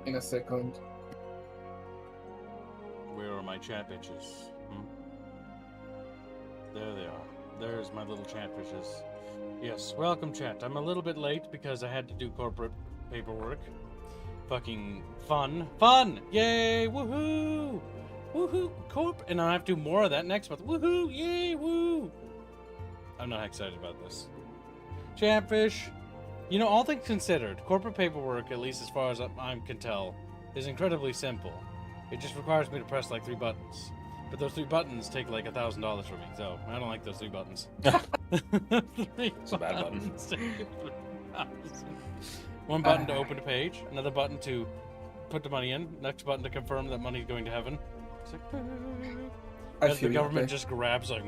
in a second. Where are my chat bitches? There they are. There's my little chat bitches. Yes, welcome chat. I'm a little bit late because I had to do corporate paperwork. Fucking fun. Fun! Yay! Woohoo! Woohoo! Corp! And I have to do more of that next month. Woohoo! Yay! Woo! I'm not excited about this. Chatfish! You know, all things considered, corporate paperwork, at least as far as I can tell, is incredibly simple. It just requires me to press like 3 buttons. But those 3 buttons take like $1,000 from me, so I don't like those 3 buttons. It's a bad button. One button to open a page, another button to put the money in, next button to confirm that money's going to heaven. It's like, as the government just grabs like,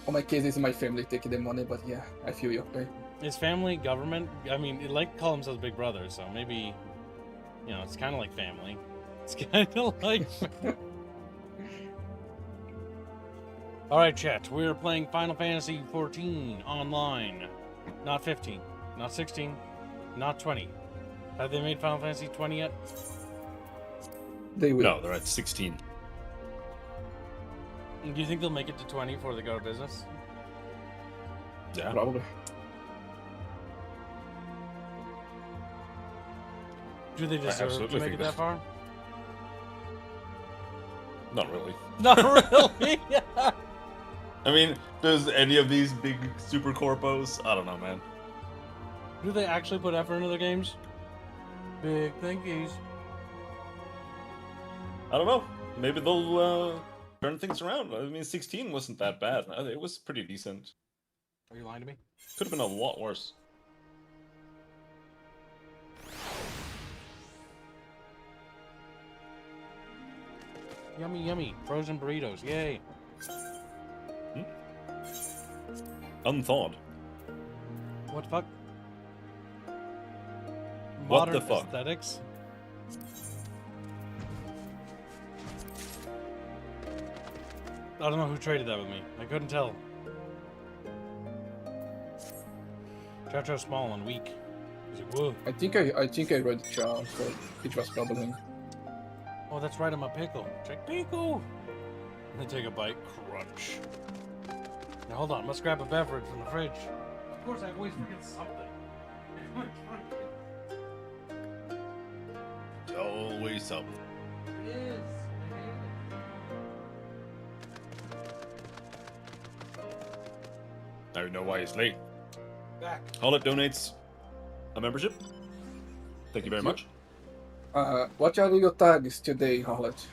On my case, it's my family taking the money, but yeah, I feel you, okay? Is family government? I mean, it like call themselves Big Brother, so maybe, you know, it's kind of like family. It's kind of like. All right, chat. We're playing Final Fantasy 14 online, not 15, not 16, not 20. Have they made Final Fantasy 20 yet? They will. No, they're at 16. Do you think they'll make it to 20 before they go out of business? Yeah. Probably. Do they deserve to make it that far? Not really. Not really. I mean, does any of these big super corpos? I don't know, man. Do they actually put effort into their games? Big thinkies. I don't know. Maybe they'll turn things around. I mean, 16 wasn't that bad. It was pretty decent. Are you lying to me? Could have been a lot worse. Yummy, yummy. Frozen burritos. Yay. Unthawed. What the fuck? What the Modern fuck? aesthetics. I don't know who traded that with me. I couldn't tell. Chacho's small and weak. He's like, whoa. I think I read the chart, so it was probably him. Oh, that's right, I'm a pickle. Check pickle. And take a bite. Crunch. Now hold on, let's grab a beverage from the fridge. Of course, I always forget something. Always something. It is. Now you know why he's late. Back. Hollet donates a membership. Thank you very much. What are your tags today, Hollet?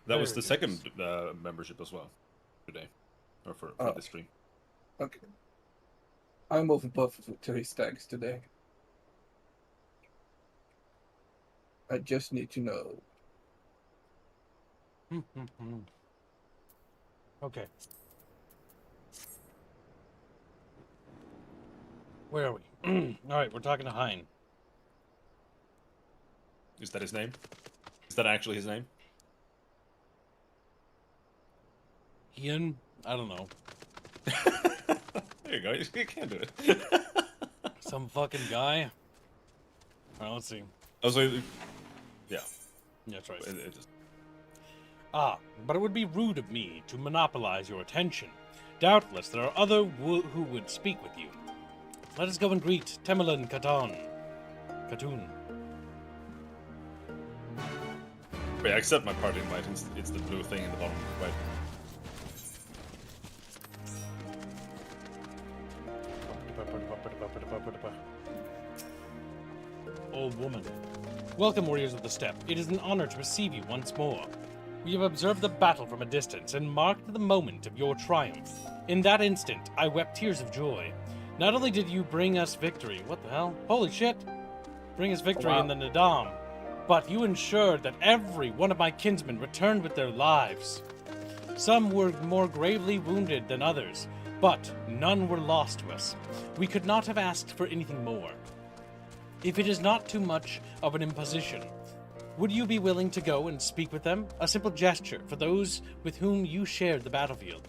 That was There the it second membership as well today, or for this stream. Okay. I'll move both to his tags today. I just need to know. Okay. Where are we? Alright, we're talking to Hein. Is that his name? Is that actually his name? Ian? I don't know. There you go. You can't do it. Some fucking guy? Alright, let's see. I was like, yeah. Yeah, that's right. It just... But it would be rude of me to monopolize your attention. Doubtless there are other who would speak with you. Let us go and greet Temelin Katoon. Wait, accept my party invite. It's the blue thing in the bottom right. Old woman. Welcome, warriors of the steppe. It is an honor to receive you once more. We have observed the battle from a distance and marked the moment of your triumph. In that instant, I wept tears of joy. Not only did you bring us victory, what the hell? Holy shit! Bring us victory in the Nadam, but you ensured that every one of my kinsmen returned with their lives. Some were more gravely wounded than others, but none were lost to us. We could not have asked for anything more. If it is not too much of an imposition, would you be willing to go and speak with them? A simple gesture for those with whom you shared the battlefield.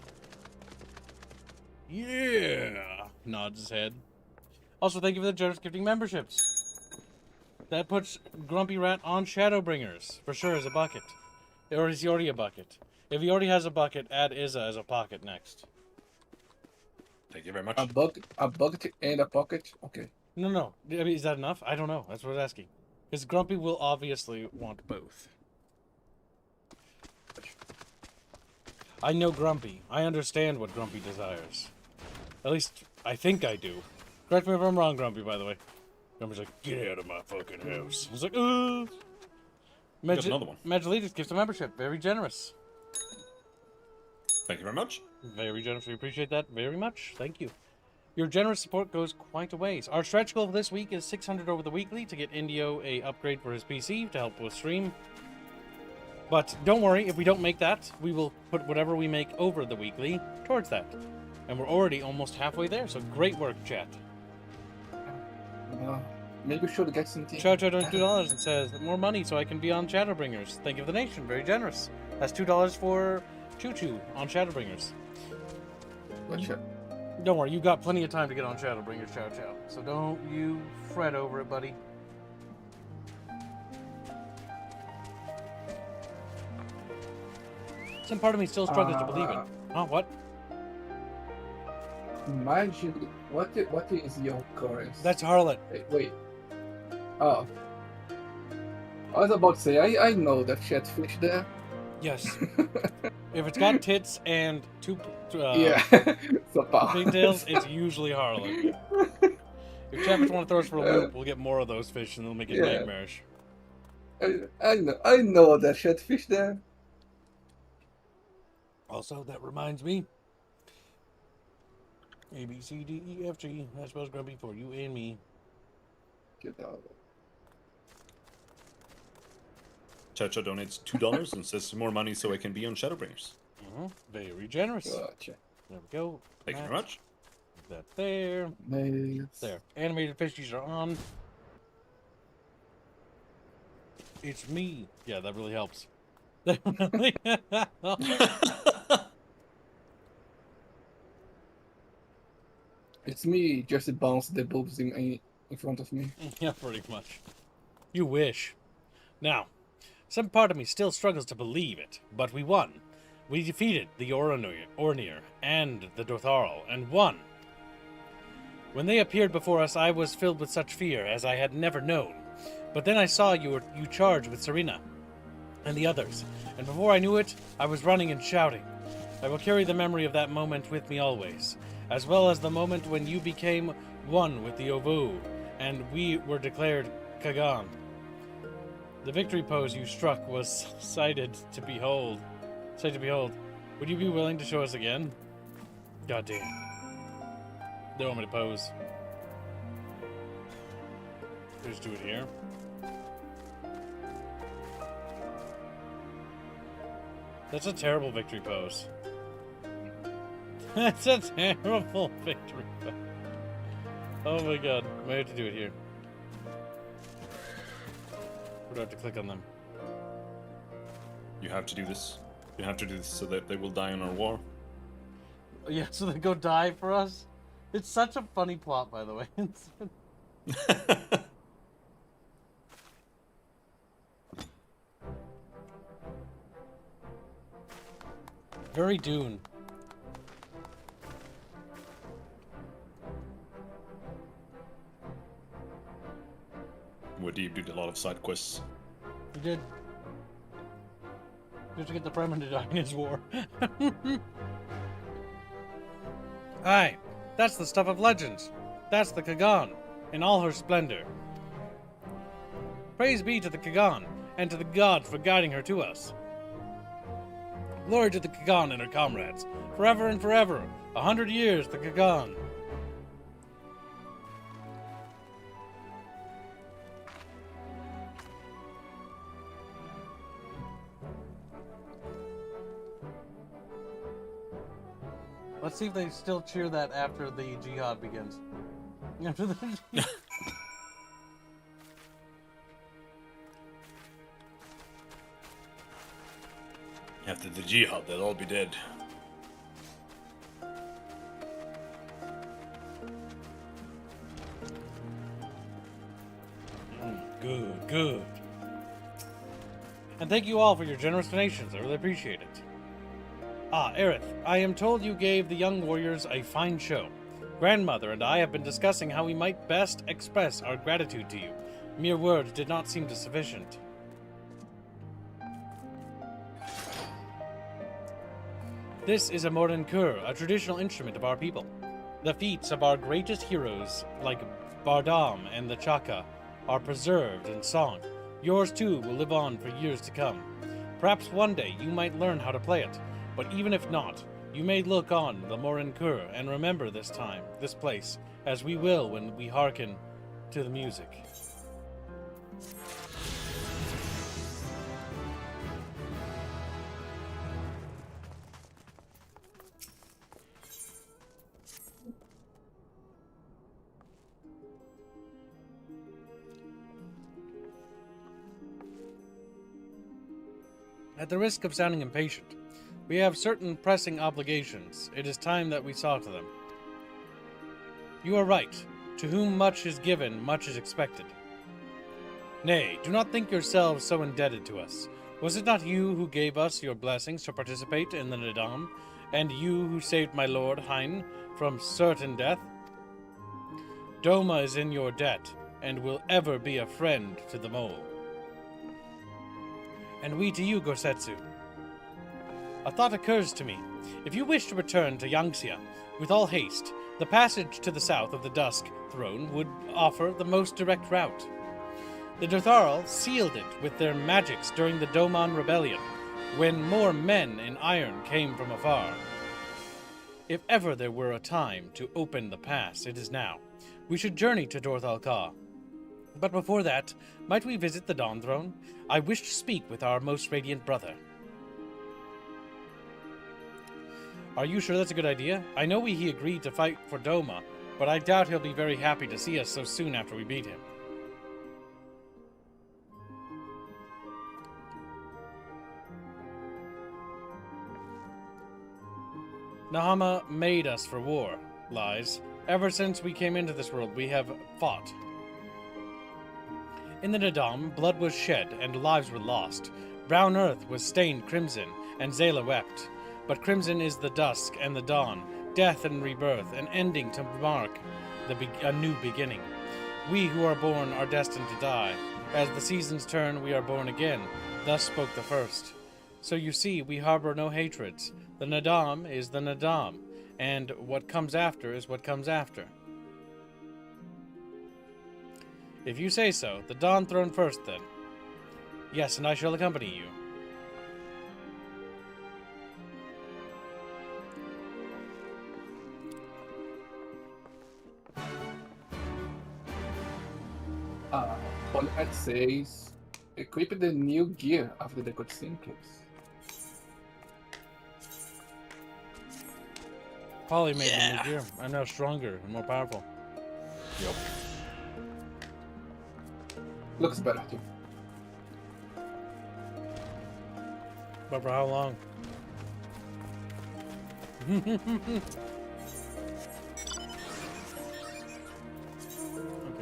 Yeah! Nods his head. Also, thank you for the generous gifting memberships. That puts Grumpy Rat on Shadowbringers, for sure, as a bucket. Or is he already a bucket? If he already has a bucket, add Izza as a pocket next. Thank you very much. A bucket and a pocket. Okay. No. I mean, is that enough? I don't know. That's what I was asking. Because Grumpy will obviously want both. I know Grumpy. I understand what Grumpy desires. At least, I think I do. Correct me if I'm wrong, Grumpy, by the way. Grumpy's like, get out of my fucking house. I was like, Got another one. Magelitas gives a membership. Very generous. Thank you very much. Very generous. We appreciate that very much. Thank you. Your generous support goes quite a ways. Our stretch goal this week is 600 over the weekly to get Indio a upgrade for his PC to help with stream. But don't worry, if we don't make that, we will put whatever we make over the weekly towards that. And we're already almost halfway there, so great work, chat. Maybe we should get something. Chow Chow donated $2 and says, more money so I can be on Shadowbringers. Thank you for the nation, very generous. That's $2 for Choo Choo on Shadowbringers. Gotcha. Don't worry, you've got plenty of time to get on Shadowbringers, Chow Chow. So don't you fret over it, buddy. Some part of me still struggles to believe it. Huh, what? Magic. What is your currency? That's Harlot. Wait. Oh. I was about to say, I know that chatfish there. Yes. If it's got tits and two Yeah. pigtails, it's usually Harlot. If Chatfish want to throw us for a loop, we'll get more of those fish and they'll make it nightmarish. I know that chatfish there. Also, that reminds me. A, B, C, D, E, F, G. I suppose Grumpy for you and me. Get out. Chacha donates $2 and says more money so I can be on Shadowbringers. Very generous. Gotcha. There we go. Thank you very much. Put that there. Nice. There. Animated fishies are on. It's me. Yeah, that really helps. That really It's me, just bounce the boobs in front of me. Yeah, pretty much. You wish. Now, some part of me still struggles to believe it, but we won. We defeated the Ornir and the Dotharl, and won. When they appeared before us, I was filled with such fear as I had never known. But then I saw you charge with Serena and the others, and before I knew it, I was running and shouting. I will carry the memory of that moment with me always, as well as the moment when you became one with the Ovu, and we were declared Kagan. The victory pose you struck was sighted to behold. Would you be willing to show us again? God damn. They want me to pose. Just do it here. That's a terrible victory pose. That's a terrible victory pose. Oh my god. I might have to do it here. Or do I have to click on them? You have to do this. You have to do this so that they will die in our war. Yeah, so they go die for us? It's such a funny plot, by the way. Very Dune. Wadib did a lot of side quests. He did. Just to get the Fremen to die in his war. Aye, that's the stuff of legends. That's the Kagan, in all her splendor. Praise be to the Kagan, and to the gods for guiding her to us. Glory to the Kagan and her comrades, forever and forever, 100 years the Kagan. Let's see if they still cheer that after the jihad begins. After the After the jihad, they'll all be dead. Good. And thank you all for your generous donations. I really appreciate it. Ah, Aerith, I am told you gave the young warriors a fine show. Grandmother and I have been discussing how we might best express our gratitude to you. Mere words did not seem sufficient. This is a morin kur, a traditional instrument of our people. The feats of our greatest heroes, like Bardam and the Chaka, are preserved in song. Yours too will live on for years to come. Perhaps one day you might learn how to play it, but even if not, you may look on the morin kur and remember this time, this place, as we will when we hearken to the music. At the risk of sounding impatient, we have certain pressing obligations. It is time that we saw to them. You are right. To whom much is given, much is expected. Nay, do not think yourselves so indebted to us. Was it not you who gave us your blessings to participate in the Nidam, and you who saved my lord Hein from certain death? Doma is in your debt, and will ever be a friend to the mole. And we to you, Gosetsu. A thought occurs to me. If you wish to return to Yangxia with all haste, the passage to the south of the Dusk Throne would offer the most direct route. The Dotharal sealed it with their magics during the Doman Rebellion, when more men in iron came from afar. If ever there were a time to open the pass, it is now. We should journey to Dorthal Ka. But before that, might we visit the Dawn Throne? I wish to speak with our most radiant brother. Are you sure that's a good idea? I know he agreed to fight for Doma, but I doubt he'll be very happy to see us so soon after we beat him. Nahama made us for war. Lies. Ever since we came into this world, we have fought. In the Nadam, blood was shed and lives were lost. Brown earth was stained crimson, and Zayla wept. But crimson is the dusk and the dawn, death and rebirth, an ending to mark a new beginning. We who are born are destined to die. As the seasons turn, we are born again. Thus spoke the first. So you see, we harbor no hatreds. The Nadam is the Nadam, and what comes after is what comes after. If you say so, the Dawn Throne first, then. Yes, and I shall accompany you. On it says, equip the new gear after the cutscene case. Polly made the new gear. I'm now stronger and more powerful. Yup. Looks better too. But for how long? Okay,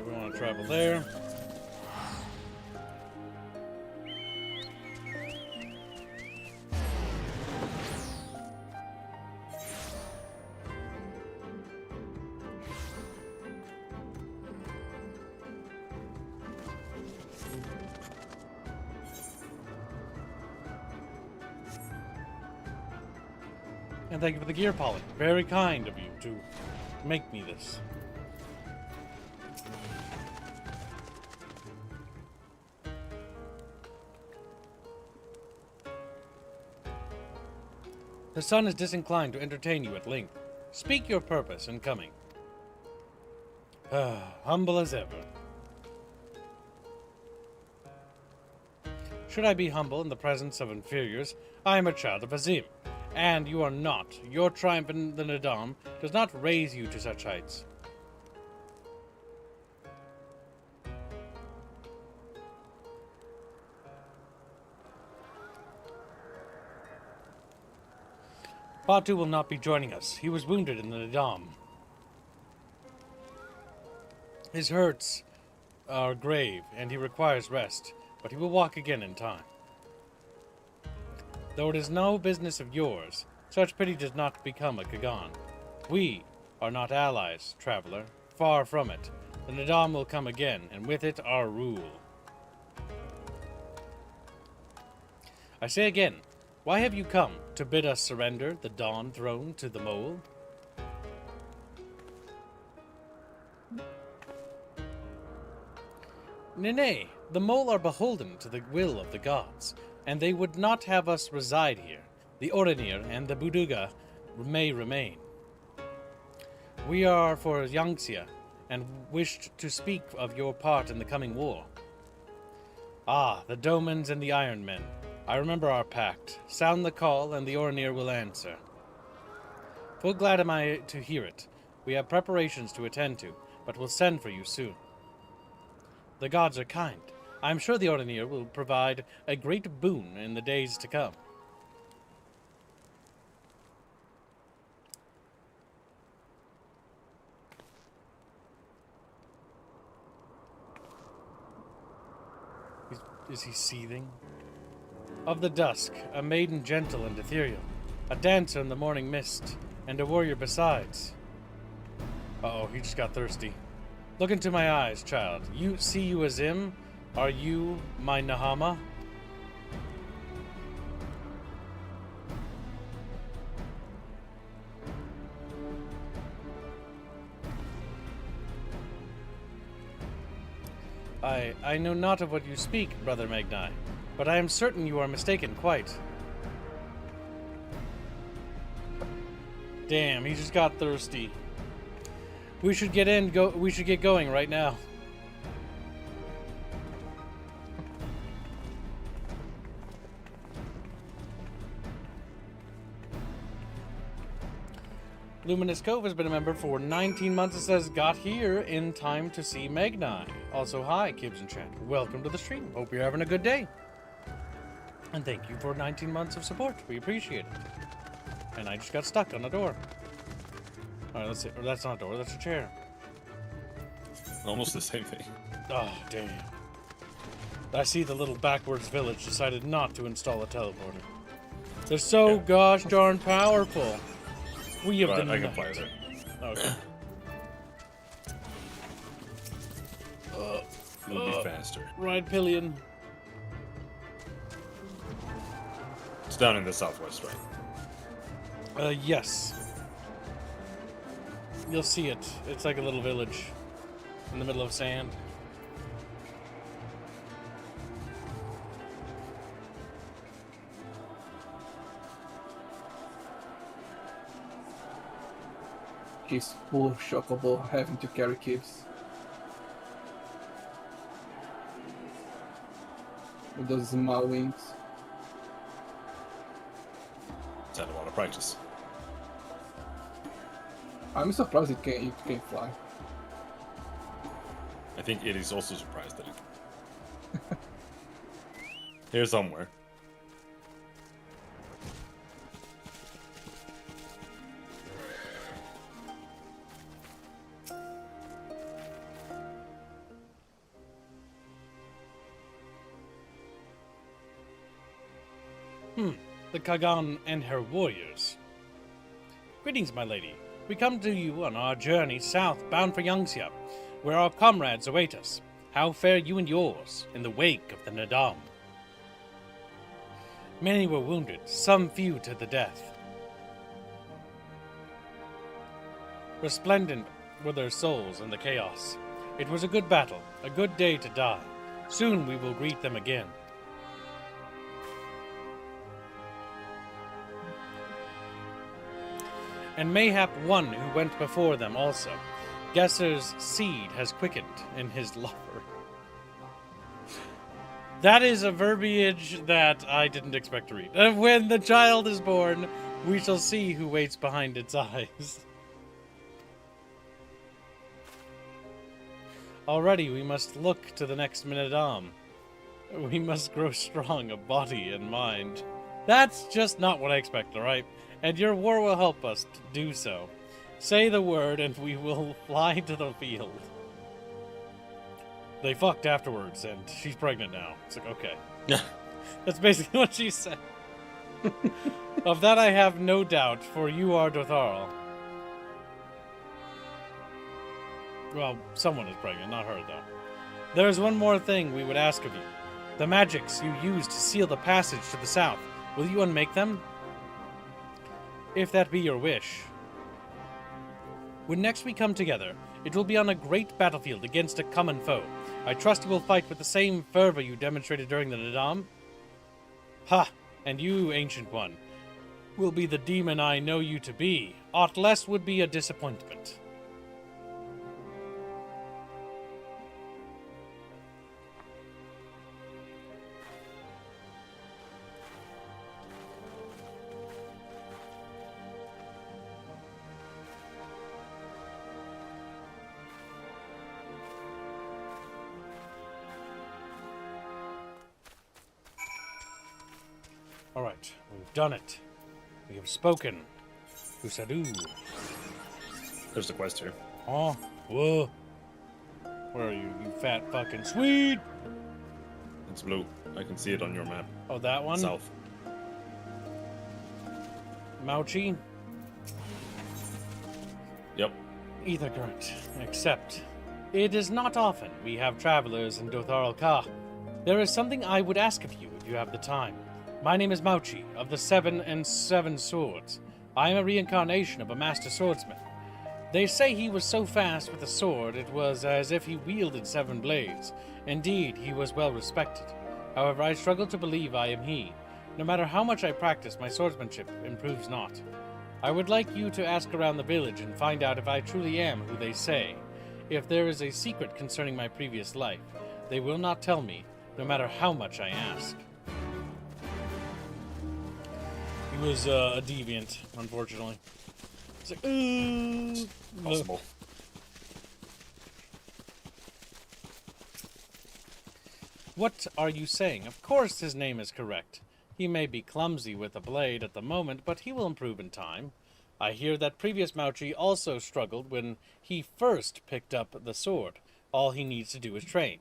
we want to travel there. And thank you for the gear, Polly. Very kind of you to make me this. The sun is disinclined to entertain you at length. Speak your purpose in coming. Humble as ever. Should I be humble in the presence of inferiors, I am a child of Azim. And you are not. Your triumph in the Nadam does not raise you to such heights. Batu will not be joining us. He was wounded in the Nadam. His hurts are grave, and he requires rest, but he will walk again in time. Though it is no business of yours, such pity does not become a Gungan. We are not allies, traveler. Far from it. The Nadam will come again, and with it our rule. I say again, why have you come? To bid us surrender the Dawn throne to the mole? Nay, the mole are beholden to the will of the gods, and they would not have us reside here. The Orenir and the Buduga may remain. We are for Yangxia, and wished to speak of your part in the coming war. Ah, the Domans and the Iron Men. I remember our pact. Sound the call, and the Orenir will answer. Full glad am I to hear it. We have preparations to attend to, but will send for you soon. The gods are kind. I am sure the Orenir will provide a great boon in the days to come. Is he seething? Of the dusk, a maiden gentle and ethereal, a dancer in the morning mist, and a warrior besides. Uh-oh, he just got thirsty. Look into my eyes, child. See you as him? Are you my Nahama? I know not of what you speak, Brother Magni, but I am certain you are mistaken quite. Damn, he just got thirsty. We should get going right now. Luminous Cove has been a member for 19 months. It says, got here in time to see Magni. Also, hi, Kibbs and Chat. Welcome to the stream. Hope you're having a good day. And thank you for 19 months of support. We appreciate it. And I just got stuck on a door. Alright, let's see. Or that's not a door, that's a chair. Almost the same thing. Oh, damn. I see the little backwards village decided not to install a teleporter. They're so gosh darn powerful. We have the I can fly there. Okay. It'll be faster. Ride pillion. It's down in the southwest, right? Yes. You'll see it. It's like a little village in the middle of sand. His poor Chocobo having to carry kids. With those small wings. It's had a lot of practice. I'm surprised it can fly. I think it is also surprised that it can. Here somewhere. The Kagan and her warriors. Greetings, my lady. We come to you on our journey south, bound for Yangxia, where our comrades await us. How fare you and yours in the wake of the Nadam? Many were wounded, some few to the death. Resplendent were their souls in the chaos. It was a good battle, a good day to die. Soon we will greet them again. And mayhap one who went before them also. Gesser's seed has quickened in his lover. That is a verbiage that I didn't expect to read. When the child is born, we shall see who waits behind its eyes. Already we must look to the next Minadam. We must grow strong of body and mind. That's just not what I expect, alright? And your war will help us to do so. Say the word and we will fly to the field. they fucked afterwards, and she's pregnant now. It's like, okay. Yeah. That's basically what she said. Of that I have no doubt, for you are Dotharl. Well, someone is pregnant, not her, though. There is one more thing we would ask of you. The magics you used to seal the passage to the south, will you unmake them? If that be your wish. When next we come together, it will be on a great battlefield against a common foe. I trust you will fight with the same fervor you demonstrated during the Nadam. Ha! And you, Ancient One, will be the demon I know you to be. Aught less would be a disappointment. Alright, we've done it. We have spoken. Usadu. There's the quest here. Oh, whoa. Where are you, you fat fucking Swede? It's blue. I can see it on your map. Oh, that one? South. Mauchi? Yep. Ether current. Except, it is not often we have travelers in Dotharl Ka. There is something I would ask of you if you have the time. My name is Mauchi, of the 7 and 7 Swords. I am a reincarnation of a master swordsman. They say he was so fast with a sword, it was as if he wielded 7 blades. Indeed, he was well respected. However, I struggle to believe I am he. No matter how much I practice, my swordsmanship improves not. I would like you to ask around the village and find out if I truly am who they say. If there is a secret concerning my previous life, they will not tell me, no matter how much I ask. He was a deviant, unfortunately. It's like, ooh. Possible. What are you saying? Of course his name is correct. He may be clumsy with a blade at the moment, but he will improve in time. I hear that previous Mauchi also struggled when he first picked up the sword. All he needs to do is train.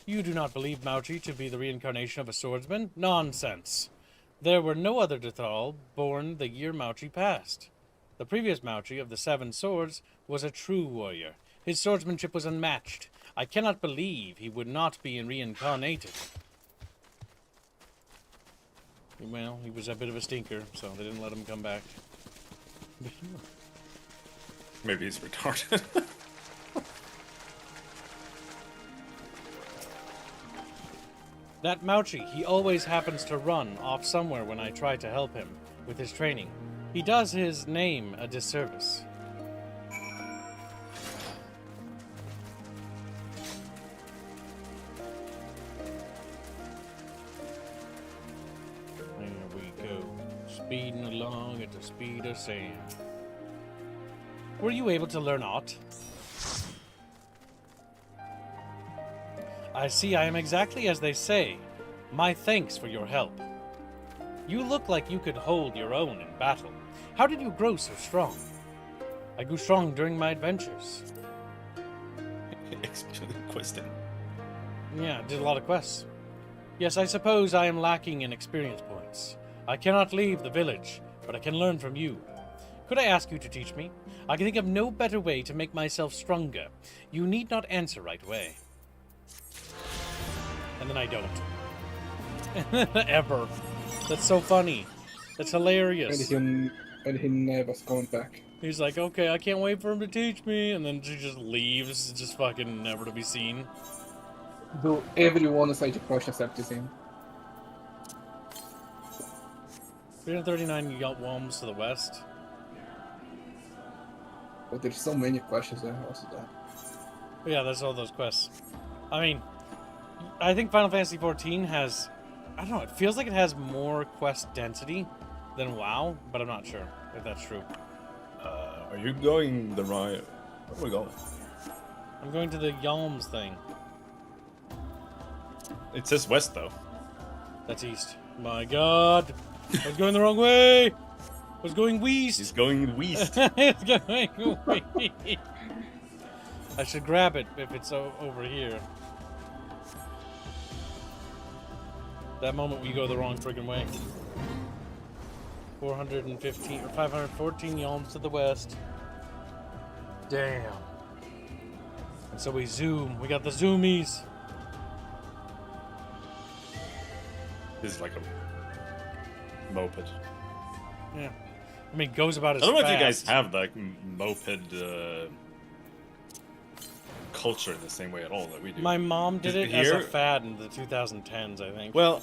You do not believe Mauchi to be the reincarnation of a swordsman? Nonsense. There were no other Dotharl born the year Mauchi passed. The previous Mauchi of the 7 Swords was a true warrior. His swordsmanship was unmatched. I cannot believe he would not be reincarnated. Well, he was a bit of a stinker, so they didn't let him come back. Maybe he's retarded. That Mauchi, he always happens to run off somewhere when I try to help him with his training. He does his name a disservice. There we go, speeding along at the speed of sand. Were you able to learn aught? I see I am exactly as they say. My thanks for your help. You look like you could hold your own in battle. How did you grow so strong? I grew strong during my adventures. Question. Yeah, did a lot of quests. Yes, I suppose I am lacking in experience points. I cannot leave the village, but I can learn from you. Could I ask you to teach me? I can think of no better way to make myself stronger. You need not answer right away. And then I don't. Ever. That's so funny. That's hilarious. And he never comes back. He's like, okay, I can't wait for him to teach me. And then she just leaves, just fucking never to be seen. Do everyone inside the quest accept him? 339 Worms to the west. But there's so many questions there also that. But yeah, that's all those quests. I mean, I think Final Fantasy XIV has, I don't know, it feels like it has more quest density than WoW, but I'm not sure if that's true. Are you going the right? Where are we going? I'm going to the Yalms thing. It says west though. That's east. My god! I was going the wrong way! Was going west. He's going west. It's going west. I should grab it if it's over here. That moment we go the wrong friggin' way. 415 or 514 yalms to the west. Damn. And so we zoom. We got the zoomies. This is like a moped. Yeah. I mean, it goes about as I don't know fast. if you guys have like moped culture in the same way at all that we do. My mom did it as Here- a fad in the 2010s, I think. Well,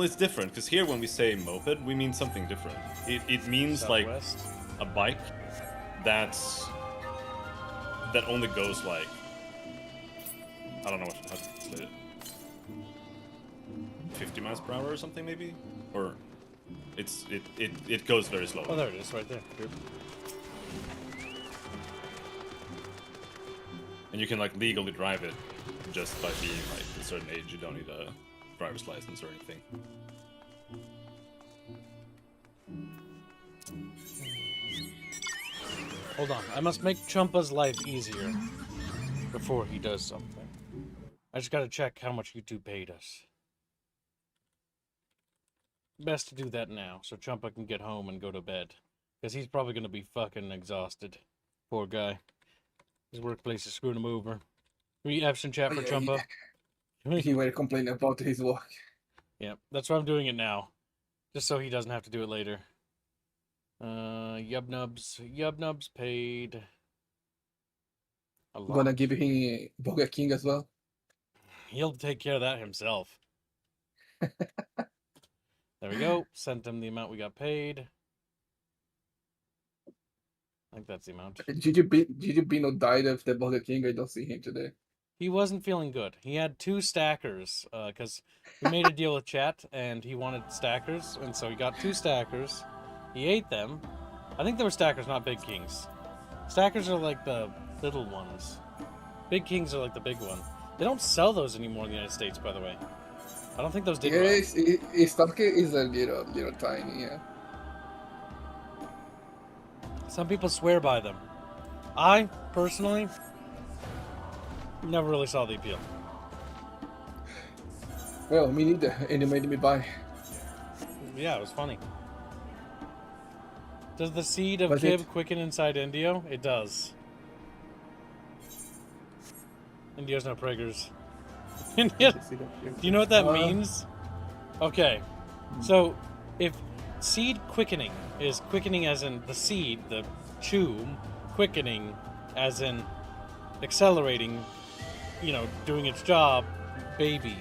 it's different because here when we say moped, we mean something different. It means like Southwest. a bike that only goes like, I don't know how to translate it. 50 miles per hour or something maybe, or it goes very slow. Oh, there it is, right there. Here. And you can like legally drive it just by being like a certain age. You don't need a driver's license or anything. Hold on, I must make Chumpa's life easier before he does something. I just gotta check how much YouTube paid us. Best to do that now, so Chumpa can get home and go to bed. Because he's probably gonna be fucking exhausted. Poor guy. His workplace is screwing him over. We have some chat for Chumpa. He will complain about his work. Yeah, that's why I'm doing it now. Just so he doesn't have to do it later. Yubnubs paid a lot. Gonna give him Burger King as well. He'll take care of that himself. There we go. Sent him the amount we got paid. I think that's the amount. Gigi Bino died of the Burger King. I don't see him today. He wasn't feeling good. He had 2 stackers because we made a deal with chat and he wanted stackers, and so he got 2 stackers. He ate them. I think they were stackers, not big kings. Stackers are like the little ones. Big kings are like the big one. They don't sell those anymore in the United States, by the way. I don't think those did. Yes, Stacker is a little tiny. Yeah. Some people swear by them. I, personally, never really saw the appeal. Well, me neither, and it made me buy. Yeah, it was funny. Does the seed of Was Kib it? quicken inside Indio? It does. Indio's no preggers. India. Do you know what that means? Okay. So, if seed quickening is quickening as in the seed, the chew, quickening as in accelerating, you know, doing its job, baby,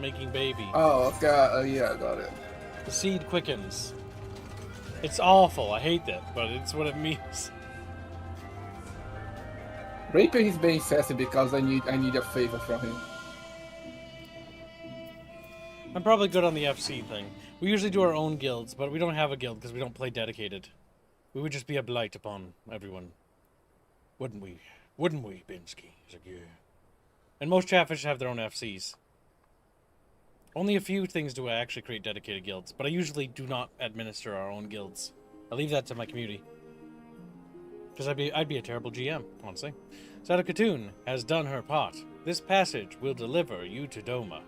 making baby. Oh, okay. Yeah, I got it. The seed quickens. It's awful. I hate that, but it's what it means. Raper is being sassy because I need a favor from him. I'm probably good on the FC thing. We usually do our own guilds, but we don't have a guild because we don't play dedicated. We would just be a blight upon everyone. Wouldn't we? Wouldn't we, Binsky? He's like, yeah. And most chatfish have their own FCs. Only a few things do I actually create dedicated guilds, but I usually do not administer our own guilds. I leave that to my community. Because I'd be a terrible GM, honestly. Sadokatoon has done her part. This passage will deliver you to Doma.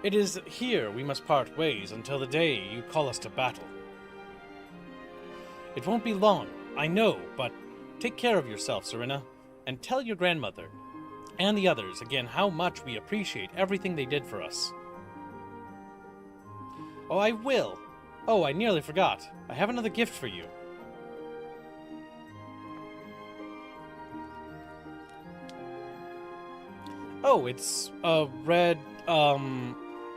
It is here we must part ways until the day you call us to battle. It won't be long, I know, but take care of yourself, Serena, and tell your grandmother and the others again how much we appreciate everything they did for us. Oh, I will. Oh, I nearly forgot. I have another gift for you. Oh, it's a red,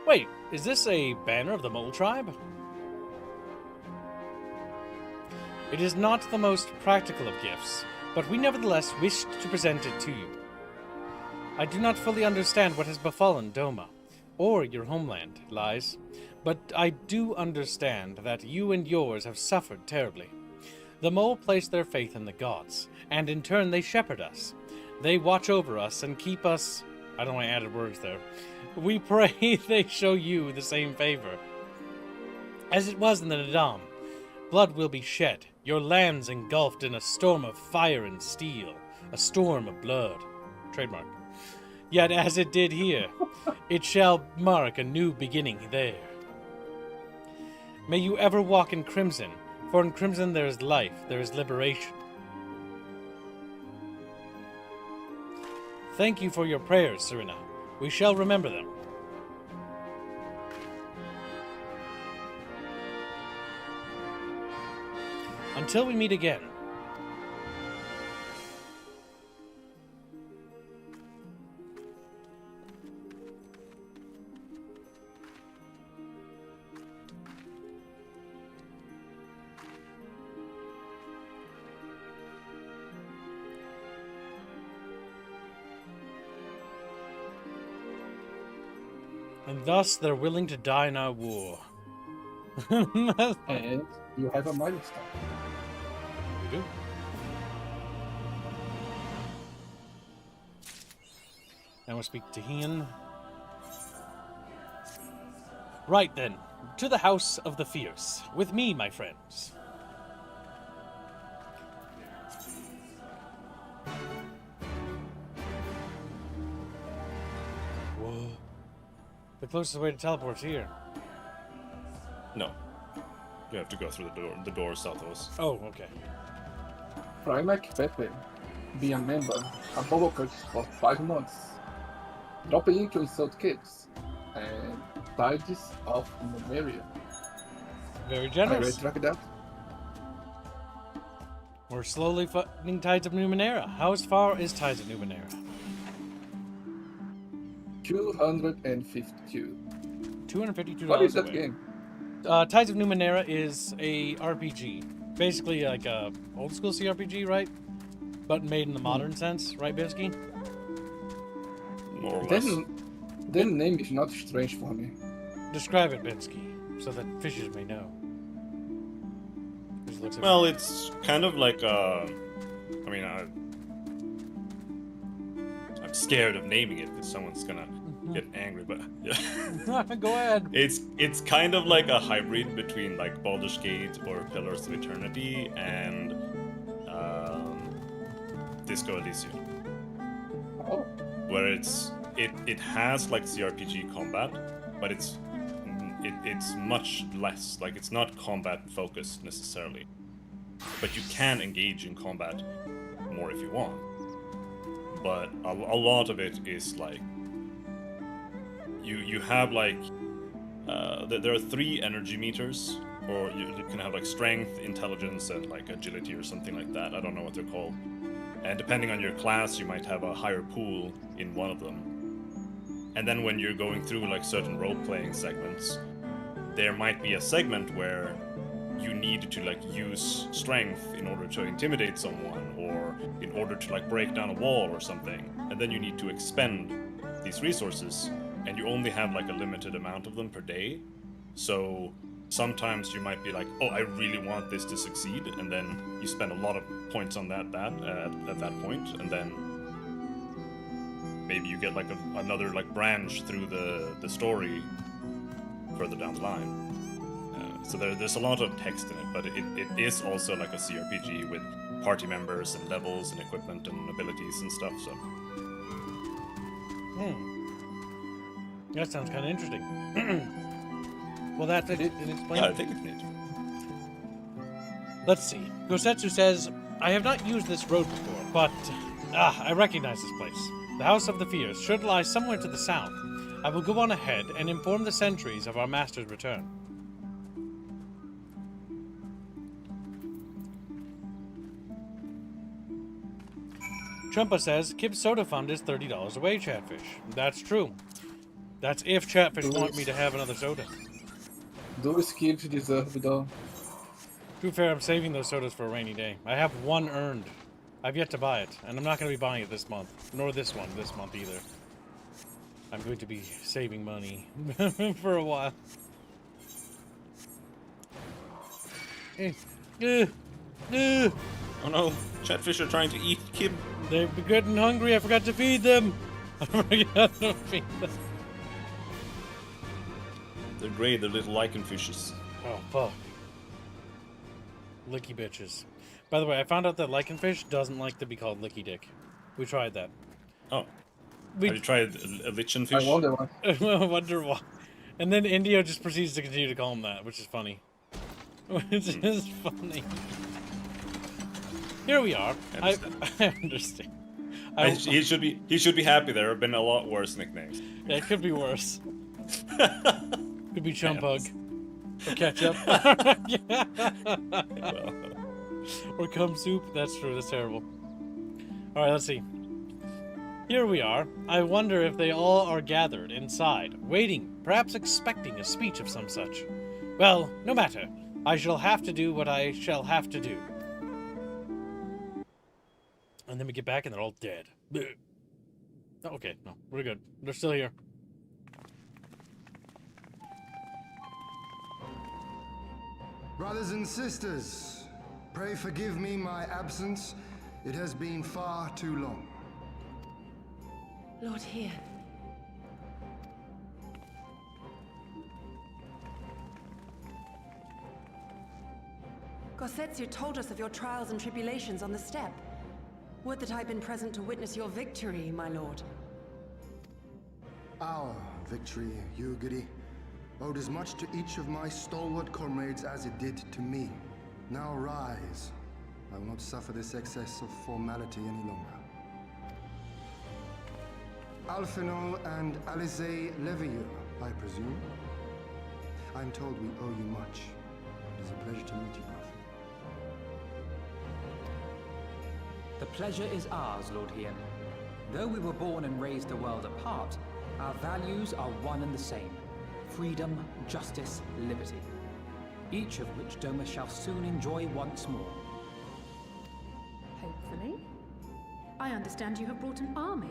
Wait, is this a banner of the Mole Tribe? It is not the most practical of gifts, but we nevertheless wished to present it to you. I do not fully understand what has befallen Doma, or your homeland, Lies, but I do understand that you and yours have suffered terribly. The Mole place their faith in the gods, and in turn they shepherd us. They watch over us and keep us... I don't know why I added words there. We pray they show you the same favor. as it was in the Nadam. Blood will be shed, your lands engulfed in a storm of fire and steel, a storm of blood. Trademark. Yet as it did here, it shall mark a new beginning there. May you ever walk in crimson, for in crimson there is life, there is liberation. Thank you for your prayers, Serena. We shall remember them. Until we meet again. And thus they're willing to die in our war. And you have a milestone. We do. Now we'll speak to Hien. Right then, to the House of the Fierce. With me, my friends. Whoa. The closest way to teleport's here. No. You have to go through the door southwest. Oh, okay. Primac Pepe. Be a member. A bubble coach for 5 months. Drop into insult kicks. And Tides of Numeria. Very Are you generous. ready to track that? We're slowly finding Tides of Numenera. How far is Tides of Numenera? 252. $252 What is that away. game? Tides of Numenera is a RPG. Basically like a old school CRPG, right? But made in the modern sense, right, Bivsky? More or less. The name is not strange for me. Describe it, Bivsky, so that fishers may know. Just looks at Well, it's kind of like I mean, I'm scared of naming it because someone's gonna get angry, but yeah. Go ahead. It's kind of like a hybrid between like Baldur's Gate or Pillars of Eternity and Disco Elysium, Oh, where it has like CRPG combat, but it's much less. Like it's not combat focused necessarily, but you can engage in combat more if you want. But a lot of it is like you have like there are 3 energy meters, or you can have like strength, intelligence, and like agility or something like that. I don't know what they're called. And depending on your class, you might have a higher pool in one of them. And then when you're going through like certain role-playing segments, there might be a segment where you need to like use strength in order to intimidate someone, or in order to like break down a wall or something. And then you need to expend these resources, and you only have like a limited amount of them per day. So sometimes you might be like, oh, I really want this to succeed, and then you spend a lot of points on that at that point, and then maybe you get like another like branch through the story further down the line. So there's a lot of text in it, but it is also like a CRPG with party members and levels and equipment and abilities and stuff. So That sounds kind of interesting. Well, that's it. Explain. yeah, I think it's neat. Let's see. Gosetsu says, I have not used this road before, but I recognize this place. The House of the Fierce should lie somewhere to the south. I will go on ahead and inform the sentries of our master's return. Trumpa says, Kib's Soda Fund is $30 away, Chatfish. That's true. That's if Chatfish want me to have another soda. Those kids deserve though. To be fair, I'm saving those sodas for a rainy day. I have one earned. I've yet to buy it, and I'm not going to be buying it this month. Nor this month either. I'm going to be saving money for a while. Oh no, Chatfish are trying to eat Kib. They're getting hungry. I forgot to feed them. I forgot to feed them. They're great, they're little lichen fishes. Oh, fuck. Licky bitches. By the way, I found out that lichenfish doesn't like to be called licky dick. We tried that. Oh. We Have you tried a lichen I fish? wonder why. I wonder why. And then Indio just proceeds to continue to call him that, which is funny. Which is funny. Here we are. I understand. He should be happy. There have been a lot worse nicknames. Yeah, it could be worse. Could be Chumpug. Or Ketchup. Well, Or Cum Soup. That's true, that's terrible. Alright, let's see. Here we are. I wonder if they all are gathered inside, waiting, perhaps expecting a speech of some such. Well, no matter. I shall have to do what I shall have to do. And then we get back and they're all dead. Blech. Oh, okay, no, we're good. They're still here. Brothers and sisters, pray forgive me my absence. It has been far too long. Lord here. Gosetsu told us of your trials and tribulations on the steppe. Would that I'd been present to witness your victory, my lord. Our victory, Yugiri, owed as much to each of my stalwart comrades as it did to me. Now rise. I will not suffer this excess of formality any longer. Alphino and Alizé Levieux, I presume. I'm told we owe you much. It is a pleasure to meet you both. The pleasure is ours, Lord Hien. Though we were born and raised a world apart, our values are one and the same. Freedom, justice, liberty. Each of which Doma shall soon enjoy once more. Hopefully. I understand you have brought an army.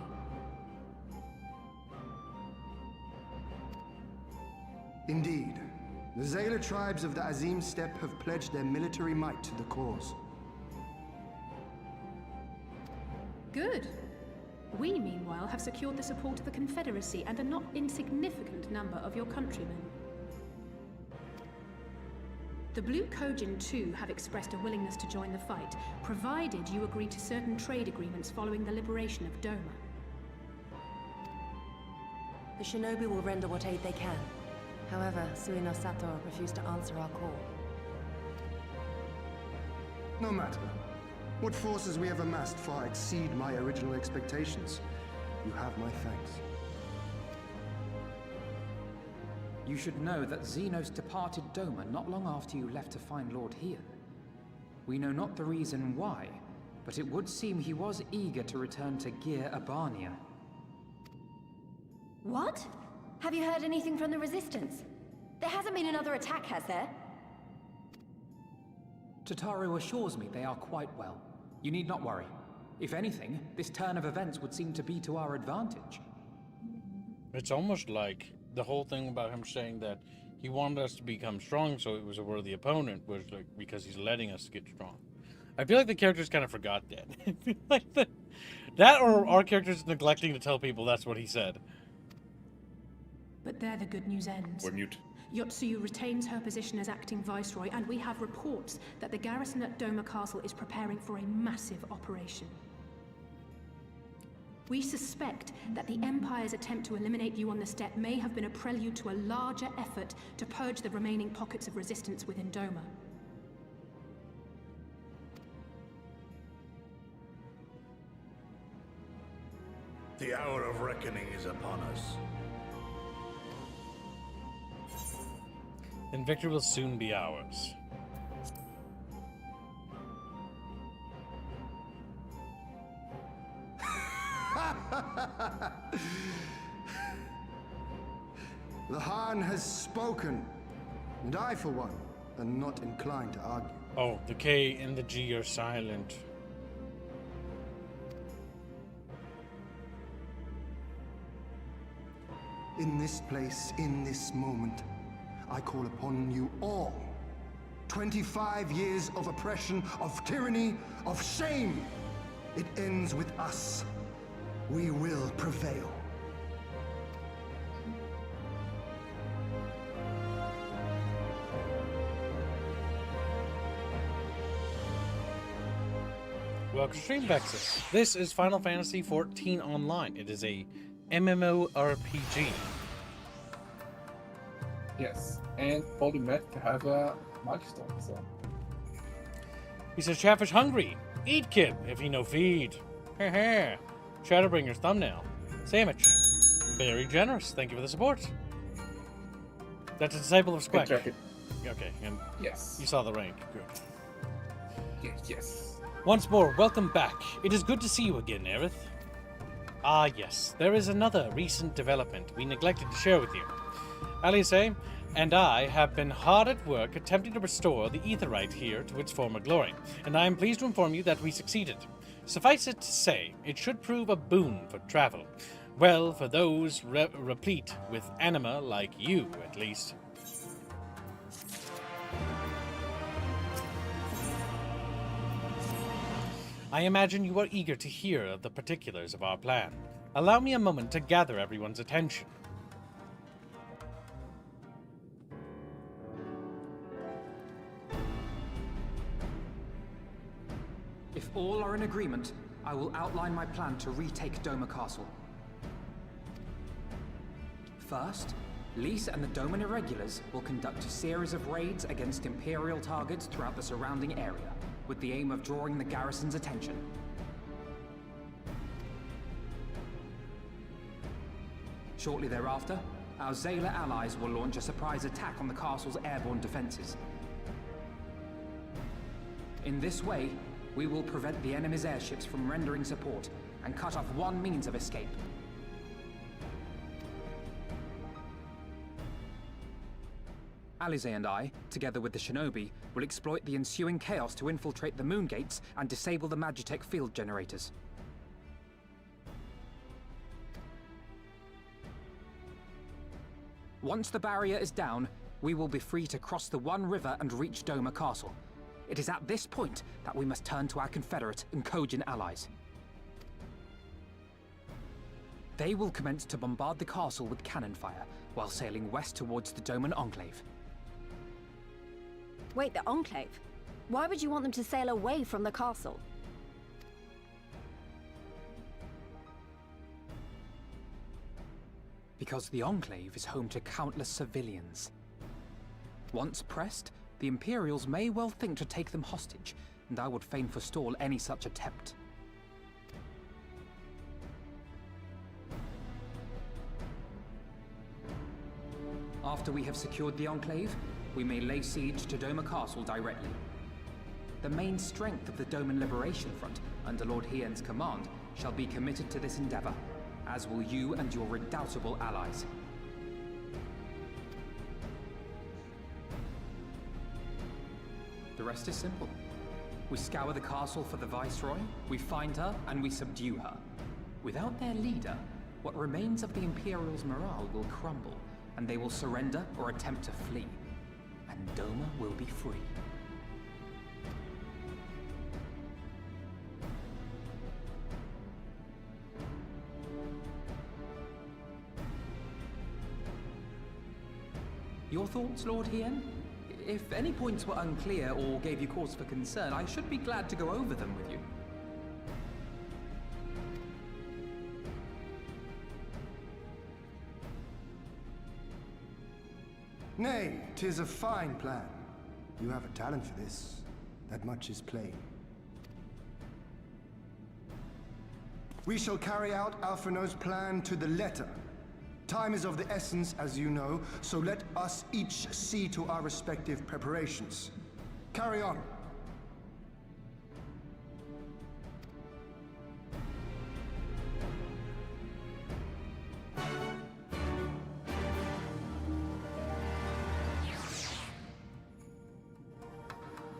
Indeed. The Zayla tribes of the Azim Steppe have pledged their military might to the cause. Good. We, meanwhile, have secured the support of the Confederacy and a not insignificant number of your countrymen. The Blue Kojin, too, have expressed a willingness to join the fight, provided you agree to certain trade agreements following the liberation of Doma. The shinobi will render what aid they can. However, Suino Sato refused to answer our call. No matter. What forces we have amassed far exceed my original expectations. You have my thanks. You should know that Xenos departed Doma not long after you left to find Lord Hien. We know not the reason why, but it would seem he was eager to return to Gir Abania. What? Have you heard anything from the Resistance? There hasn't been another attack, has there? Tataru assures me they are quite well. You need not worry. If anything, this turn of events would seem to be to our advantage. It's almost like the whole thing about him saying that he wanted us to become strong so it was a worthy opponent was like because he's letting us get strong. I feel like the characters kind of forgot that. I feel like that or our characters neglecting to tell people that's what he said. But there the good news ends. we're mute. Yotsuyu retains her position as acting viceroy, and we have reports that the garrison at Doma Castle is preparing for a massive operation. We suspect that the Empire's attempt to eliminate you on the steppe may have been a prelude to a larger effort to purge the remaining pockets of resistance within Doma. The hour of reckoning is upon us. And victory will soon be ours. The Han has spoken, and I, for one, am not inclined to argue. Oh, the K and the G are silent. In this place, in this moment, I call upon you all. 25 years of oppression, of tyranny, of shame. It ends with us. We will prevail. Welcome to Stream Vexus. This is Final Fantasy XIV Online. It is a MMORPG. Yes, and Polymath have a milestone, so. He says, Chatfish hungry. Eat, kid, if you no feed. Heh. Shadowbringer's thumbnail. Sandwich. Very generous. Thank you for the support. That's a disciple of Squack. Exactly. Okay, and Yes. you saw the rank. Good. Yes. Once more, welcome back. It is good to see you again, Aerith. Ah, yes, there is another recent development we neglected to share with you. Alice and I have been hard at work attempting to restore the Aetheryte here to its former glory, and I am pleased to inform you that we succeeded. Suffice it to say, it should prove a boon for travel. Well, for those replete with anima like you, at least. I imagine you are eager to hear of the particulars of our plan. Allow me a moment to gather everyone's attention. If all are in agreement, I will outline my plan to retake Doma Castle. First, Lise and the Doman Irregulars will conduct a series of raids against Imperial targets throughout the surrounding area, with the aim of drawing the garrison's attention. Shortly thereafter, our Zayla allies will launch a surprise attack on the castle's airborne defenses. In this way, we will prevent the enemy's airships from rendering support and cut off one means of escape. Alize and I, together with the Shinobi, will exploit the ensuing chaos to infiltrate the moon gates and disable the Magitech field generators. Once the barrier is down, we will be free to cross the One River and reach Doma Castle. It is at this point that we must turn to our Confederate and Kojin allies. They will commence to bombard the castle with cannon fire, while sailing west towards the Doman Enclave. Wait, the Enclave? Why would you want them to sail away from the castle? Because the Enclave is home to countless civilians. Once pressed, the Imperials may well think to take them hostage, and I would fain forestall any such attempt. After we have secured the Enclave, we may lay siege to Doma Castle directly. The main strength of the Doman Liberation Front, under Lord Hien's command, shall be committed to this endeavor, as will you and your redoubtable allies. The rest is simple. We scour the castle for the Viceroy, we find her, and we subdue her. Without their leader, what remains of the Imperials' morale will crumble, and they will surrender or attempt to flee. And Doma will be free. Your thoughts, Lord Hien? If any points were unclear or gave you cause for concern, I should be glad to go over them with you. Nay, 'tis a fine plan. You have a talent for this. That much is plain. We shall carry out Alphino's plan to the letter. Time is of the essence, as you know, so let us each see to our respective preparations. Carry on.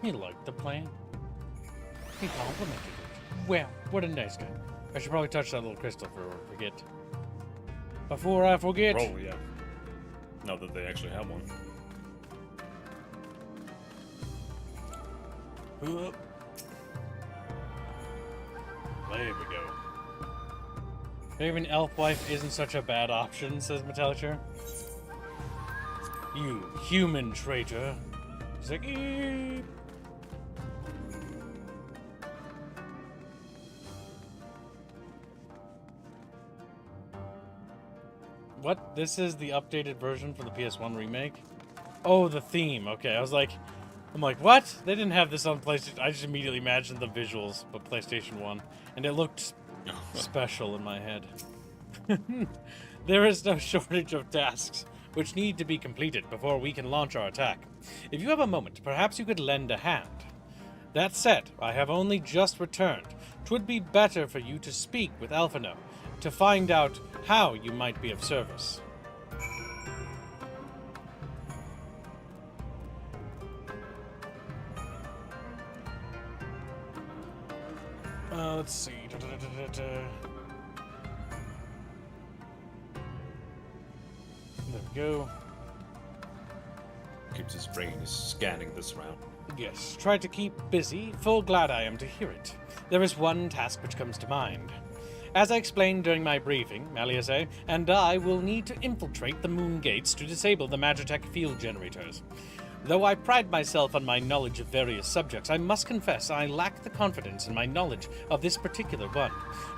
He liked the plan. He complimented it. Well, what a nice guy. I should probably touch that little crystal before I forget. Before I forget. Oh, yeah. Now that they actually have one. There we go. Maybe an elf wife isn't such a bad option, says Metallicher. You human traitor. He's like, eep. What? This is the updated version for the PS1 remake? Oh, the theme. Okay, I'm like, what? They didn't have this on PlayStation. I just immediately imagined the visuals of PlayStation 1, and it looked special in my head. There is no shortage of tasks which need to be completed before we can launch our attack. If you have a moment, perhaps you could lend a hand. That said, I have only just returned. 'Twould be better for you to speak with Alphino to find out how you might be of service. Let's see. There we go. Keeps his brain scanning this round. Yes, try to keep busy. Full glad I am to hear it. There is one task which comes to mind. As I explained during my briefing, Maliase and I will need to infiltrate the moon gates to disable the Magitech field generators. Though I pride myself on my knowledge of various subjects, I must confess I lack the confidence in my knowledge of this particular one,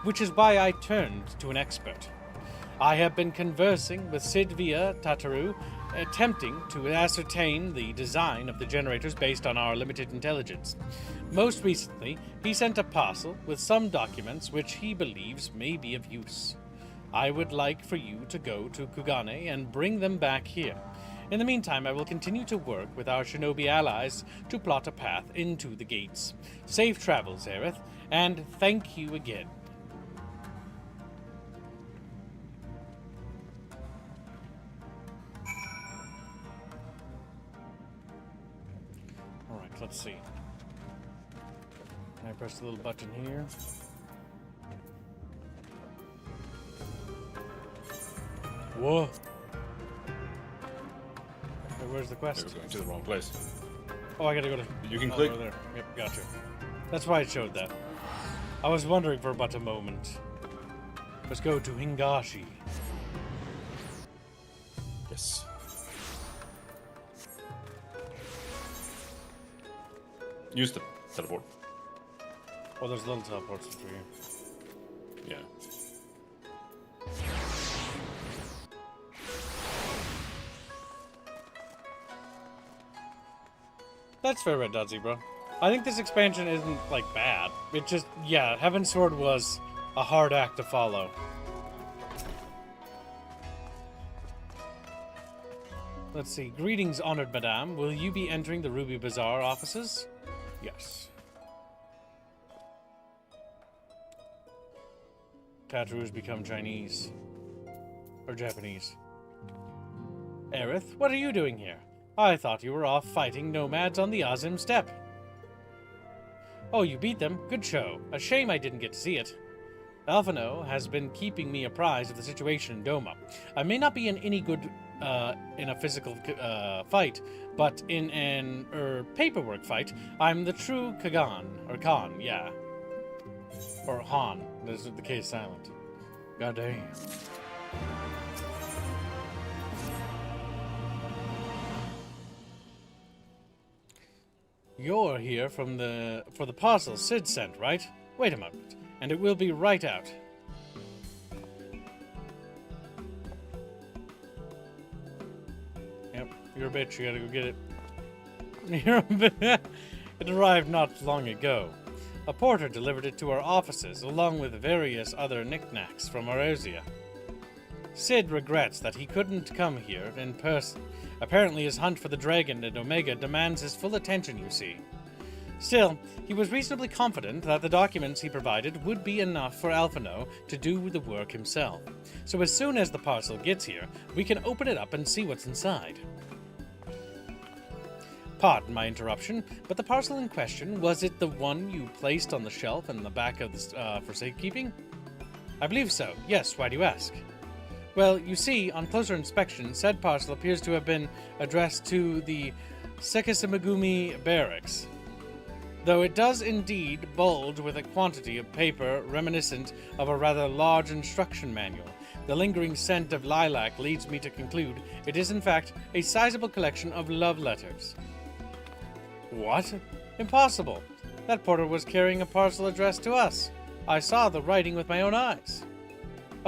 which is why I turned to an expert. I have been conversing with Sid via Tataru, attempting to ascertain the design of the generators based on our limited intelligence. Most recently, he sent a parcel with some documents which he believes may be of use. I would like for you to go to Kugane and bring them back here. In the meantime, I will continue to work with our shinobi allies to plot a path into the gates. Safe travels, Aerith, and thank you again. Alright, let's see. Can I press the little button here? Whoa! Where's the quest? You're going to the wrong place. Oh, I gotta go to... You can click. Over there. Yep, gotcha. That's why it showed that. I was wondering for but a moment. Let's go to Hingashi. Yes. Use the teleport. Oh, there's little teleports for you. Yeah. That's fair, Red Dot Zebra. I think this expansion isn't, like, bad. It just, yeah, Heaven's Sword was a hard act to follow. Let's see. Greetings, honored madame. Will you be entering the Ruby Bazaar offices? Yes. Tataru has become Chinese. Or Japanese. Aerith, what are you doing here? I thought you were off fighting nomads on the Azim steppe. Oh, you beat them? Good show. A shame I didn't get to see it. Alphino has been keeping me apprised of the situation in Doma. I may not be in any good in a physical fight, but in an paperwork fight, I'm the true Kagan, or Khan, yeah. Or Han, this is the case silent. God damn. You're here for the parcel Sid sent, right? Wait a moment, and it will be right out. Yep, you're a bitch, you gotta go get it. You're a bitch. It arrived not long ago. A porter delivered it to our offices, along with various other knickknacks from Eorzea. Sid regrets that he couldn't come here in person. Apparently his hunt for the dragon at Omega demands his full attention, you see. Still, he was reasonably confident that the documents he provided would be enough for Alphino to do the work himself. So as soon as the parcel gets here, we can open it up and see what's inside. Pardon my interruption, but the parcel in question, was it the one you placed on the shelf in the back of the for safekeeping? I believe so. Yes, why do you ask? Well, you see, on closer inspection, said parcel appears to have been addressed to the Sekisamagumi barracks, though it does indeed bulge with a quantity of paper reminiscent of a rather large instruction manual. The lingering scent of lilac leads me to conclude it is in fact a sizable collection of love letters. What? Impossible! That porter was carrying a parcel addressed to us. I saw the writing with my own eyes.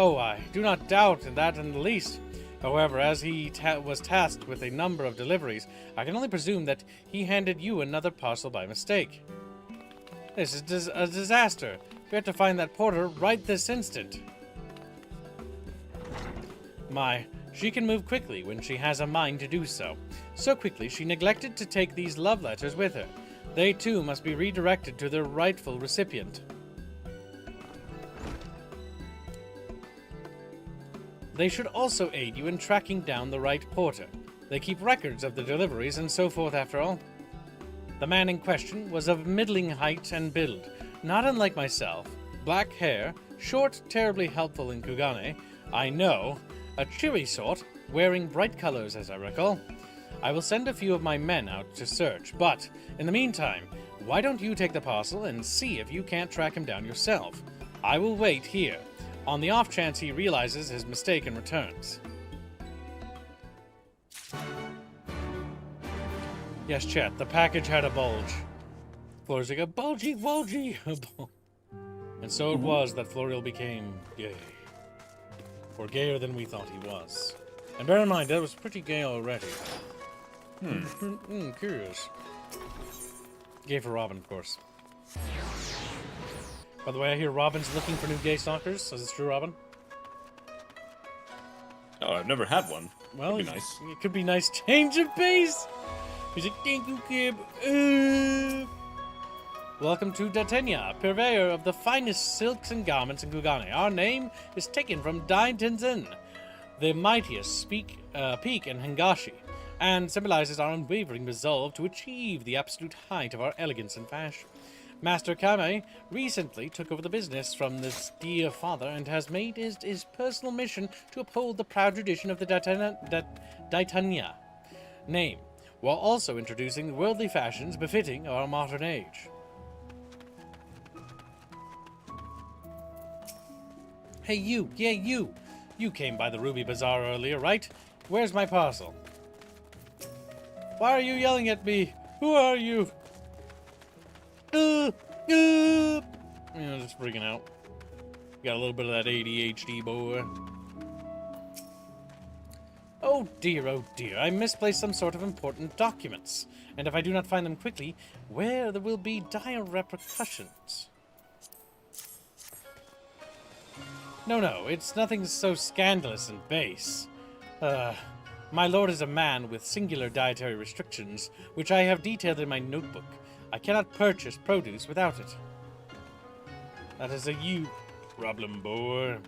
Oh, I do not doubt that in the least. However, as he was tasked with a number of deliveries, I can only presume that he handed you another parcel by mistake. This is a disaster. We have to find that porter right this instant. My, she can move quickly when she has a mind to do so. So quickly she neglected to take these love letters with her. They too must be redirected to their rightful recipient. They should also aid you in tracking down the right porter. They keep records of the deliveries and so forth after all. The man in question was of middling height and build, not unlike myself. Black hair, short, terribly helpful in Kugane. I know, a cheery sort, wearing bright colors as I recall. I will send a few of my men out to search, but in the meantime, why don't you take the parcel and see if you can't track him down yourself? I will wait here, on the off chance he realizes his mistake and returns. Yes, chat, the package had a bulge. Florian's like, a bulgy. And so it was that Florian became gay. Or gayer than we thought he was. And bear in mind, that was pretty gay already. Curious. Gay for Robin, of course. By the way, I hear Robin's looking for new gay stalkers. Is this true, Robin? Oh, I've never had one. Well, That'd be nice. It could be nice change of pace. He's like, thank you, Kib. Welcome to Datenya, purveyor of the finest silks and garments in Kugane. Our name is taken from Dai Tenzin, the mightiest peak in Hingashi, and symbolizes our unwavering resolve to achieve the absolute height of our elegance and fashion. Master Kame recently took over the business from this dear father and has made it his personal mission to uphold the proud tradition of the Daitanya name, while also introducing worldly fashions befitting our modern age. Hey you, yeah you! You came by the Ruby Bazaar earlier, right? Where's my parcel? Why are you yelling at me? Who are you? Just freaking out. Got a little bit of that ADHD, boy. Oh dear, I misplaced some sort of important documents. And if I do not find them quickly, there will be dire repercussions. No, it's nothing so scandalous and base. My lord is a man with singular dietary restrictions, which I have detailed in my notebook. I cannot purchase produce without it. That is a you problem, boy.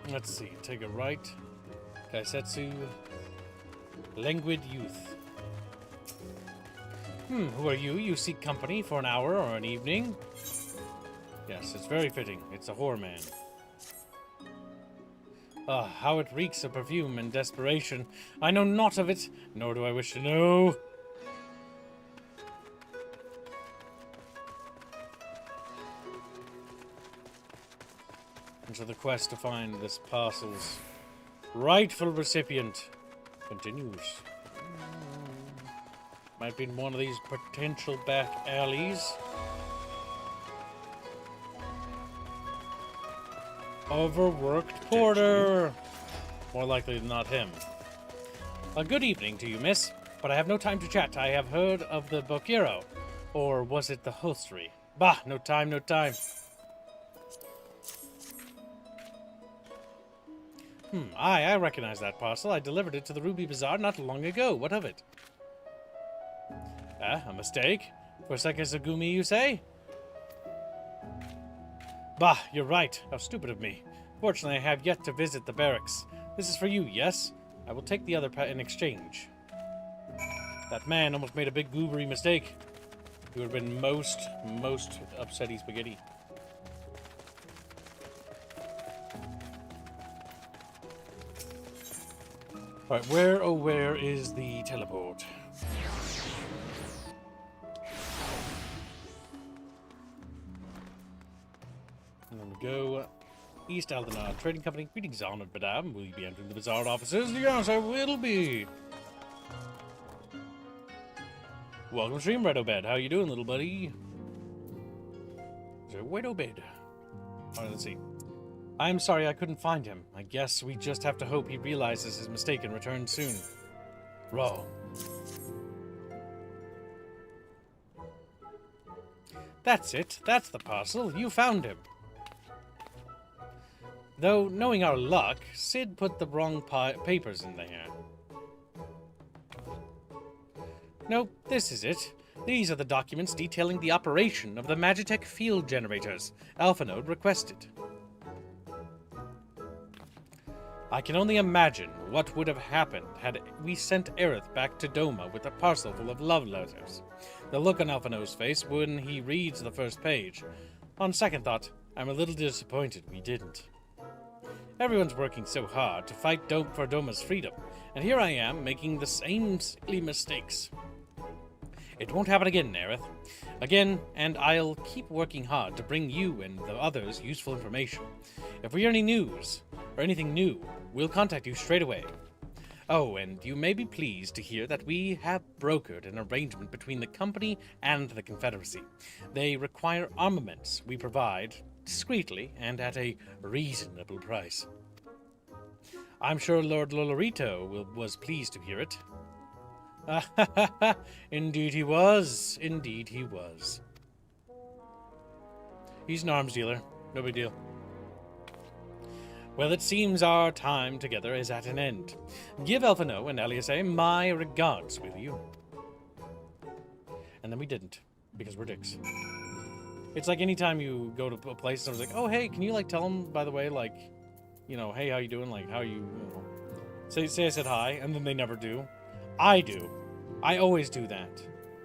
Let's see, take a right. Kaisetsu. Languid youth. Who are you? You seek company for an hour or an evening? Yes, it's very fitting. It's a whore man. Ah, how it reeks of perfume and desperation. I know not of it, nor do I wish to know. And so the quest to find this parcel's rightful recipient continues. Might be in one of these potential back alleys. Overworked porter. More likely than not him. A good evening to you, miss. But I have no time to chat. I have heard of the Bokiro. Or was it the hostelry? Bah, no time. I recognize that parcel. I delivered it to the Ruby Bazaar not long ago. What of it? A mistake? For Sekizugumi, you say? Bah, you're right. How stupid of me. Fortunately, I have yet to visit the barracks. This is for you, yes? I will take the other in exchange. That man almost made a big goobery mistake. He would have been most upsetty spaghetti. Alright, where is the teleport? And then we go East Aldenar Trading Company. Greetings, honored madame. Will you be entering the bazaar offices? Yes, I will be. Welcome to stream, Redobed. How you doing, little buddy? Redobed. Alright, let's see. I'm sorry I couldn't find him. I guess we just have to hope he realizes his mistake and returns soon. Raw. That's it. That's the parcel. You found him. Though, knowing our luck, Sid put the wrong papers in there. Nope, this is it. These are the documents detailing the operation of the Magitech field generators Alpha Node requested. I can only imagine what would have happened had we sent Aerith back to Doma with a parcel full of love letters. The look on Alpha Node's face when he reads the first page. On second thought, I'm a little disappointed we didn't. Everyone's working so hard to fight for Doma's freedom, and here I am making the same silly mistakes. It won't happen again, Aerith. Again, and I'll keep working hard to bring you and the others useful information. If we hear any news, or anything new, we'll contact you straight away. Oh, and you may be pleased to hear that we have brokered an arrangement between the company and the Confederacy. They require armaments we provide discreetly and at a reasonable price. I'm sure Lord Lolorito was pleased to hear it. Indeed he was. Indeed he was. He's an arms dealer. No big deal. Well, it seems our time together is at an end. Give Elfino and Eliasa my regards, will you? And then we didn't, because we're dicks. It's like anytime you go to a place, someone's like, oh, hey, can you, like, tell them, by the way, like, you know, hey, how you doing? Like, how you know. Say I said hi, and then they never do. I do. I always do that.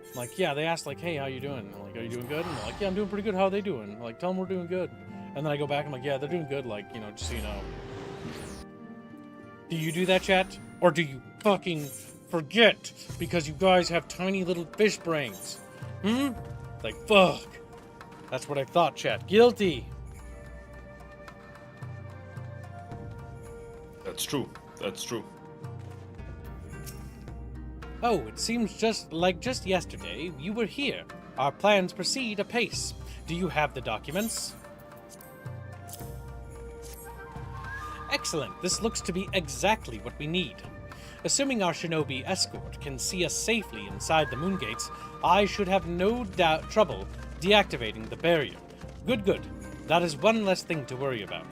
I'm like, yeah, they ask, like, hey, how you doing? I'm like, are you doing good? And they're like, yeah, I'm doing pretty good. How are they doing? I'm like, tell them we're doing good. And then I go back, I'm like, yeah, they're doing good, like, you know, just so you know. Do you do that, chat? Or do you fucking forget because you guys have tiny little fish brains? Like, fuck. That's what I thought, chat. Guilty. That's true. That's true. Oh, it seems just yesterday you were here. Our plans proceed apace. Do you have the documents? Excellent. This looks to be exactly what we need. Assuming our shinobi escort can see us safely inside the moon gates, I should have no trouble deactivating the barrier. Good, good. That is one less thing to worry about.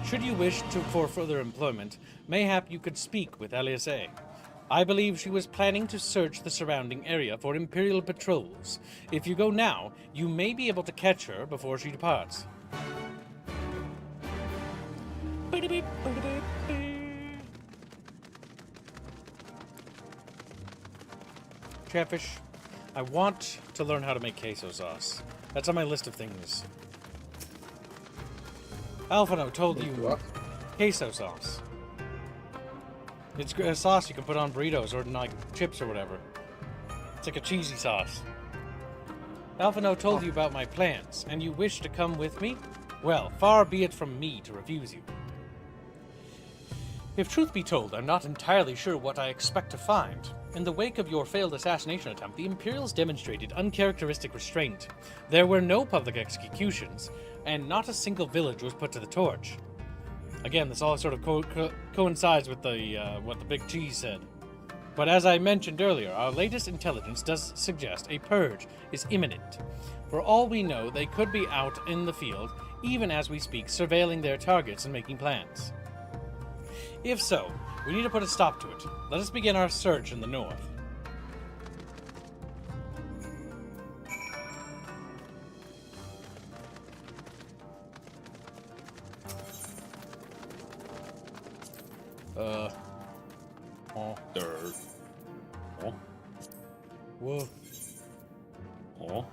Should you wish for further employment, mayhap you could speak with Eliasa. I believe she was planning to search the surrounding area for Imperial patrols. If you go now, you may be able to catch her before she departs. Chatfish, I want to learn how to make queso sauce. That's on my list of things. Alfano told you What? queso sauce. It's a sauce you can put on burritos or like chips or whatever. It's like a cheesy sauce. Alfano told you about my plans, and you wish to come with me? Well, far be it from me to refuse you. If truth be told, I'm not entirely sure what I expect to find. In the wake of your failed assassination attempt, the Imperials demonstrated uncharacteristic restraint. There were no public executions, and not a single village was put to the torch. Again, this all sort of coincides with what the Big Cheese said. But as I mentioned earlier, our latest intelligence does suggest a purge is imminent. For all we know, they could be out in the field, even as we speak, surveilling their targets and making plans. If so, we need to put a stop to it. Let us begin our search in the north. Oh. Dirt. Oh. Whoa. Oh.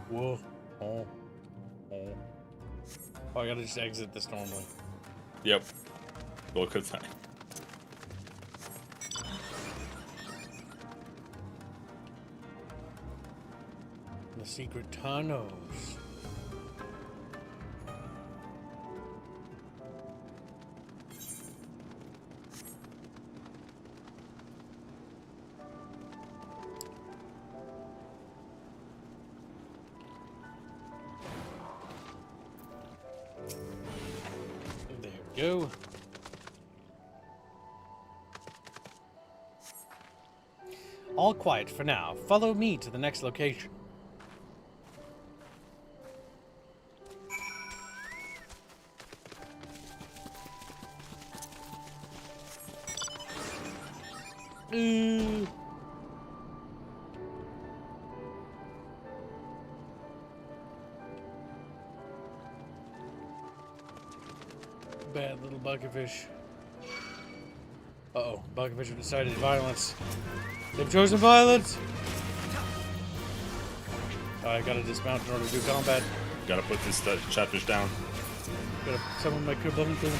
Whoa. Oh. Oh. Oh, I gotta just exit this normally. Yep. Well, good thing. The secret tunnels. go. All quiet for now. Follow me to the next location. Bad little bucketfish. Uh-oh, bucketfish have decided violence. They've chosen violence! I gotta dismount in order to do combat. Gotta put this chatfish down. Gotta summon my Kerbum thing.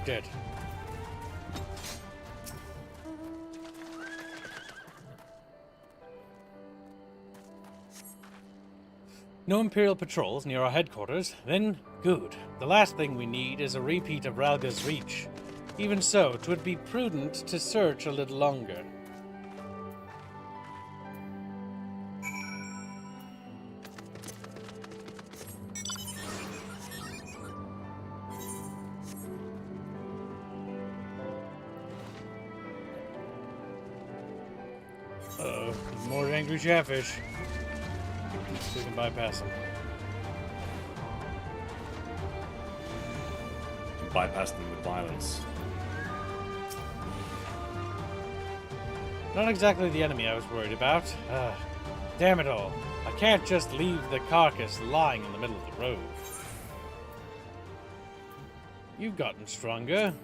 Dead. No Imperial patrols near our headquarters? Then good. The last thing we need is a repeat of Ralga's Reach. Even so, 'twould be prudent to search a little longer. Uh-oh, more angry chatfish. So we can bypass them. Bypass them with violence. Not exactly the enemy I was worried about. Damn it all. I can't just leave the carcass lying in the middle of the road. You've gotten stronger.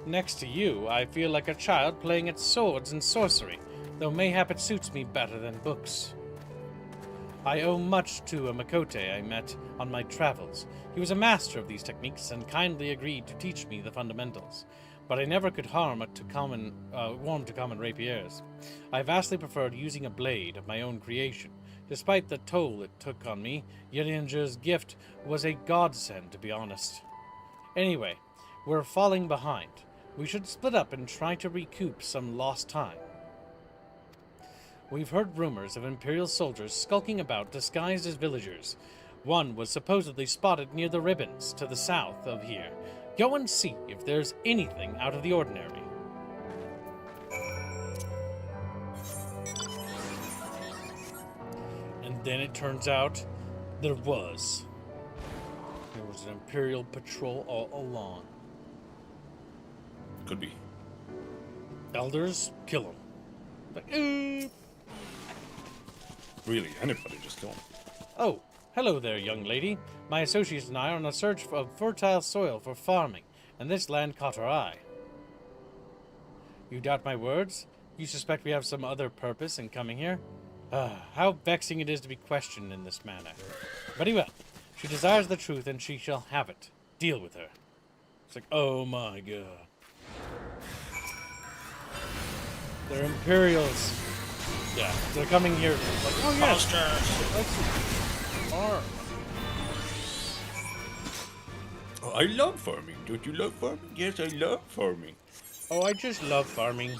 Next to you, I feel like a child playing at swords and sorcery, though mayhap it suits me better than books. I owe much to a Makote I met on my travels. He was a master of these techniques and kindly agreed to teach me the fundamentals, but I never could warm to common rapiers. I vastly preferred using a blade of my own creation. Despite the toll it took on me, Yeringer's gift was a godsend, to be honest. Anyway, we're falling behind. We should split up and try to recoup some lost time. We've heard rumors of Imperial soldiers skulking about disguised as villagers. One was supposedly spotted near the ribbons to the south of here. Go and see if there's anything out of the ordinary. And then it turns out there was. There was an Imperial patrol all along. Could be. Elders, kill them. Like, Really, anybody just kill him. Oh, hello there, young lady. My associates and I are on a search of fertile soil for farming, and this land caught our eye. You doubt my words? You suspect we have some other purpose in coming here? How vexing it is to be questioned in this manner. Very well. She desires the truth, and she shall have it. Deal with her. It's like, oh my god. They're Imperials. Yeah, they're coming here. Like, oh yes, let's farm. Oh, I love farming. Don't you love farming? Yes, I love farming. Oh, I just love farming.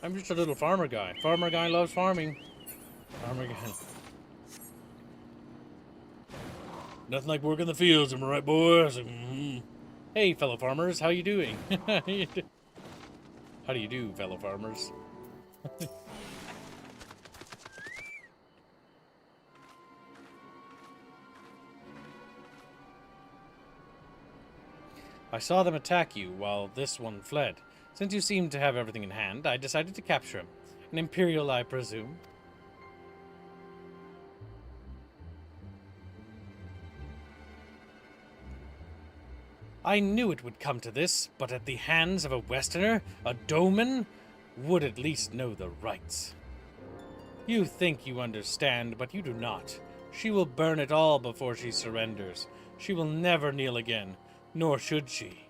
I'm just a little farmer guy. Farmer guy loves farming. Farmer guy. Nothing like working the fields, am I right, boys? Hey, fellow farmers, how you doing? How do you do, fellow farmers? I saw them attack you while this one fled. Since you seemed to have everything in hand, I decided to capture him. An Imperial, I presume. I knew it would come to this, but at the hands of a Westerner, a Doman, would at least know the rights. You think you understand, but you do not. She will burn it all before she surrenders. She will never kneel again, nor should she.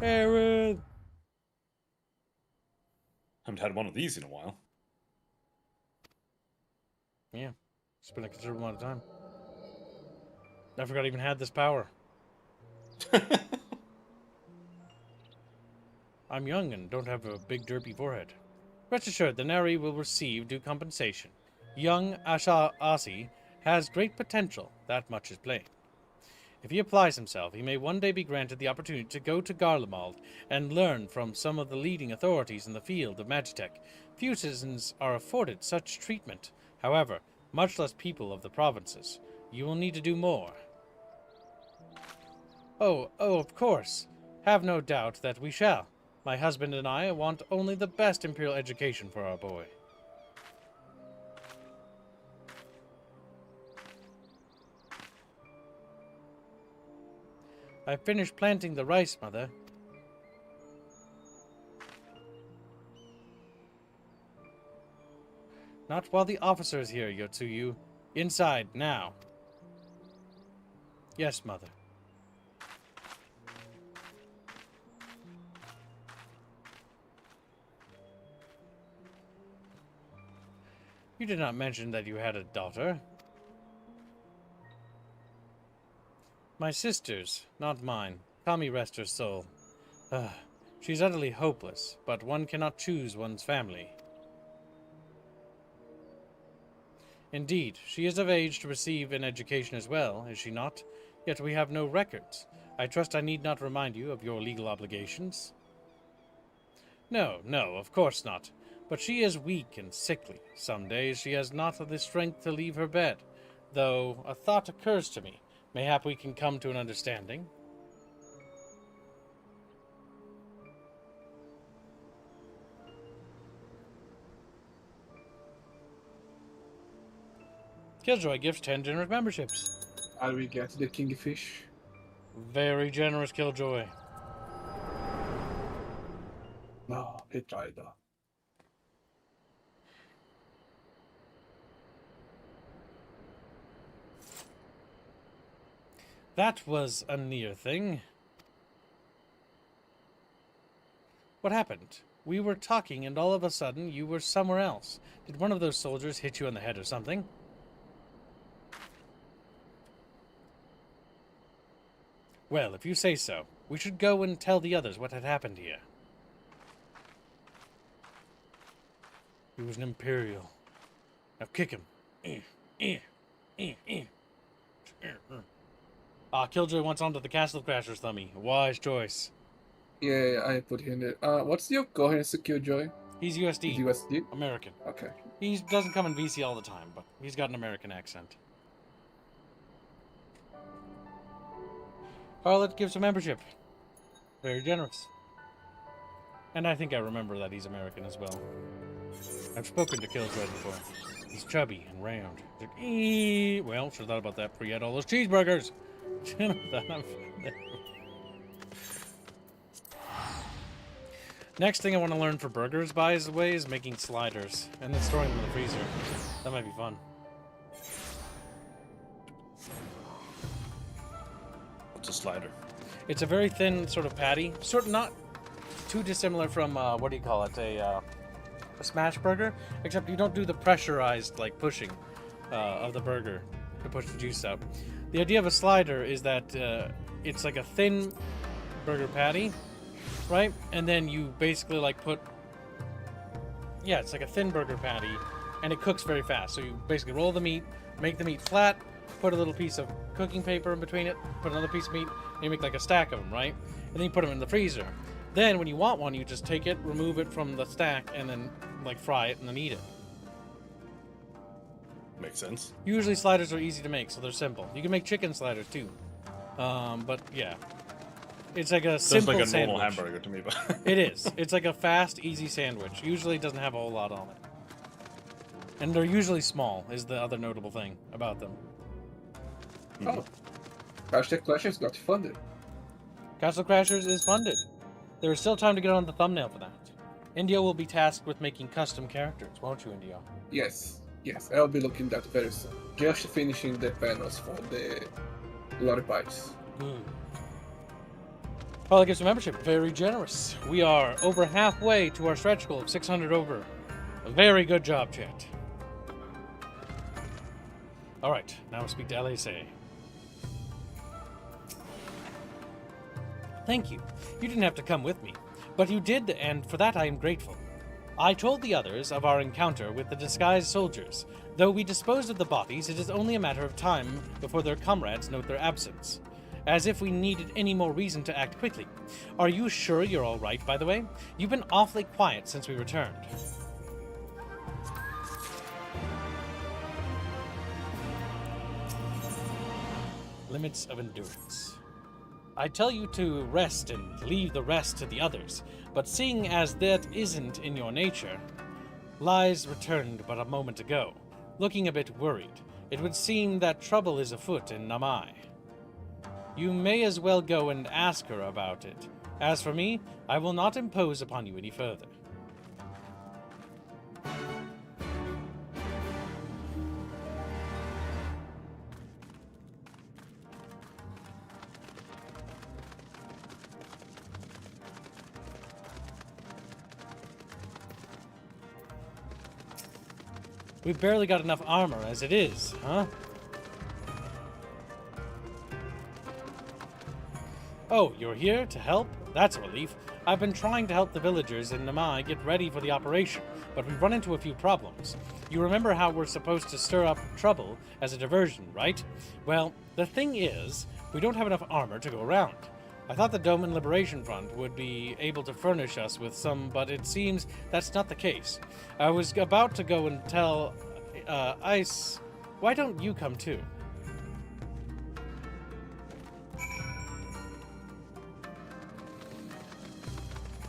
Aaron! Haven't had one of these in a while. Yeah. It's been a considerable amount of time. I forgot I even had this power. I'm young and don't have a big derpy forehead. Rest assured, the Nari will receive due compensation. Young Asi has great potential, that much is plain. If he applies himself, he may one day be granted the opportunity to go to Garlemald and learn from some of the leading authorities in the field of Magitech. Few citizens are afforded such treatment, however, much less people of the provinces. You will need to do more. Oh, of course. Have no doubt that we shall. My husband and I want only the best imperial education for our boy. I finished planting the rice, Mother. Not while the officer is here, Yotsuyu. Inside, now. Yes, Mother. You did not mention that you had a daughter. My sister's, not mine. Kami rest her soul. She's utterly hopeless, but one cannot choose one's family. Indeed, she is of age to receive an education as well, is she not? Yet we have no records. I trust I need not remind you of your legal obligations. No, of course not. But she is weak and sickly. Some days she has not the strength to leave her bed. Though a thought occurs to me. Mayhap we can come to an understanding. Killjoy gives 10 generous memberships. How do we get the kingfish? Very generous, Killjoy. No, he tried that. That was a near thing. What happened? We were talking and all of a sudden you were somewhere else. Did one of those soldiers hit you on the head or something? Well, if you say so, we should go and tell the others what had happened here. He was an Imperial. Now kick him. Killjoy wants onto the Castle Crashers, Thummy. Wise choice. Yeah, I put him there. What's your coherence, Killjoy? He's USD. He's USD? American. Okay. He doesn't come in VC all the time, but he's got an American accent. Harlot gives a membership. Very generous. And I think I remember that he's American as well. I've spoken to Killjoy before. He's chubby and round. He's like, eee. Well, should have thought about that before you had all those cheeseburgers. Next thing I want to learn for burgers, by the way, is making sliders. And then storing them in the freezer. That might be fun. What's a slider? It's a very thin sort of patty. Sort of not too dissimilar from, what do you call it? A smash burger. Except you don't do the pressurized, like, pushing of the burger to push the juice out. The idea of a slider is that it's like a thin burger patty, right? And then you basically like put... Yeah, it's like a thin burger patty, and it cooks very fast. So you basically roll the meat, make the meat flat, put a little piece of cooking paper in between it, put another piece of meat, and you make like a stack of them, right? And then you put them in the freezer. Then when you want one, you just take it, remove it from the stack, and then like fry it and then eat it. Makes sense. Usually sliders are easy to make, so they're simple. You can make chicken sliders too. But yeah. It's like a simple sandwich. It's like a sandwich. normal hamburger to me, but... It is. It's like a fast, easy sandwich. Usually it doesn't have a whole lot on it. And they're usually small, is the other notable thing about them. Oh. Hashtag Clashers got funded. Castle Crashers is funded. There is still time to get on the thumbnail for that. Indio will be tasked with making custom characters, won't you, Indio? Yes, I'll be looking at that very soon. Just finishing the panels for the Lord Bites. Well, I give some membership. Very generous. We are over halfway to our stretch goal of 600 over. A very good job, chat. Alright, now we'll speak to LASA. Thank you. You didn't have to come with me. But you did, and for that I am grateful. I told the others of our encounter with the disguised soldiers. Though we disposed of the bodies, it is only a matter of time before their comrades note their absence. As if we needed any more reason to act quickly. Are you sure you're all right, by the way? You've been awfully quiet since we returned. Limits of endurance. I tell you to rest and leave the rest to the others, but seeing as that isn't in your nature, Lies returned but a moment ago, looking a bit worried. It would seem that trouble is afoot in Namai. You may as well go and ask her about it. As for me, I will not impose upon you any further. We've barely got enough armor as it is, huh? Oh, you're here to help? That's a relief. I've been trying to help the villagers in Namai get ready for the operation, but we've run into a few problems. You remember how we're supposed to stir up trouble as a diversion, right? Well, the thing is, we don't have enough armor to go around. I thought the Doman Liberation Front would be able to furnish us with some, but it seems that's not the case. I was about to go and tell, Ice, why don't you come too?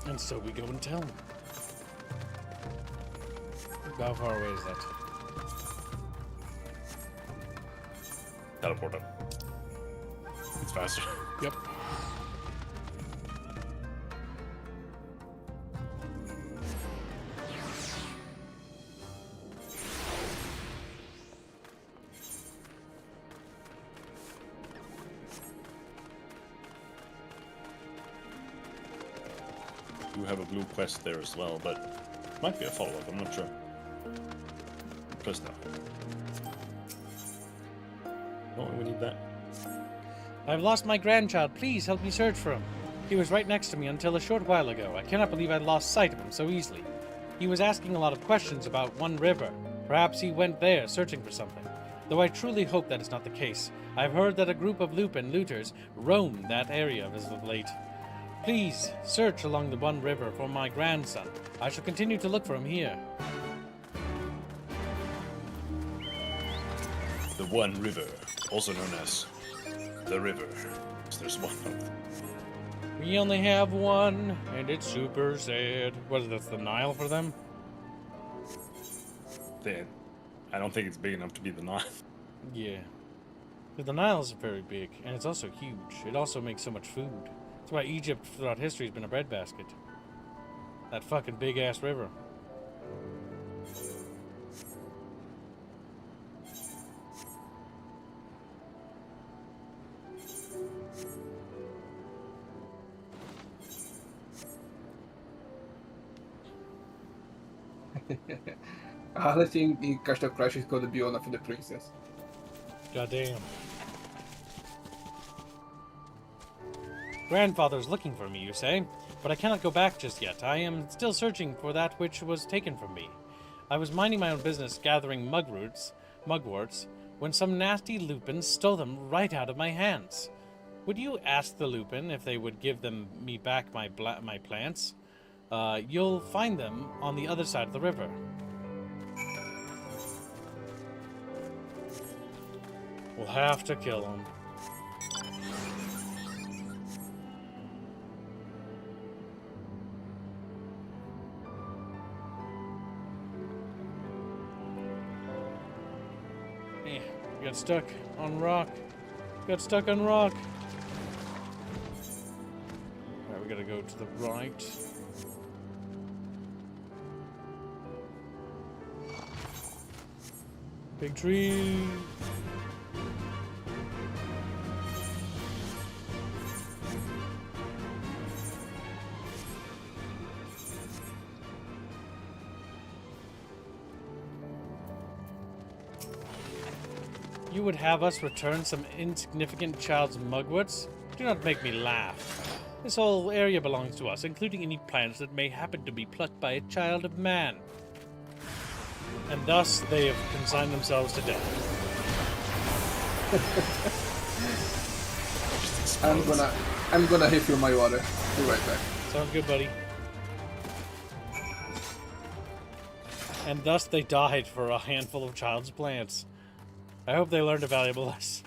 And so we go and tell him. How far away is that? Teleport up. It's faster. Yep. You have a blue quest there as well, but might be a follow-up, I'm not sure. Plus no. Oh, we need that. I've lost my grandchild. Please help me search for him. He was right next to me until a short while ago. I cannot believe I'd lost sight of him so easily. He was asking a lot of questions about One River. Perhaps he went there searching for something. Though I truly hope that is not the case. I've heard that a group of Lupin looters roam that area as of late. Please, search along the One River for my grandson. I shall continue to look for him here. The One River, also known as the River. So there's one of them. We only have one, and it's super sad. What is this, the Nile for them? I don't think it's big enough to be the Nile. Yeah. But the Nile is very big, and it's also huge. It also makes so much food. That's why Egypt throughout history has been a breadbasket. That fucking big-ass river. I honestly think in Castle Crash is going to be one for the princess. Goddamn. Grandfather's looking for me, you say? But I cannot go back just yet. I am still searching for that which was taken from me. I was minding my own business gathering mugworts, when some nasty Lupin stole them right out of my hands. Would you ask the Lupin if they would give me back my plants? You'll find them on the other side of the river. We'll have to kill him. Got stuck on rock. Got stuck on rock. Alright, we gotta go to the right. Big tree. You would have us return some insignificant child's mugworts? Do not make me laugh. This whole area belongs to us, including any plants that may happen to be plucked by a child of man. And thus they have consigned themselves to death. I'm gonna refill my water. Be right back. Sounds good, buddy. And thus they died for a handful of child's plants. I hope they learned a valuable lesson.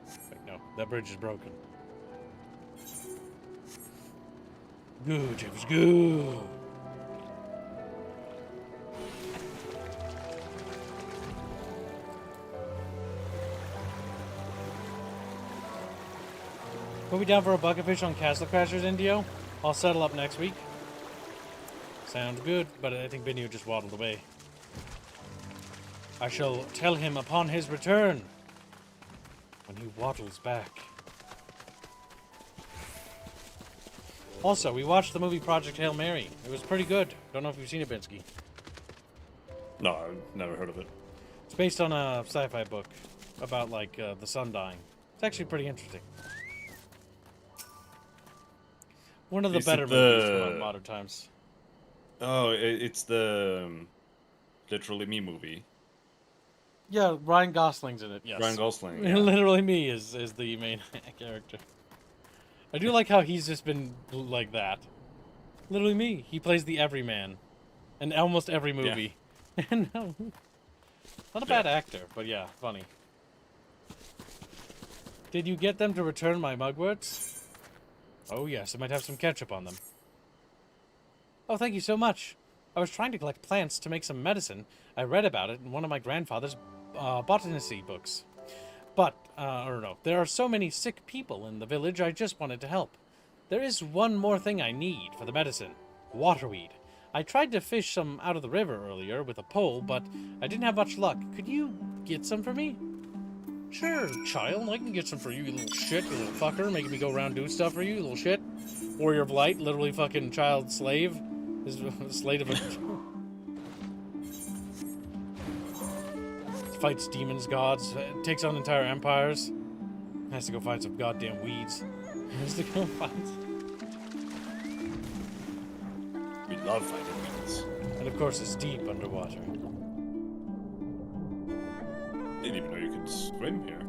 Wait, no, that bridge is broken. Good, James, good. Put me down for a bucket fish on Castle Crashers, Indio. I'll settle up next week. Sounds good, but I think Benio just waddled away. I shall tell him upon his return. When he waddles back. Also, we watched the movie Project Hail Mary. It was pretty good. Don't know if you've seen it, Binsky. No, I've never heard of it. It's based on a sci-fi book about, like, the sun dying. It's actually pretty interesting. One of the better movies from modern times. Oh, it's the Literally Me movie. Yeah, Ryan Gosling's in it, yes. Ryan Gosling, yeah. Literally Me is the main character. I do like how he's just been like that. Literally Me. He plays the everyman in almost every movie. Yeah. No, not a bad actor, but yeah, funny. Did you get them to return my mugworts? Oh yes, I might have some ketchup on them. Oh, thank you so much. I was trying to collect plants to make some medicine. I read about it in one of my grandfather's botany books. But, I don't know, there are so many sick people in the village, I just wanted to help. There is one more thing I need for the medicine. Waterweed. I tried to fish some out of the river earlier with a pole, but I didn't have much luck. Could you get some for me? Sure, child, I can get some for you, you little shit, you little fucker, making me go around doing stuff for you, you little shit. Warrior of Light, literally fucking child slave. Is a slave of a... Fights demons, gods, takes on entire empires. Has to go find some goddamn weeds. Has to go find... We love fighting weeds. And of course it's deep underwater. Didn't even know you could swim here.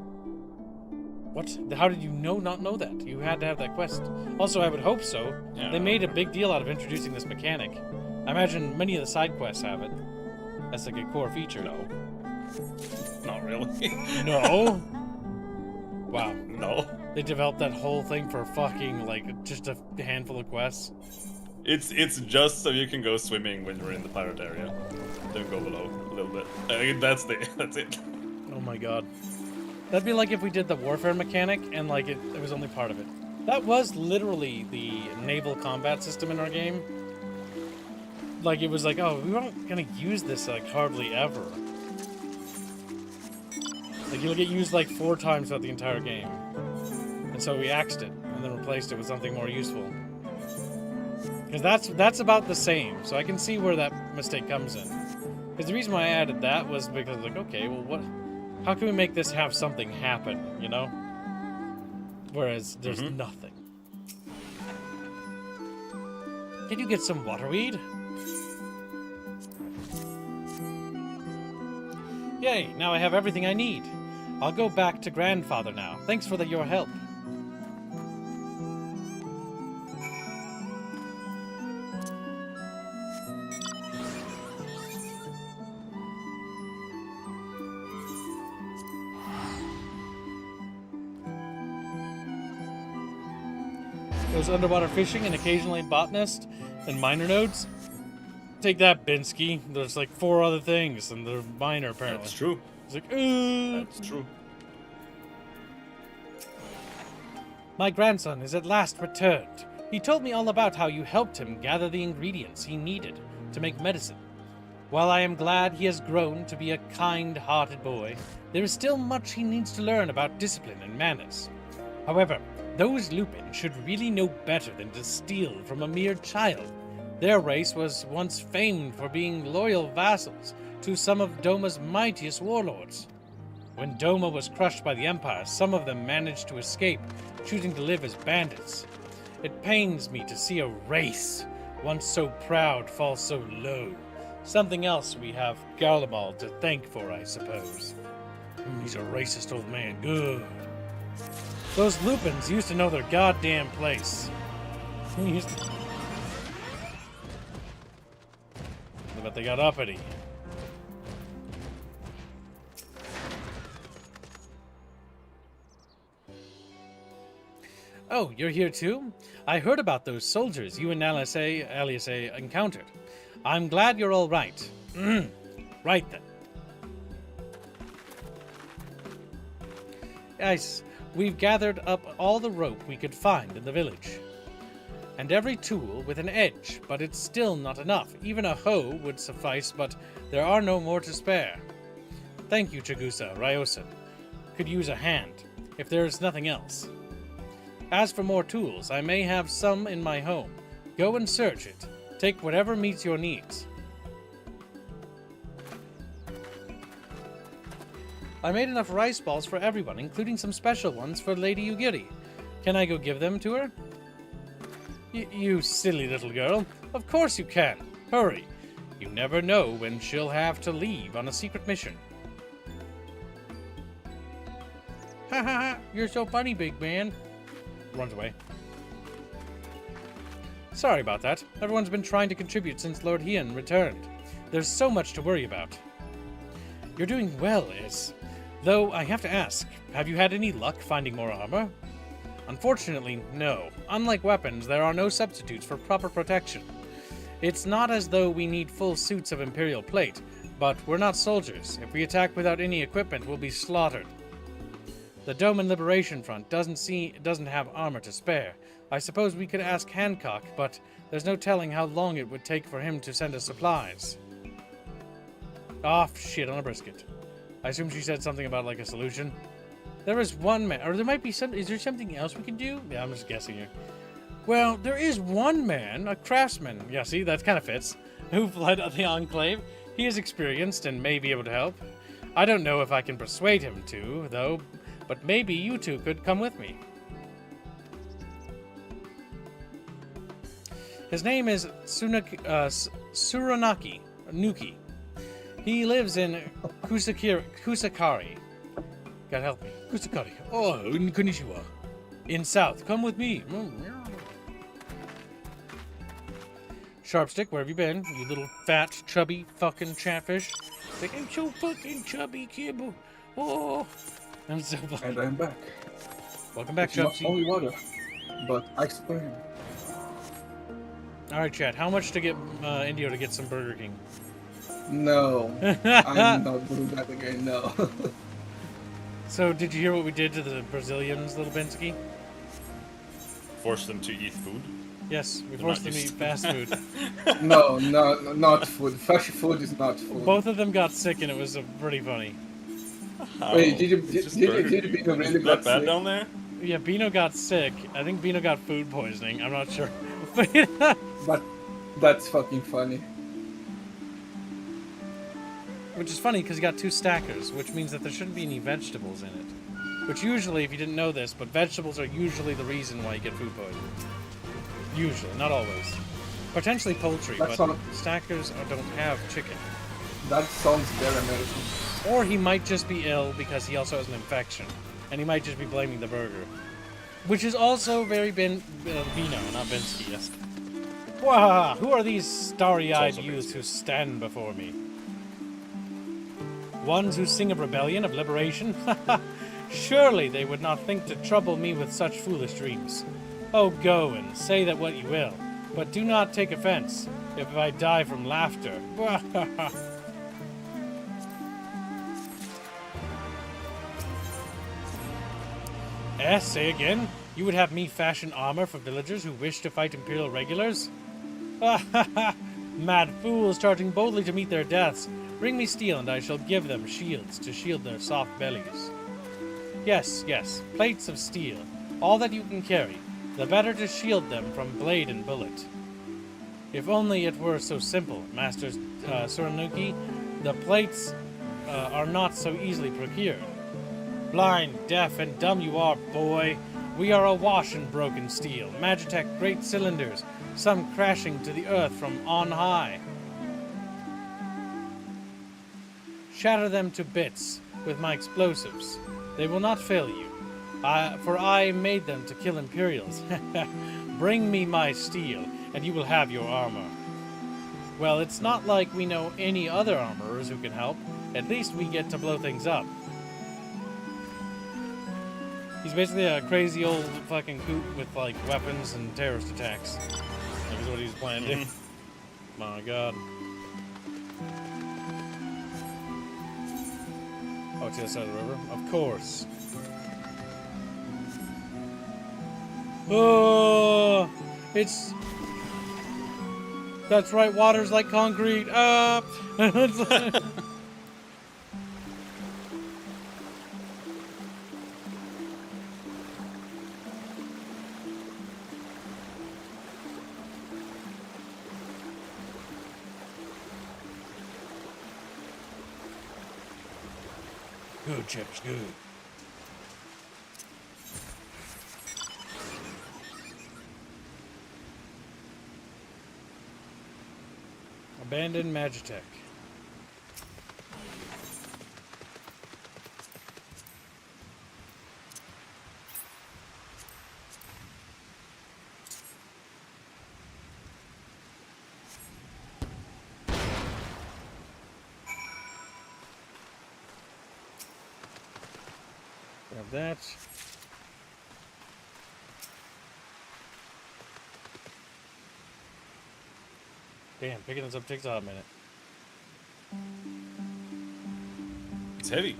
What? How did you not know that? You had to have that quest. Also, I would hope so. Yeah, they made a big deal out of introducing this mechanic. I imagine many of the side quests have it. That's like a core feature. No. Not really. No? Wow. No. They developed that whole thing for fucking, like, just a handful of quests? It's just so you can go swimming when you're in the pirate area. Don't go below a little bit. I mean, that's it. Oh my god. That'd be like if we did the warfare mechanic and like it was only part of it. That was literally the naval combat system in our game. Like it was like, oh, we weren't gonna use this like hardly ever. Like you'll get used like 4 times throughout the entire game. And so we axed it and then replaced it with something more useful. Because that's about the same, so I can see where that mistake comes in. Because the reason why I added that was because like, okay, well how can we make this have something happen, you know? Whereas there's nothing. Can you get some waterweed? Yay, now I have everything I need. I'll go back to grandfather now. Thanks for your help. Goes underwater fishing and occasionally botanist and minor nodes. Take that, Binsky. There's like 4 other things, and they're minor apparently. That's true. It's like, That's true. My grandson is at last returned. He told me all about how you helped him gather the ingredients he needed to make medicine. While I am glad he has grown to be a kind-hearted boy, there is still much he needs to learn about discipline and manners. However, Those Lupin should really know better than to steal from a mere child. Their race was once famed for being loyal vassals to some of Doma's mightiest warlords. When Doma was crushed by the Empire, some of them managed to escape, choosing to live as bandits. It pains me to see a race, once so proud, fall so low. Something else we have Garlemald to thank for, I suppose. He's a racist old man. Good. Those Lupins used to know their goddamn place. But they got uppity. Oh, you're here too? I heard about those soldiers you and Alice encountered. I'm glad you're all right. Right then. Guys, we've gathered up all the rope we could find in the village. And every tool with an edge, but it's still not enough. Even a hoe would suffice, but there are no more to spare. Thank you, Chagusa, Ryosin. Could use a hand, if there's nothing else. As for more tools, I may have some in my home. Go and search it. Take whatever meets your needs. I made enough rice balls for everyone, including some special ones for Lady Ugiri. Can I go give them to her? You silly little girl. Of course you can. Hurry. You never know when she'll have to leave on a secret mission. Ha ha ha. You're so funny, big man. Runs away. Sorry about that. Everyone's been trying to contribute since Lord Hien returned. There's so much to worry about. You're doing well, Is. Though I have to ask, have you had any luck finding more armor? Unfortunately, no. Unlike weapons, there are no substitutes for proper protection. It's not as though we need full suits of Imperial plate, but we're not soldiers. If we attack without any equipment, we'll be slaughtered. The Doman Liberation Front doesn't have armor to spare. I suppose we could ask Hancock, but there's no telling how long it would take for him to send us supplies. Ah, shit on a brisket. I assume she said something about, like, a solution. There is one man, or there might be some, is there something else we can do? Yeah, I'm just guessing here. Well, there is one man, a craftsman, yeah, see, that kind of fits, who fled the Enclave. He is experienced and may be able to help. I don't know if I can persuade him to, though, but maybe you two could come with me. His name is Suranaki Nuki. He lives in Kusakari. God help me. Kusakari. Oh, in Konnichiwa. In South. Come with me. Sharpstick, where have you been? You little fat, chubby fucking chatfish. Like, I'm so fucking chubby, kibble. Oh. I'm so fucking... And I'm back. Welcome back, It's not Chubsy. only water, but ice cream. Alright, chat. How much to get Indio to get some Burger King? No. I'm not doing that again, no. So, did you hear what we did to the Brazilians, little Binsky? Force them to eat food? Yes, we They're forced not them to eat used to- fast food. No, not food. Fresh food is not food. Both of them got sick, and it was pretty funny. Wait, did It's just you Burger really King. got Is it that bad sick? down there? Yeah, Bino got sick. I think Bino got food poisoning. I'm not sure. But that's fucking funny. Which is funny, because he got 2 stackers, which means that there shouldn't be any vegetables in it. Which usually, if you didn't know this, but vegetables are usually the reason why you get food poisoning. Usually, not always. Potentially poultry, That's but not- stackers don't have chicken. That sounds very American. Or he might just be ill because he also has an infection. And he might just be blaming the burger. Which is also very Bino, not Binsky, yes. Wah! Who are these starry-eyed also youths Binsky. who stand before me? Ones who sing of rebellion, of liberation? Surely they would not think to trouble me with such foolish dreams. Oh, go and say that what you will, but do not take offense if I die from laughter. Say again? You would have me fashion armor for villagers who wish to fight Imperial regulars? Mad fools charging boldly to meet their deaths. Bring me steel and I shall give them shields to shield their soft bellies. Yes, yes, plates of steel. all that you can carry, the better to shield them from blade and bullet. If only it were so simple, Master Suranuki. The plates are not so easily procured. Blind, deaf, and dumb you are, boy. We are awash in broken steel, Magitech great cylinders, some crashing to the earth from on high. Shatter them to bits with my explosives. They will not fail you, for I made them to kill Imperials. Bring me my steel, and you will have your armor. Well, it's not like we know any other armorers who can help. At least we get to blow things up. He's basically a crazy old fucking coot with, like, weapons and terrorist attacks. That is what he's planning to do. My god. Oh, to the other side of the river? Of course. Oh, it's... That's right, water's like concrete. Good, Chips, good. Abandoned Magitech. Grab that. Damn, picking this up takes a hot minute. It's heavy.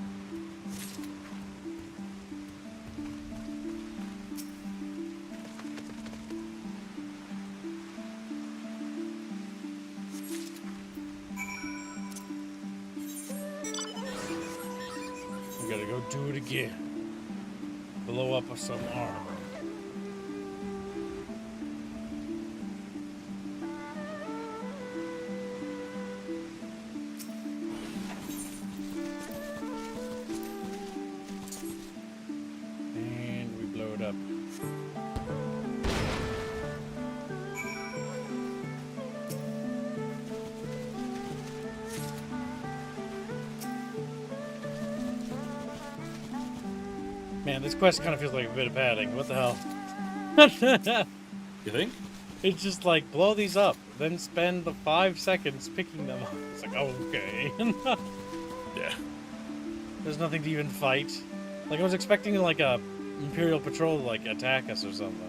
We gotta go do it again. Blow up some armor. And we blow it up. Man, this quest kind of feels like a bit of padding. What the hell? You think? It's just like, blow these up, then spend the 5 seconds picking them up. It's like, oh, okay. Yeah. There's nothing to even fight. Like, I was expecting, like, a Imperial patrol to, like, attack us or something.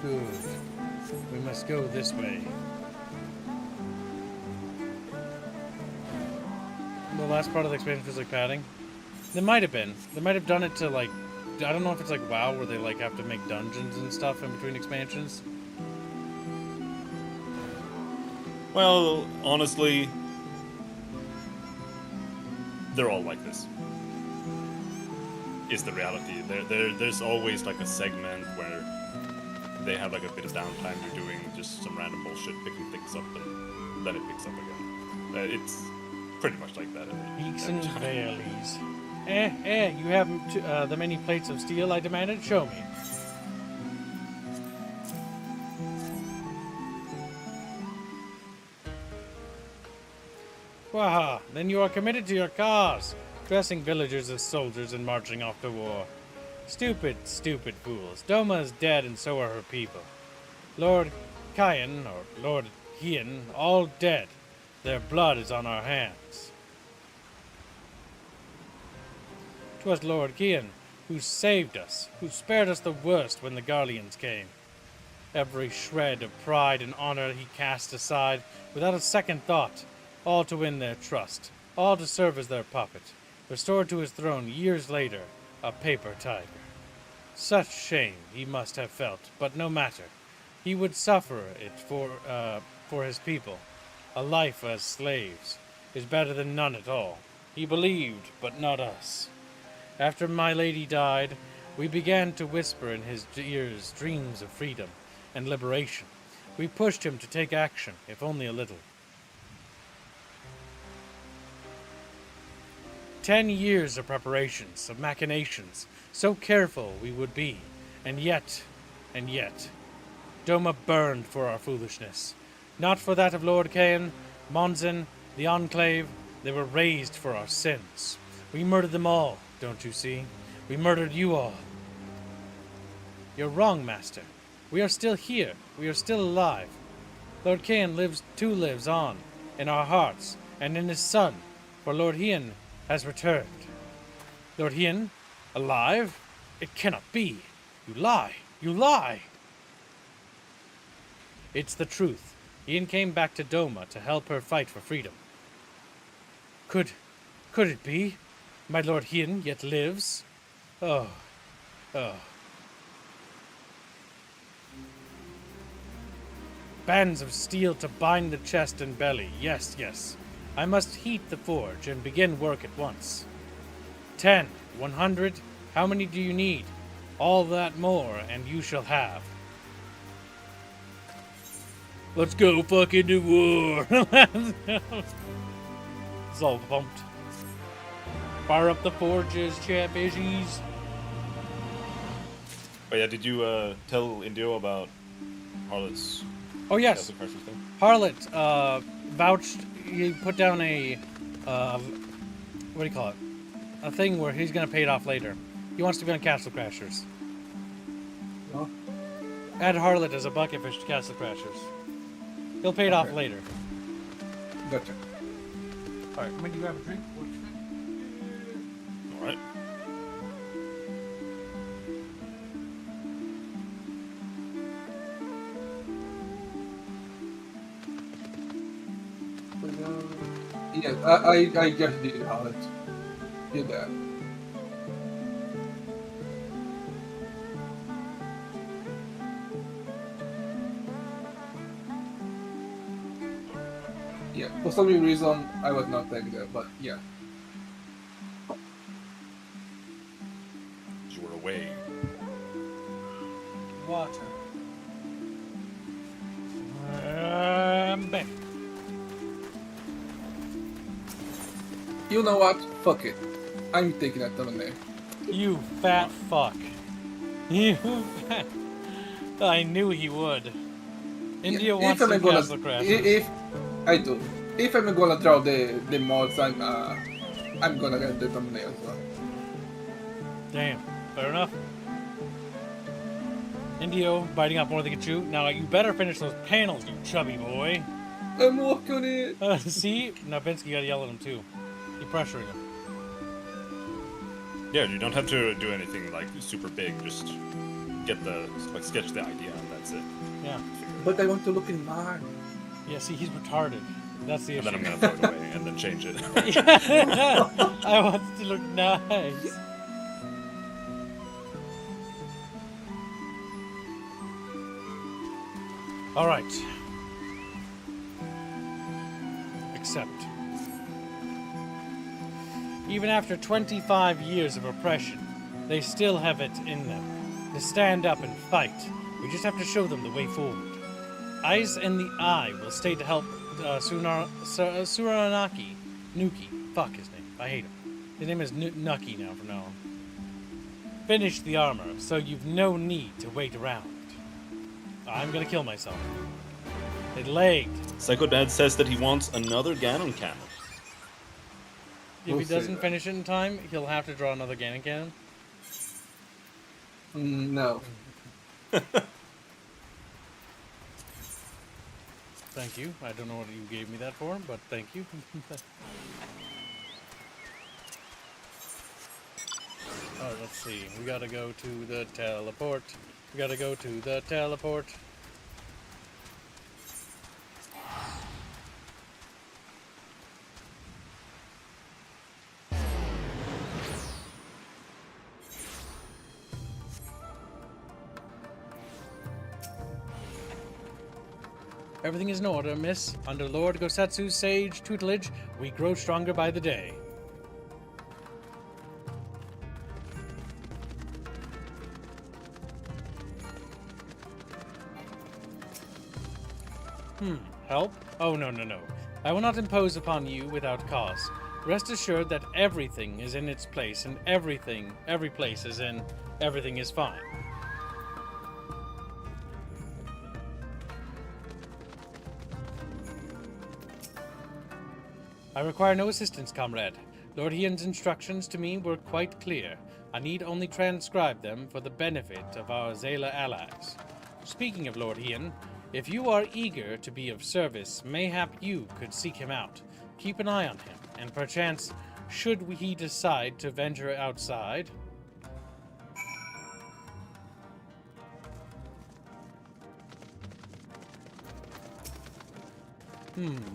Good. We must go this way. The last part of the expansion feels like padding. There might have been. They might have done it to, like... I don't know if it's like WoW where they, like, have to make dungeons and stuff in between expansions. Well, honestly, they're all like this. Is the reality. There's always like a segment where they have like a bit of downtime. You're doing just some random bullshit, picking things up, and then it picks up again. It's pretty much like that. Peaks and valleys. You have the many plates of steel I demanded? Show me. Waha, then you are committed to your cause, dressing villagers as soldiers and marching off to war. Stupid, stupid fools. Doma is dead and so are her people. Lord Kyan, or Lord Hien, all dead. Their blood is on our hands. 'Twas Lord Kyan who saved us, who spared us the worst when the Garleans came. Every shred of pride and honor he cast aside without a second thought, all to win their trust, all to serve as their puppet. restored to his throne years later, a paper tiger. Such shame he must have felt, but no matter. He would suffer it for his people. A life as slaves is better than none at all. He believed, but not us. After my lady died, we began to whisper in his ears dreams of freedom and liberation. We pushed him to take action, if only a little. 10 years of preparations, of machinations, so careful we would be, and yet, Doma burned for our foolishness. Not for that of Lord Cain, Monzin, the Enclave, they were raised for our sins. We murdered them all, don't you see? We murdered you all. You're wrong, Master. We are still here. We are still alive. Lord Cain lives on, in our hearts, and in his son, for Lord Hien has returned. Lord Hien? Alive? It cannot be. You lie. You lie. It's the truth. Hien came back to Doma to help her fight for freedom. Could it be? My Lord Hien yet lives? Oh. Bands of steel to bind the chest and belly. Yes. I must heat the forge and begin work at once. 10, 100, how many do you need? All that more, and you shall have. Let's go fucking to war. It's all pumped. Fire up the forges, chatfishies. Oh yeah, did you tell Indio about Harlot's? Oh yes. Thing? Harlot vouched. He put down a what do you call it? A thing where he's gonna pay it off later. He wants to be on Castle Crashers. No? Add Harlot as a bucket fish to Castle Crashers. He'll pay it off later. Gotcha. All right, when you have a drink. All right. Yeah, I just did Harlot. Did that. Yeah, for some reason I was not taking that, but yeah. You were away. Water. I'm back. You know what? Fuck it. I'm taking that thumbnail. You fat fuck. You fat. I knew he would. India wants to Castle Crashers. If I do, if I'm gonna draw the mods, I'm gonna get the thumbnail as well. Damn. Fair enough. Indio biting off more than can chew. Now you better finish those panels, you chubby boy. I'm working on it. See? Now Vinsky gotta yell at him too. Keep pressuring him. Yeah, you don't have to do anything like super big. Just get sketch the idea, and that's it. Yeah. But I want to look in mine. Yeah. See, he's retarded. That's the issue. And then I'm gonna throw it away and then change it. I want it to look nice. All right. Except, even after 25 years of oppression, they still have it in them to stand up and fight. We just have to show them the way forward. Eyes in the Eye will stay to help Suranaki. Nuki. Fuck his name. I hate him. His name is Nucky now from now on. Finish the armor, so you've no need to wait around. I'm gonna kill myself. It lagged. Psycho Dad says that he wants another Ganon cannon. If he doesn't finish it in time, he'll have to draw another Ganon cannon. No. Thank you. I don't know what you gave me that for, but thank you. Alright, let's see. We gotta go to the teleport. We gotta go to the teleport. Everything is in order, miss. Under Lord Gosetsu's sage tutelage, we grow stronger by the day. Help? Oh, no. I will not impose upon you without cause. Rest assured that everything is in its place, and every place is in, everything is fine. I require no assistance, comrade. Lord Hien's instructions to me were quite clear. I need only transcribe them for the benefit of our Zayla allies. Speaking of Lord Hien, if you are eager to be of service, mayhap you could seek him out. Keep an eye on him, and perchance, should he decide to venture outside...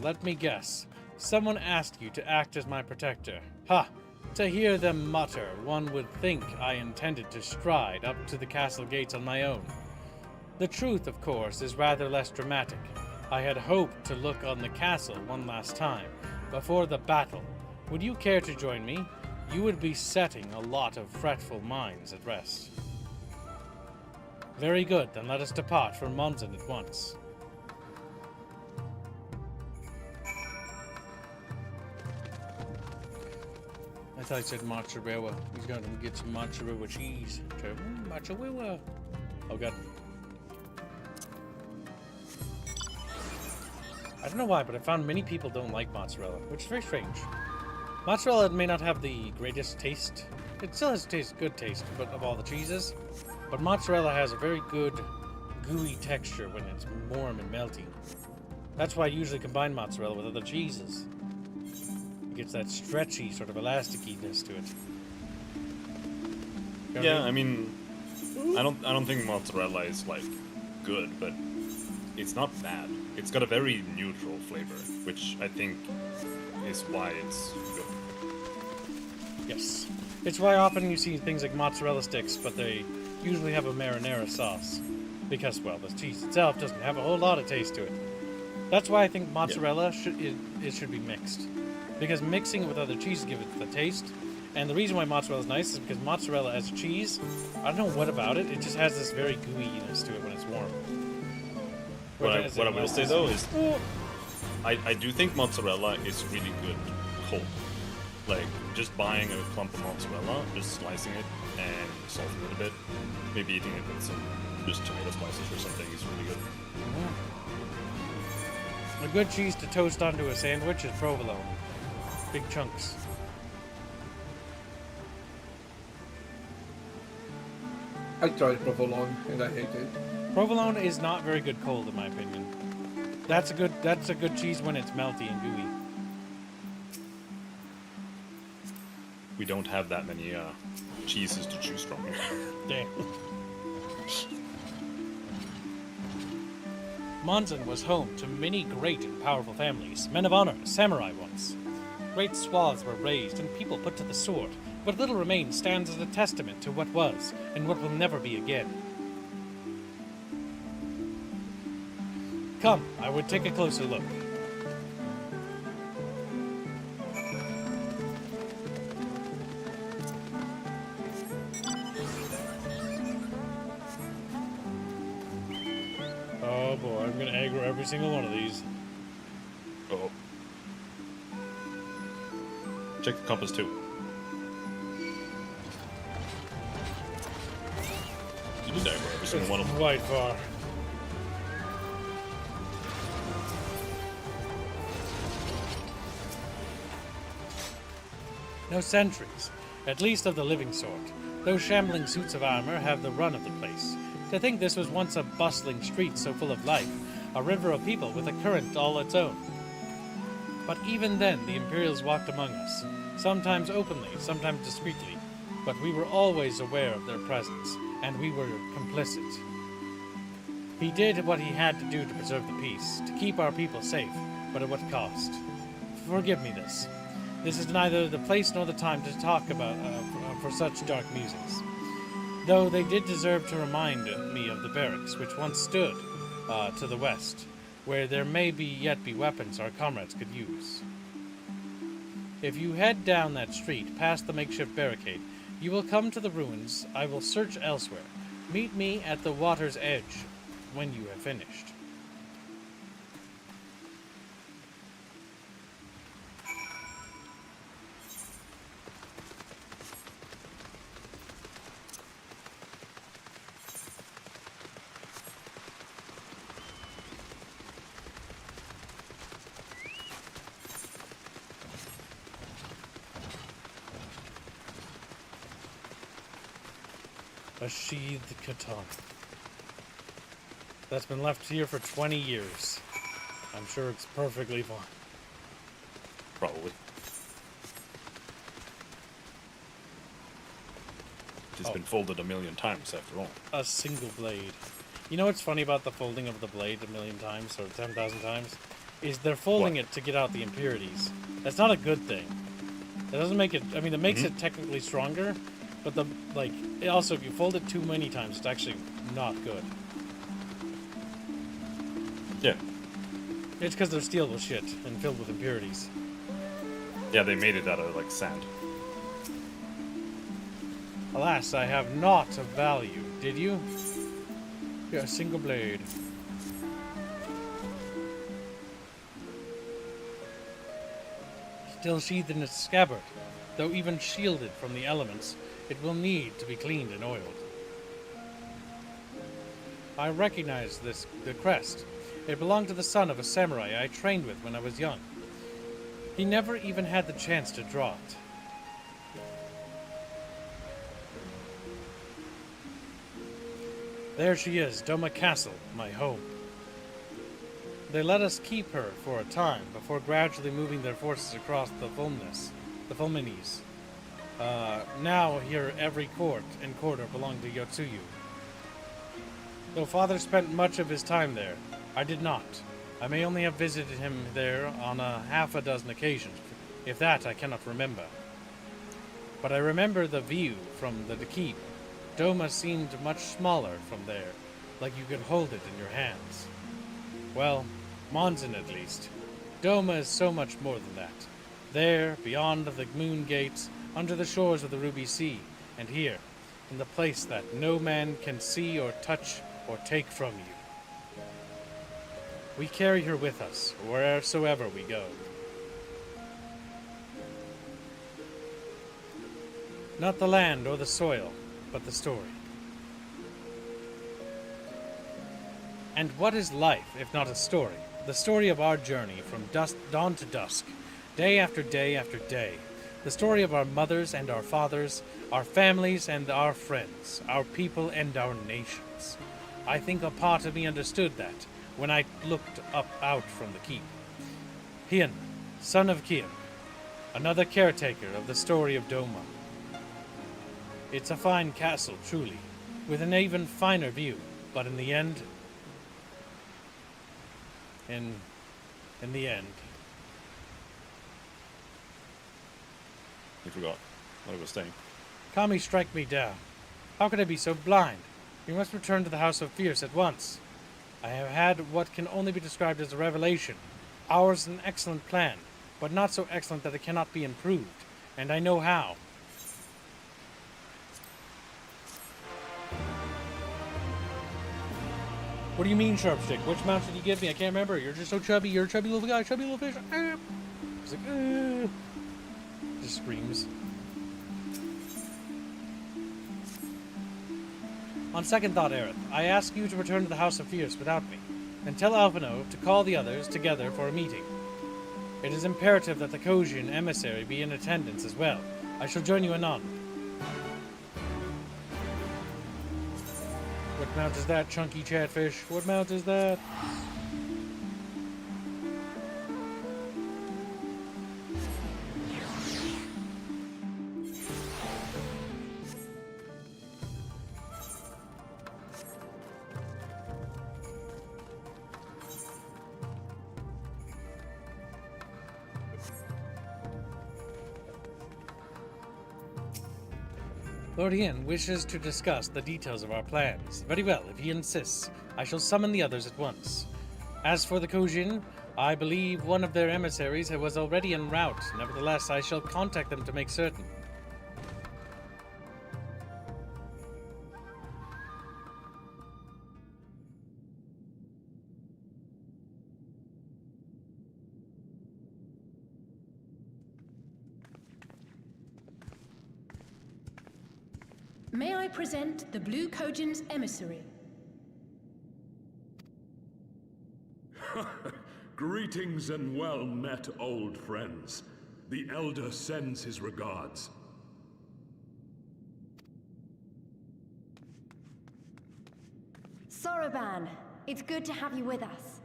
let me guess. Someone asked you to act as my protector. Ha! To hear them mutter, one would think I intended to stride up to the castle gates on my own. The truth, of course, is rather less dramatic. I had hoped to look on the castle one last time, before the battle. Would you care to join me? You would be setting a lot of fretful minds at rest. Very good, then let us depart for Monzen at once. I thought he said mozzarella. He's going to get some mozzarella cheese. Mozzarella. Oh, God. I don't know why, but I found many people don't like mozzarella, which is very strange. Mozzarella may not have the greatest taste. It still has good taste, but of all the cheeses. But mozzarella has a very good, gooey texture when it's warm and melty. That's why I usually combine mozzarella with other cheeses. It gets that stretchy, sort of elasticiness to it. Yeah, I mean, I don't think mozzarella is like good, but it's not bad. It's got a very neutral flavor, which I think is why it's good. Yes. It's why often you see things like mozzarella sticks, but they usually have a marinara sauce. Because, well, the cheese itself doesn't have a whole lot of taste to it. That's why I think mozzarella should be mixed. Because mixing it with other cheeses gives it the taste. And the reason why mozzarella is nice is because mozzarella as a cheese, I don't know what about it, it just has this very gooeyiness to it when it's warm. What I will say though is, I do think mozzarella is really good cold. Like, just buying a clump of mozzarella, just slicing it and salting it a bit, maybe eating it with some just tomato slices or something is really good. A good cheese to toast onto a sandwich is provolone. Big chunks. I tried provolone and I hate it. Provolone is not very good cold, in my opinion. That's a good cheese when it's melty and gooey. We don't have that many cheeses to choose from here. Damn. Monzen was home to many great and powerful families, men of honor, samurai once. Great swaths were razed and people put to the sword, but little remains stands as a testament to what was and what will never be again. Come, I would take a closer look. Oh boy, I'm gonna aggro every single one of these. Oh. Check the compass too. You did aggro every single one of them. Quite far. No sentries, at least of the living sort. Those shambling suits of armor have the run of the place. To think this was once a bustling street so full of life, a river of people with a current all its own. But even then, the Imperials walked among us, sometimes openly, sometimes discreetly, but we were always aware of their presence, and we were complicit. He did what he had to do to preserve the peace, to keep our people safe, but at what cost? Forgive me this. This is neither the place nor the time to talk about for such dark musings. Though they did deserve to remind me of the barracks, which once stood to the west, where there may yet be weapons our comrades could use. If you head down that street, past the makeshift barricade, you will come to the ruins. I will search elsewhere. Meet me at the water's edge when you have finished. A sheathed katana. That's been left here for 20 years. I'm sure it's perfectly fine. Probably. It's been folded a million times after all. A single blade. You know what's funny about the folding of the blade a million times, or 10,000 times? Is they're folding it to get out the impurities. That's not a good thing. It doesn't make it... I mean, it makes it technically stronger, but also, if you fold it too many times, it's actually not good. Yeah. It's because their steel was shit and filled with impurities. Yeah, they made it out of, like, sand. Alas, I have naught of value. Did you? Yeah, a single blade. Still sheathed in its scabbard, though even shielded from the elements, it will need to be cleaned and oiled. I recognize the crest. It belonged to the son of a samurai I trained with when I was young. He never even had the chance to draw it. There she is, Doma Castle, my home. They let us keep her for a time before gradually moving their forces across the Fulminese. Now here every court and quarter belong to Yotsuyu. Though father spent much of his time there, I did not. I may only have visited him there on half a dozen occasions. If that, I cannot remember. But I remember the view from the keep. Doma seemed much smaller from there, like you could hold it in your hands. Well, Monzin at least. Doma is so much more than that. There, beyond the moon gates, under the shores of the Ruby Sea, and here, in the place that no man can see or touch or take from you. We carry her with us, wheresoever we go. Not the land or the soil, but the story. And what is life, if not a story? The story of our journey from dawn to dusk, day after day after day. The story of our mothers and our fathers, our families and our friends, our people and our nations. I think a part of me understood that when I looked out from the keep. Hien, son of Kien, another caretaker of the story of Doma. It's a fine castle, truly, with an even finer view, but in the end... In the end... You forgot what I was saying. Kami strike me down. How could I be so blind? We must return to the House of Fierce at once. I have had what can only be described as a revelation. Ours is an excellent plan, but not so excellent that it cannot be improved, and I know how. What do you mean, Sharpstick? Which mount did you give me? I can't remember. You're just so chubby. You're a chubby little guy, chubby little fish. He's like, just screams. On second thought, Aerith, I ask you to return to the House of Fierce without me, and tell Alphino to call the others together for a meeting. It is imperative that the Kojin emissary be in attendance as well. I shall join you anon. What mount is that, chunky chatfish? What mount is that? Lord Hien wishes to discuss the details of our plans. Very well, if he insists, I shall summon the others at once. As for the Kojin, I believe one of their emissaries was already en route. Nevertheless, I shall contact them to make certain. May I present the Blue Kojin's emissary? Greetings and well met, old friends. The Elder sends his regards. Soroban, it's good to have you with us.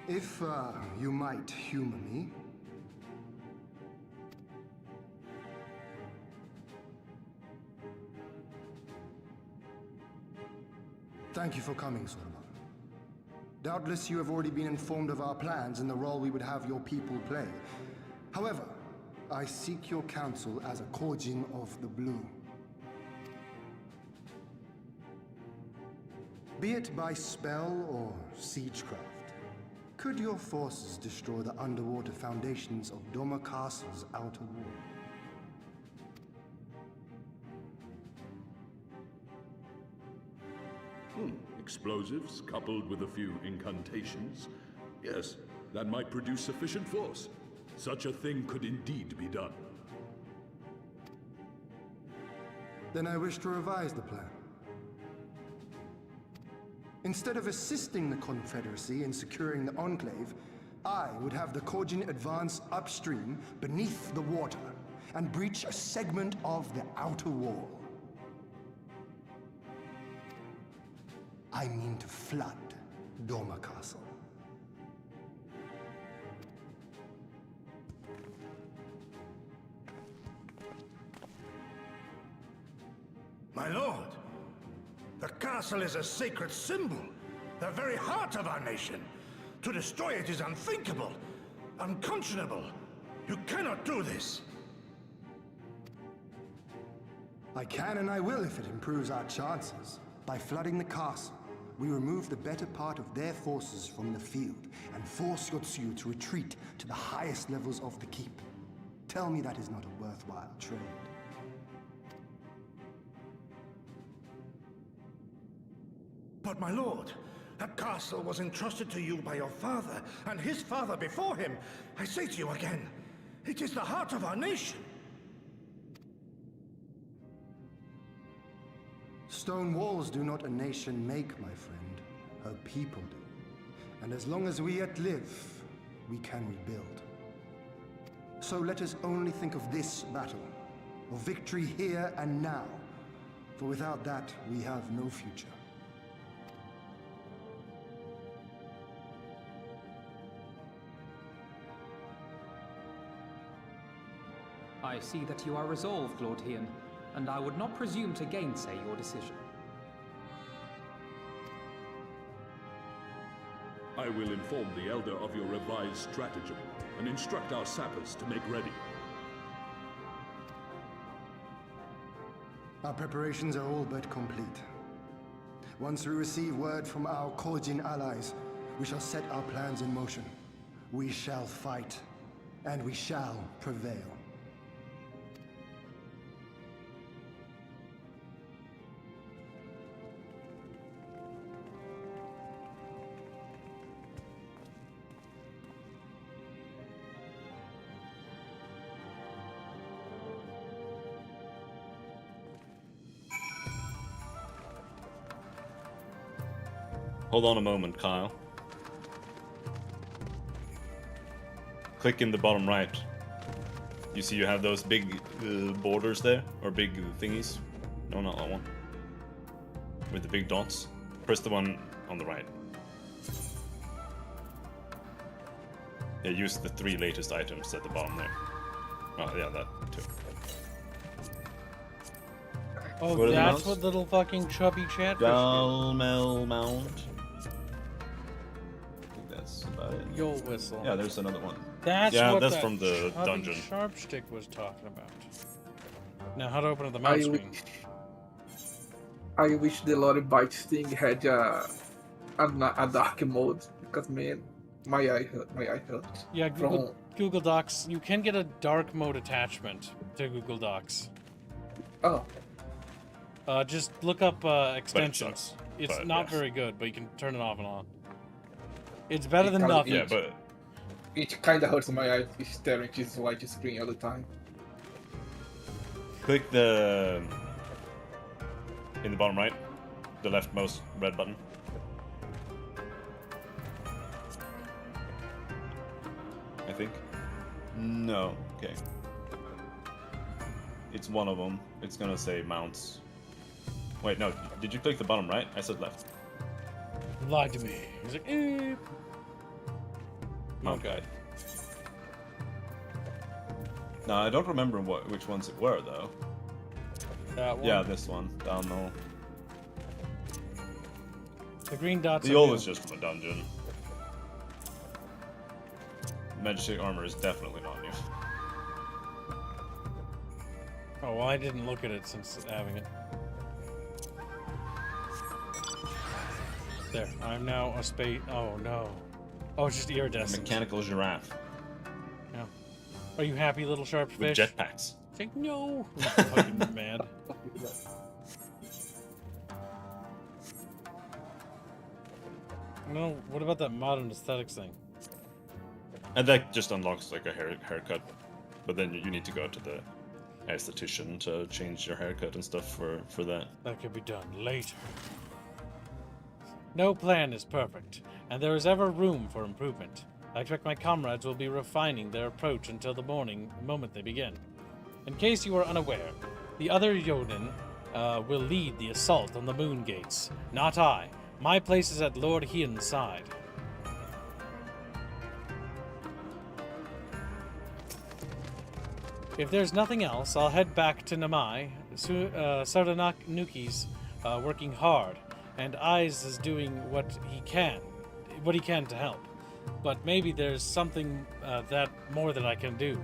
If, you might humor me. Thank you for coming, Soroban. Doubtless you have already been informed of our plans and the role we would have your people play. However, I seek your counsel as a Kojin of the Blue. Be it by spell or siegecraft, could your forces destroy the underwater foundations of Doma Castle's outer wall? Explosives coupled with a few incantations. Yes, that might produce sufficient force. Such a thing could indeed be done. Then I wish to revise the plan. Instead of assisting the Confederacy in securing the Enclave, I would have the Kojin advance upstream beneath the water and breach a segment of the outer wall. I mean to flood Doma Castle. My lord, the castle is a sacred symbol, the very heart of our nation. To destroy it is unthinkable, unconscionable. You cannot do this. I can and I will if it improves our chances. By flooding the castle, we remove the better part of their forces from the field and force Yotsuyu to retreat to the highest levels of the keep. Tell me that is not a worthwhile trade. But my lord, that castle was entrusted to you by your father and his father before him. I say to you again, it is the heart of our nation. Stone walls do not a nation make, my friend. Her people do. And as long as we yet live, we can rebuild. So let us only think of this battle, of victory here and now. For without that, we have no future. I see that you are resolved, Lord Hien, and I would not presume to gainsay your decision. I will inform the Elder of your revised stratagem and instruct our sappers to make ready. Our preparations are all but complete. Once we receive word from our Kojin allies, we shall set our plans in motion. We shall fight, and we shall prevail. Hold on a moment, Kyle. Click in the bottom right. You see you have those big borders there? Or big thingies? No, not that one. With the big dots. Press the one on the right. Yeah, use the 3 latest items at the bottom there. Oh, yeah, that too. Oh, What are the that's mounts? what little fucking chubby chatfish did. Galmel Mount. I think that's about it. You'll whistle. Yeah, there's another one. That's Yeah, what that's that from the chubby dungeon. sharp stick was talking about. Now, how to open up the I mouse screen? I wish the Lord Bite thing had a dark mode because man, my eye hurt. Yeah, From Google Docs. You can get a dark mode attachment to Google Docs. oh, Just look up extensions. It's But, not yes. very good, but you can turn it off and on. It's better than Because nothing. Yeah, but it kind of hurts my eyes staring at this white screen all the time. click the in the bottom right, the leftmost red button. I think. No. Okay. It's one of them. It's gonna say mounts. Wait, no. Did you click the bottom right? I said left. Lied to me. He's like, eh. Mount guide. No, I don't remember which ones it were though. That one. Yeah, this one down low. The green dots. The are old new. is just from a dungeon. Magic armor is definitely not new. Oh well, I didn't look at it since having it. There, I'm now a space. Oh no. Oh, it's just A iridescent. mechanical giraffe Yeah. Are you happy, little sharp with fish? jetpacks. It's like, no. I'm fucking mad. No, what about that modern aesthetics thing? And that just unlocks like a haircut, but then you need to go to the esthetician to change your haircut and stuff for that. That could be done later. No plan is perfect, and there is ever room for improvement. I expect my comrades will be refining their approach until the moment they begin. In case you are unaware, the other Jodin will lead the assault on the moon gates. Not I. My place is at Lord Hien's side. If there's nothing else, I'll head back to Namai. Sardanuki's working hard, and Eyes is doing what he can to help. But maybe there's something that more that I can do.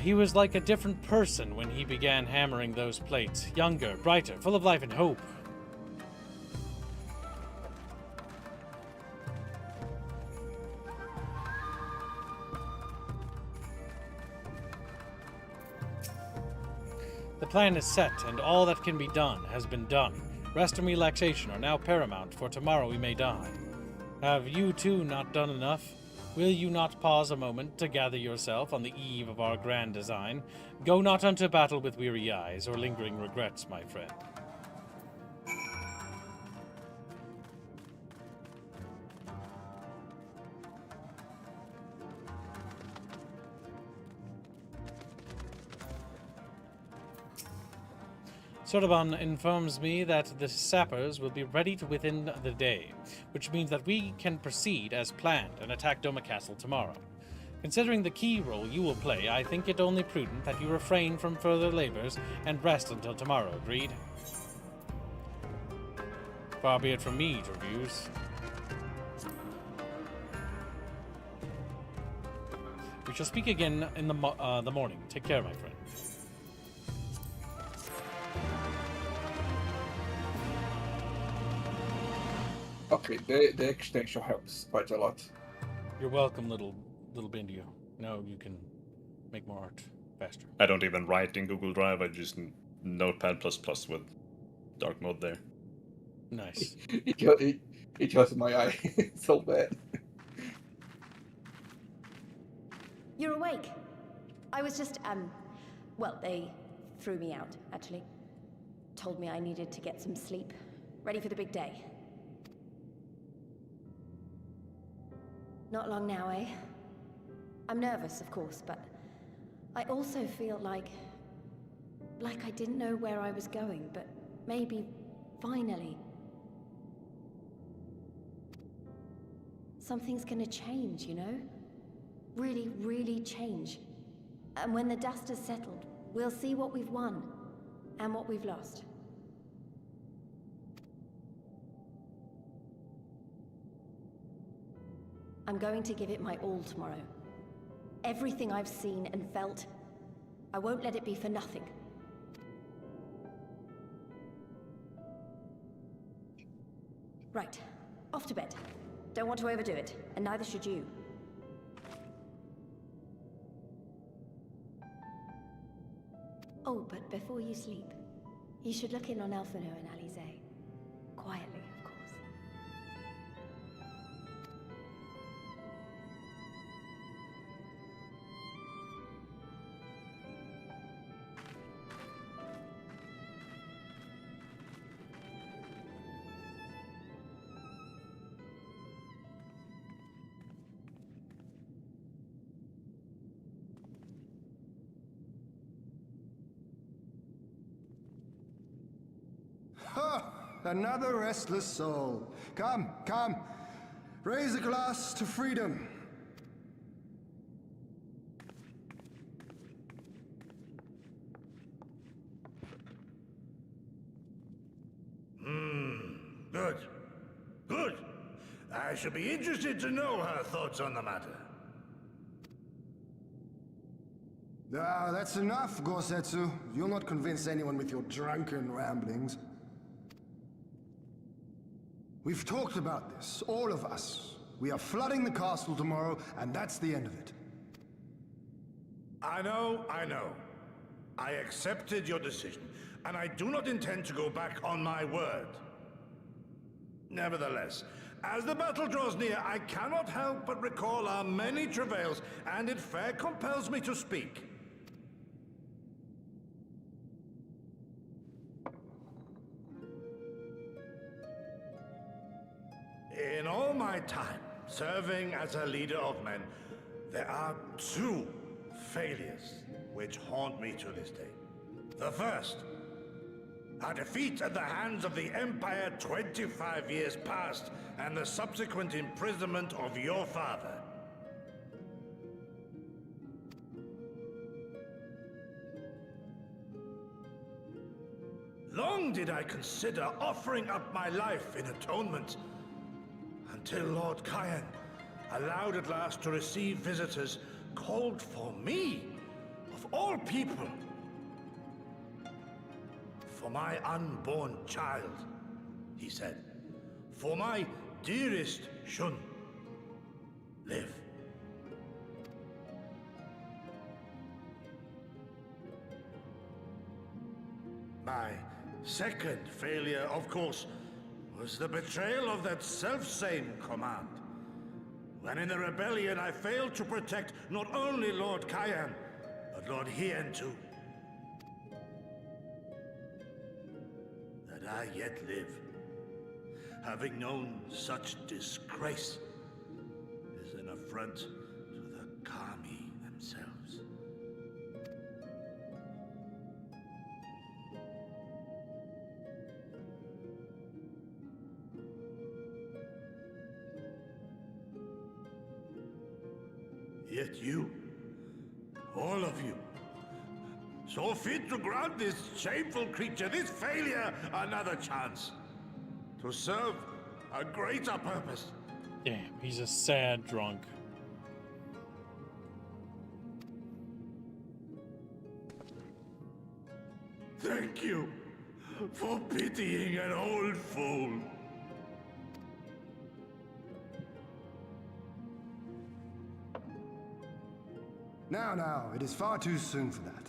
He was like a different person when he began hammering those plates. Younger, brighter, full of life and hope. The plan is set, and all that can be done has been done. Rest and relaxation are now paramount, for tomorrow we may die. Have you too not done enough? Will you not pause a moment to gather yourself on the eve of our grand design? Go not unto battle with weary eyes or lingering regrets, my friend. Sodaban informs me that the sappers will be ready within the day, which means that we can proceed as planned and attack Doma Castle tomorrow. Considering the key role you will play, I think it only prudent that you refrain from further labors and rest until tomorrow, agreed? Far be it from me to refuse. We shall speak again in the morning. Take care, my friend. Okay, the extension helps quite a lot. You're welcome, little Bindio. Now you can make more art faster. I don't even write in Google Drive. I just Notepad++ with dark mode there. Nice. It hurts my eye so bad. You're awake. I was just, well, they threw me out, actually. Told me I needed to get some sleep. Ready for the big day. Not long now, eh? I'm nervous, of course, but I also feel like I didn't know where I was going, but maybe, finally, something's gonna change, you know? Really, really change. And when the dust has settled, we'll see what we've won and what we've lost. I'm going to give it my all tomorrow. Everything I've seen and felt, I won't let it be for nothing. Right, off to bed. Don't want to overdo it, and neither should you. Oh, but before you sleep, you should look in on Elfino and Alize. Quietly, of course. Ha! Another restless soul. Come, come. Raise a glass to freedom. Good. Good. I should be interested to know her thoughts on the matter. Ah, that's enough, Gosetsu. You'll not convince anyone with your drunken ramblings. We've talked about this, all of us. We are flooding the castle tomorrow, and that's the end of it. I know. I accepted your decision, and I do not intend to go back on my word. Nevertheless, as the battle draws near, I cannot help but recall our many travails, and it fair compels me to speak. In all my time serving as a leader of men, there are two failures which haunt me to this day. The first, a defeat at the hands of the Empire 25 years past, and the subsequent imprisonment of your father. Long did I consider offering up my life in atonement, until Lord Kahn, allowed at last to receive visitors, called for me, of all people, for my unborn child, he said, for my dearest Shun, live. My second failure, of course, was the betrayal of that self-same command. When in the rebellion I failed to protect not only Lord Kahn, but Lord Hien too. That I yet live, having known such disgrace, is an affront to the Kami themselves. Yet you, all of you, saw fit to grant this shameful creature, this failure, another chance to serve a greater purpose. Damn, he's a sad drunk. Thank you for pitying an old fool. Now, it is far too soon for that.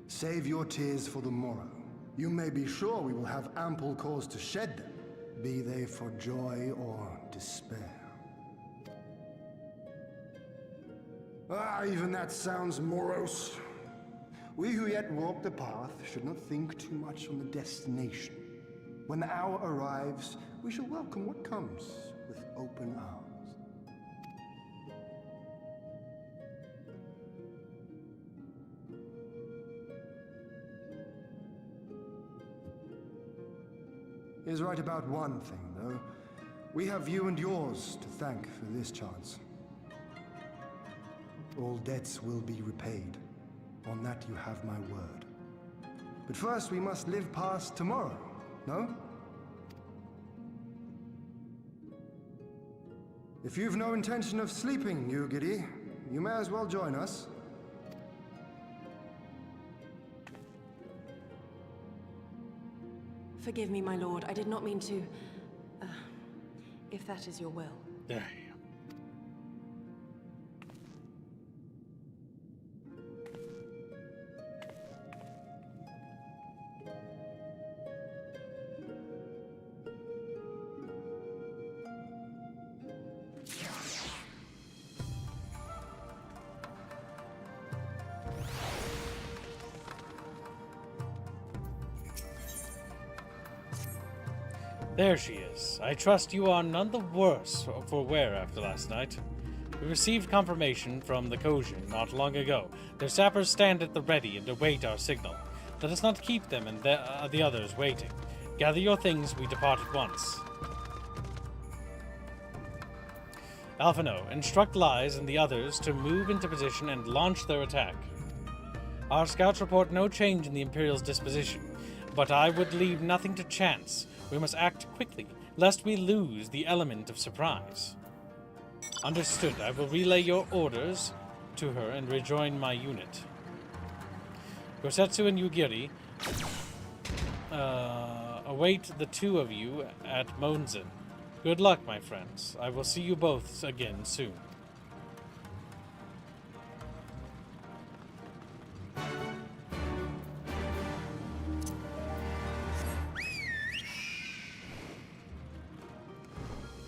Save your tears for the morrow. You may be sure we will have ample cause to shed them, be they for joy or despair. Ah, even that sounds morose. We who yet walk the path should not think too much on the destination. When the hour arrives, we shall welcome what comes with open arms. He is right about one thing, though. We have you and yours to thank for this chance. All debts will be repaid. On that you have my word. But first we must live past tomorrow, no? If you've no intention of sleeping, Ugiri, you may as well join us. Forgive me, my lord. I did not mean to... if that is your will. There. There she is. I trust you are none the worse for wear after last night. We received confirmation from the Kojin not long ago. Their sappers stand at the ready and await our signal. Let us not keep them and the others waiting. Gather your things, we depart at once. Alphino, instruct Lies and the others to move into position and launch their attack. Our scouts report no change in the Imperial's disposition, but I would leave nothing to chance. We must act quickly, lest we lose the element of surprise. Understood. I will relay your orders to her and rejoin my unit. Gosetsu and Ugiri await the two of you at Monzen. Good luck, my friends. I will see you both again soon.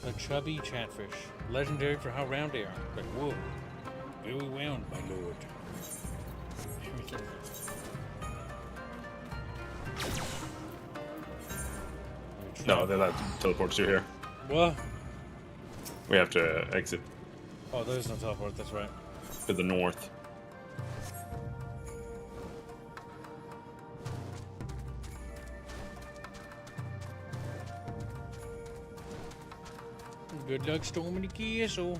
A chubby chatfish. Legendary for how round they are. But whoa. Very round, my lord. No, they're not teleports you here. What? We have to exit Oh, there's no teleport, that's right. to the north. Good luck storming the castle.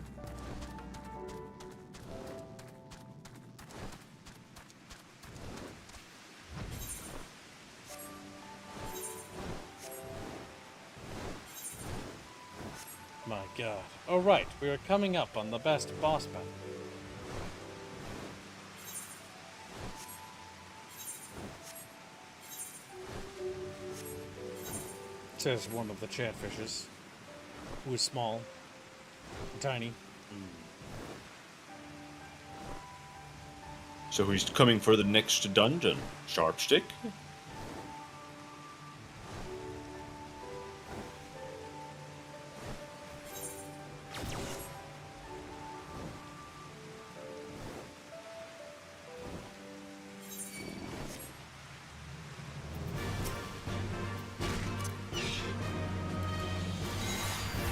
My god. Alright, we are coming up on the best boss battle. Says one of the chatfishes. Who is small, and tiny. So who's coming for the next dungeon? Sharpstick?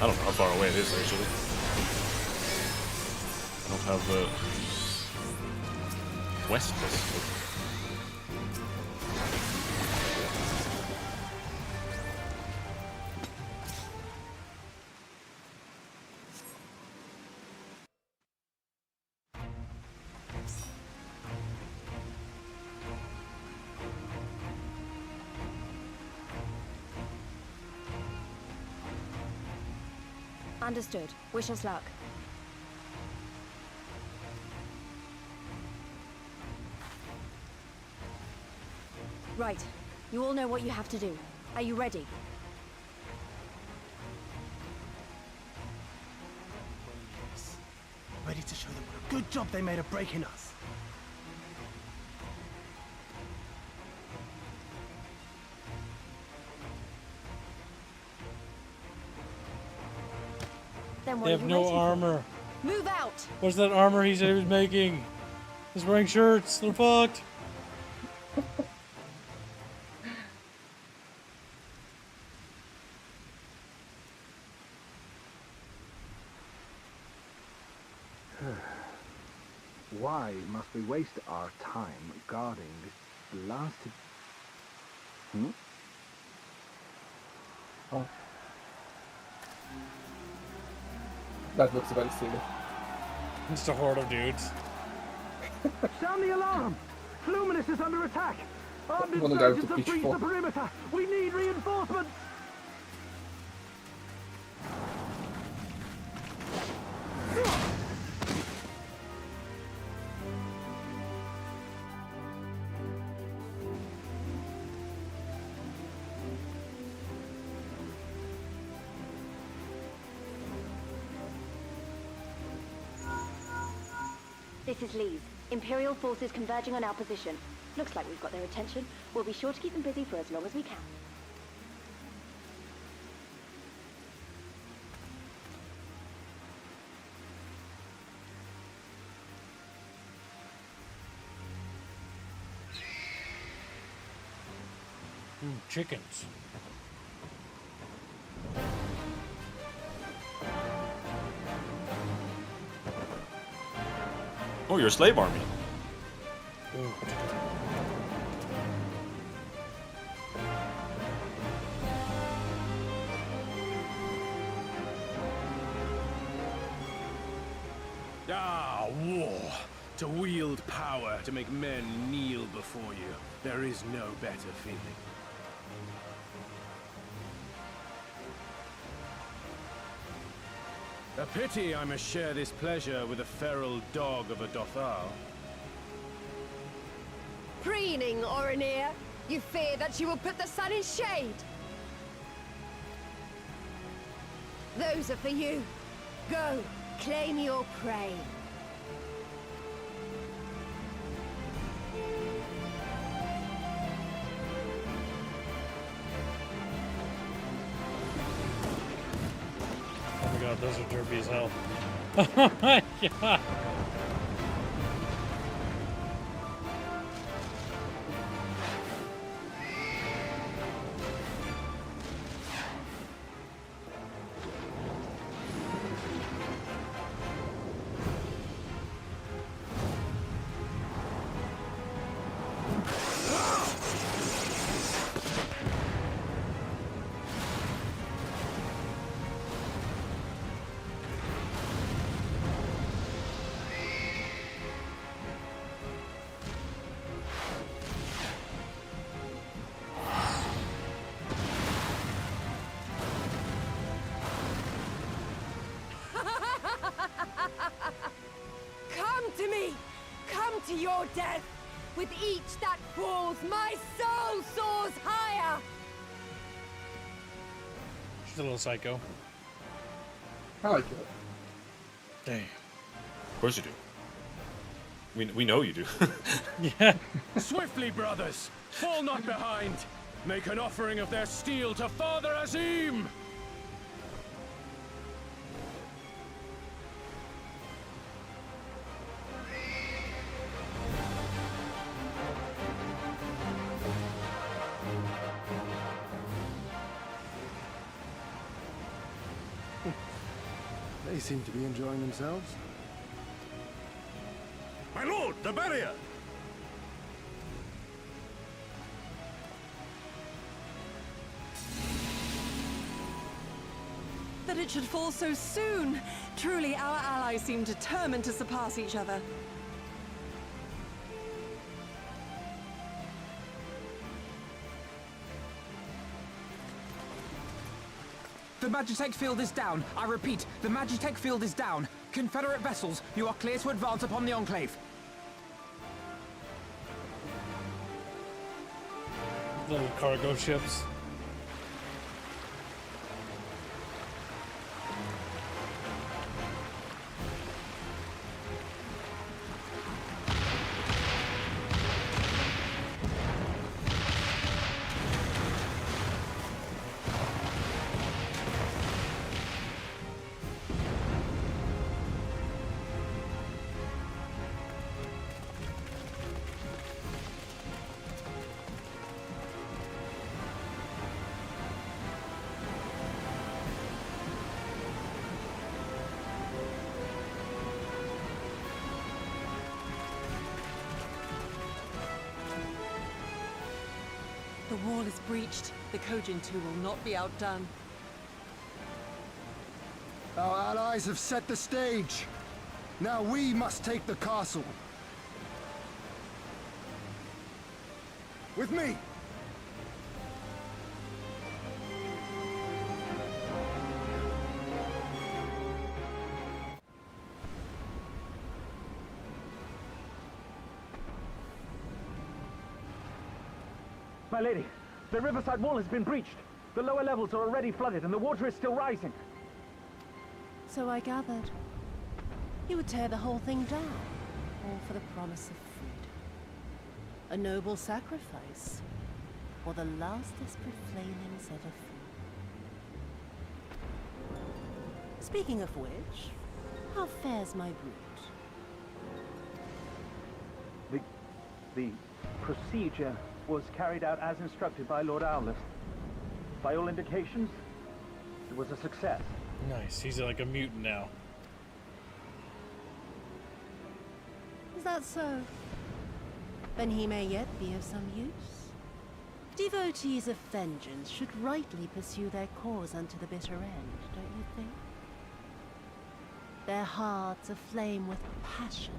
I don't know how far away it is, actually. I don't have the west list. Understood. Wish us luck. Right. You all know what you have to do. Are you ready? Ready to show them what a good job they made of breaking us. Then what They are have you no waiting for? armor. Move out! What's that armor he said he was making? He's wearing shirts. They're fucked. Why must we waste our time guarding this blasted... Oh. That looks very silly. Just a horde of dudes. Sound the alarm! Fluminous is under attack! Armed Wanna go insurgents to have breached the pitchfork. perimeter! We need reinforcements! This is Lee's. Imperial forces converging on our position. Looks like we've got their attention. We'll be sure to keep them busy for as long as we can. Chickens. Oh, you're a slave army. Ooh. Ah, war. To wield power to make men kneel before you. There is no better feeling. A pity I must share this pleasure with a feral dog of a Dothal. Preening, Oronir. You fear that she will put the sun in shade. Those are for you. Go, claim your prey. Oh my god, those are derpy as hell. Oh my god. To your death! With each that falls, my soul soars higher! She's a little psycho. I like it. Damn. Of course you do. We know you do. Yeah. Swiftly, brothers! Fall not behind! Make an offering of their steel to Father Azim! They seem to be enjoying themselves. My lord, the barrier! That it should fall so soon. Truly, our allies seem determined to surpass each other. The Magitech field is down. I repeat, the Magitech field is down. Confederate vessels, you are clear to advance upon the Enclave. Little cargo ships. The wall is breached. The Kojin too will not be outdone. Our allies have set the stage. Now we must take the castle. With me! My lady, the riverside wall has been breached. The lower levels are already flooded and the water is still rising. So I gathered. You would tear the whole thing down. or for the promise of freedom? A noble sacrifice, or the last desperate flamings of a fool? Speaking of which, how fares my brood? The procedure was carried out as instructed by Lord Owlist. By all indications, it was a success. Nice. He's like a mutant now. Is that so? Then he may yet be of some use. Devotees of vengeance should rightly pursue their cause unto the bitter end, don't you think? Their hearts aflame with passion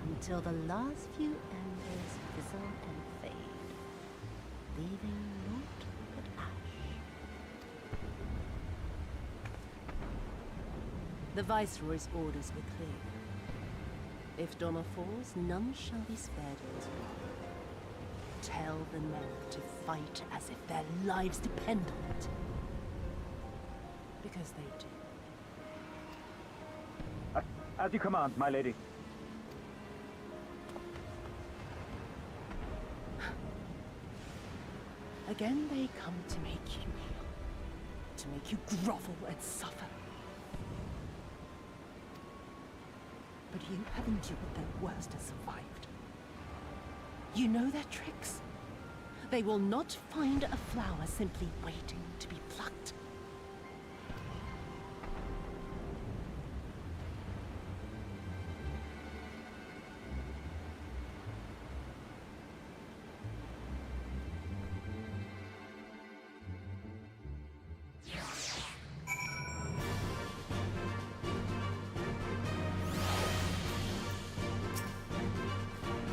until the last few embers fizzle and fade, leaving naught but ash. The Viceroy's orders were clear. If Doma falls, none shall be spared it. Tell the men to fight as if their lives depend on it. Because they do. As you command, my lady. Again they come to make you kneel, to make you grovel and suffer. But you have endured their worst and survived. You know their tricks. They will not find a flower simply waiting to be plucked.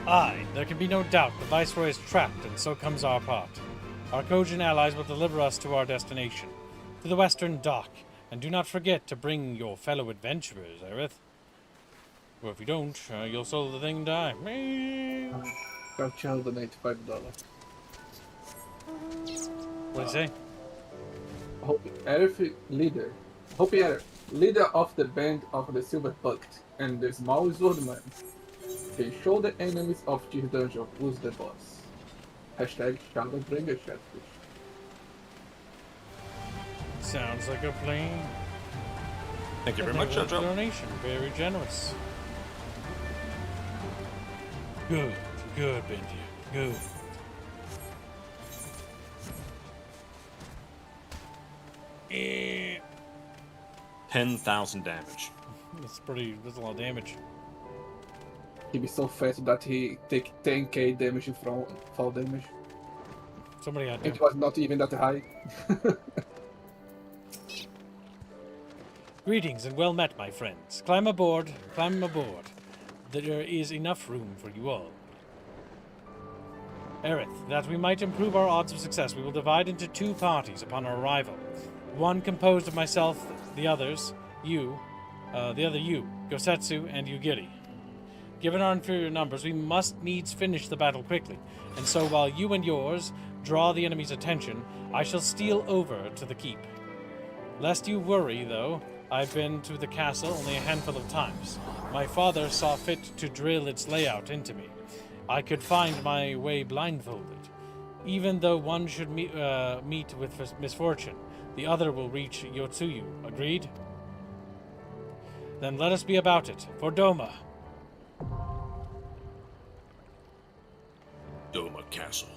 Aye, there can be no doubt the Viceroy is trapped, and so comes our part. Our Kojin allies will deliver us to our destination, to the Western Dock, and do not forget to bring your fellow adventurers, Aerith. Or if you don't, you'll solo the thing and die. I'll chill the $95. What did you say? Hope Aerith, leader of the band of the Silver Bucket and the Small Swordman. They show the enemies of this dungeon who's the boss. Hashtag Shadowbringer Chatfish. Sounds like a plan. Thank you very much, Jojo. Donation, very generous. Good, Benji, good. Eh. 10,000 damage. That's a lot of damage. He'd be so fast that he take 10k damage from fall damage. Somebody had to. It was not even that high. Greetings and well met, my friends. Climb aboard, climb aboard. There is enough room for you all. Aerith, that we might improve our odds of success, we will divide into two parties upon our arrival. One composed of myself, the other you, Gosetsu, and Yugiri. Given our inferior numbers, we must needs finish the battle quickly, and so while you and yours draw the enemy's attention, I shall steal over to the keep. Lest you worry, though, I've been to the castle only a handful of times. My father saw fit to drill its layout into me. I could find my way blindfolded. Even though one should meet with misfortune, the other will reach Yotsuyu. Agreed? Then let us be about it. For Doma. Doma Castle.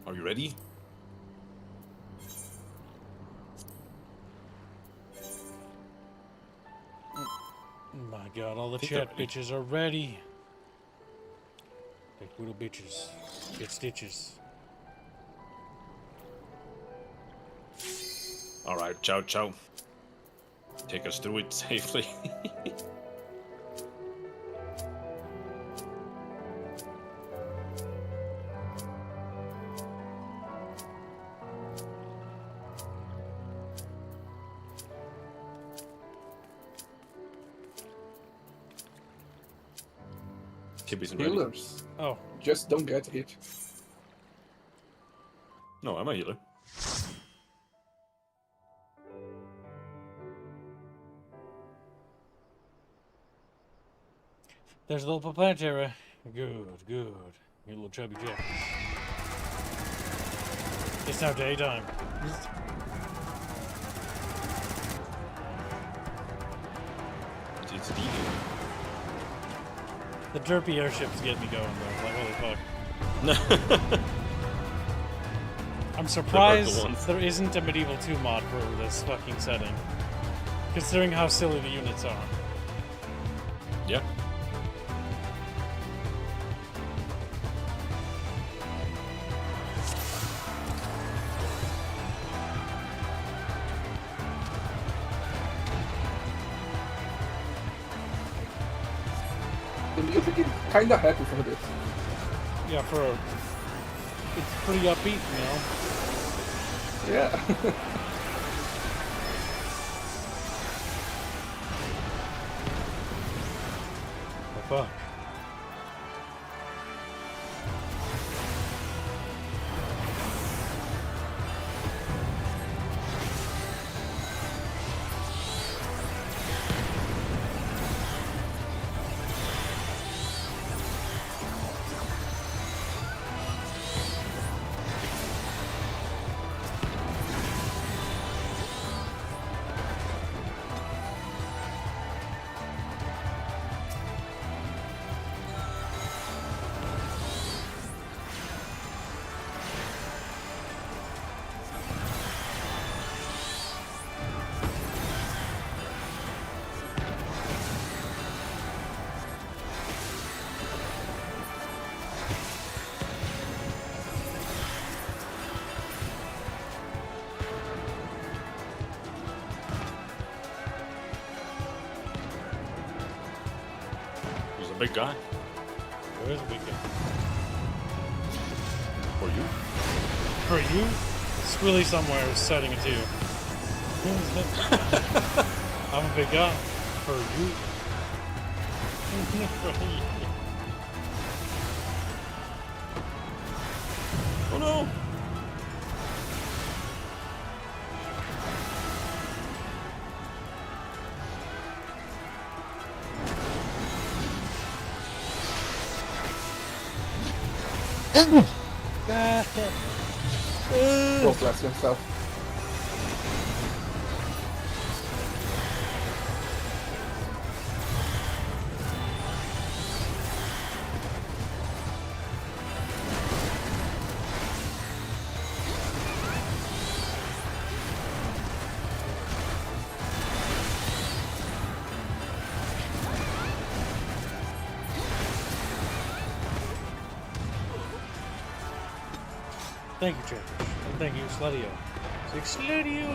Are you ready? My god, all the chat bitches are ready. Like little bitches. Get stitches. Alright, ciao ciao. Take us through it safely. Healers. Oh. Just don't get hit. No, I'm a healer. There's a little planetary. Good, good. You little chubby jack. It's now daytime. It's eating. The derpy airships get me going, though. Like, holy fuck. I'm surprised there isn't a Medieval 2 mod for this fucking setting. Considering how silly the units are. Yeah. The music is kinda happy for this. Yeah, it's pretty upbeat, you know? Yeah. Oh, fuck. Big guy. Where's the big guy? For you? For you? Squilly somewhere is setting it to you. I'm a big guy. For you. Oh no! Go bless yourself. Thank you, Chatfish. And thank you, Sludio. Sludio!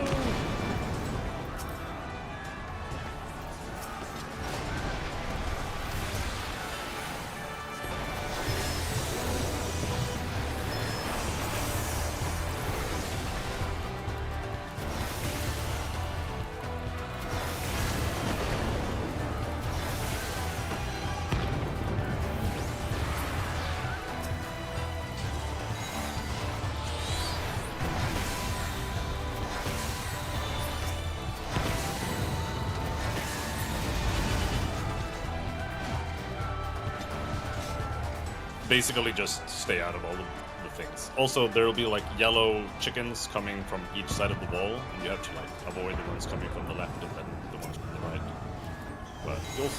Basically just stay out of all the things. Also, there will be like yellow chickens coming from each side of the wall, and you have to like avoid the ones coming from the left and then the ones from the right. But you'll...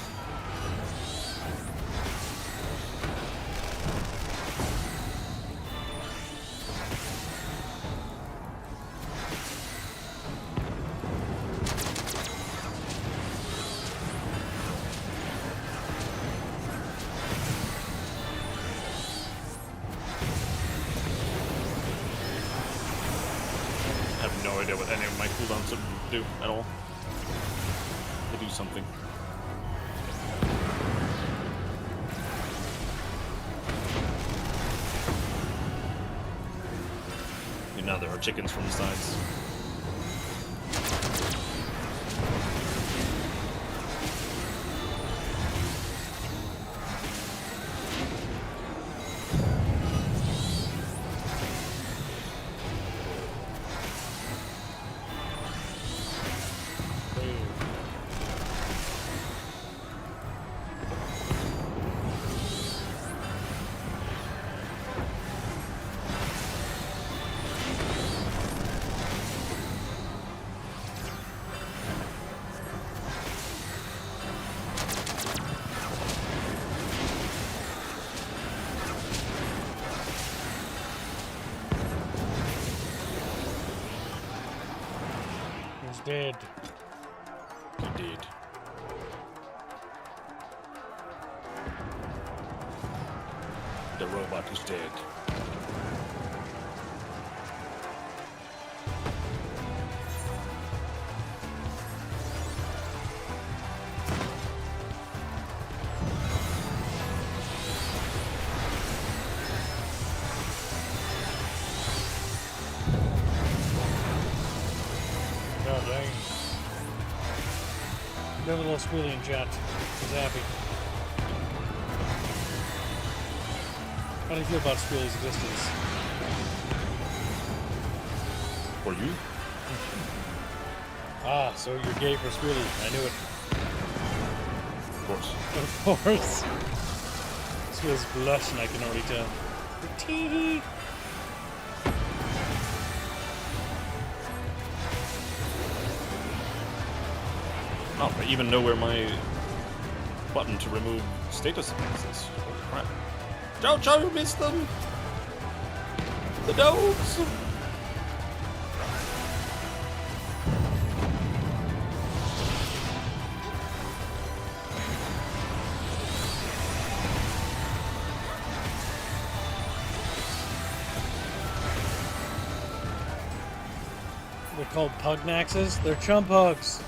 I have no idea what any of my cooldowns do at all. They do something. And now there are chickens from the sides. Dead. Indeed. The robot is dead. God dang. Never a little squealy in chat. He's happy. How do you feel about Squealy's existence? For you? Ah, so you're gay for Squealy. I knew it. Of course. Of course. Squealy's blushing, I can already tell. Tee. Oh, I even know where my button to remove status effects is. Oh, crap. Jojo, missed them! The dogs! They're called pugnaxes? They're chump hugs.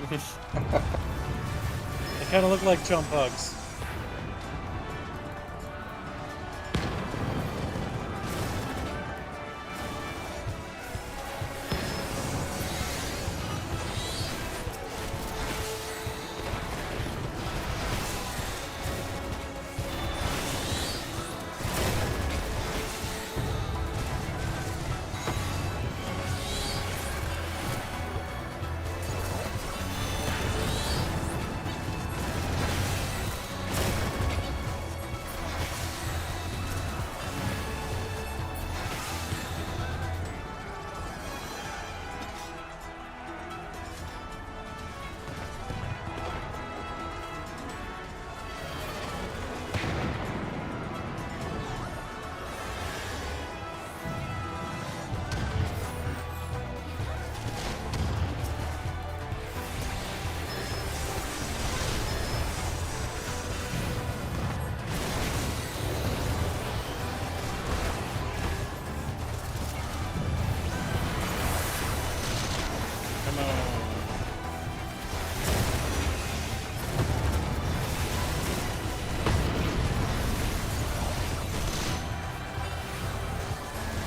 They kind of look like chump hugs.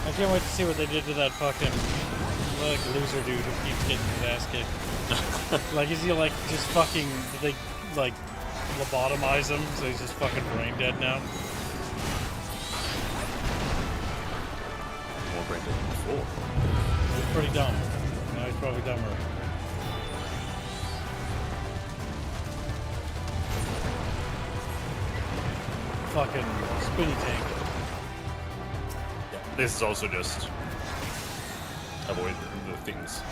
I can't wait to see what they did to that fucking loser dude who keeps getting his ass kicked. Like, is he like just fucking? Did they like lobotomize him so he's just fucking brain dead now? More brain dead than before. He's pretty dumb. Now he's probably dumber. Fucking spinny tank. This is also just avoid the things.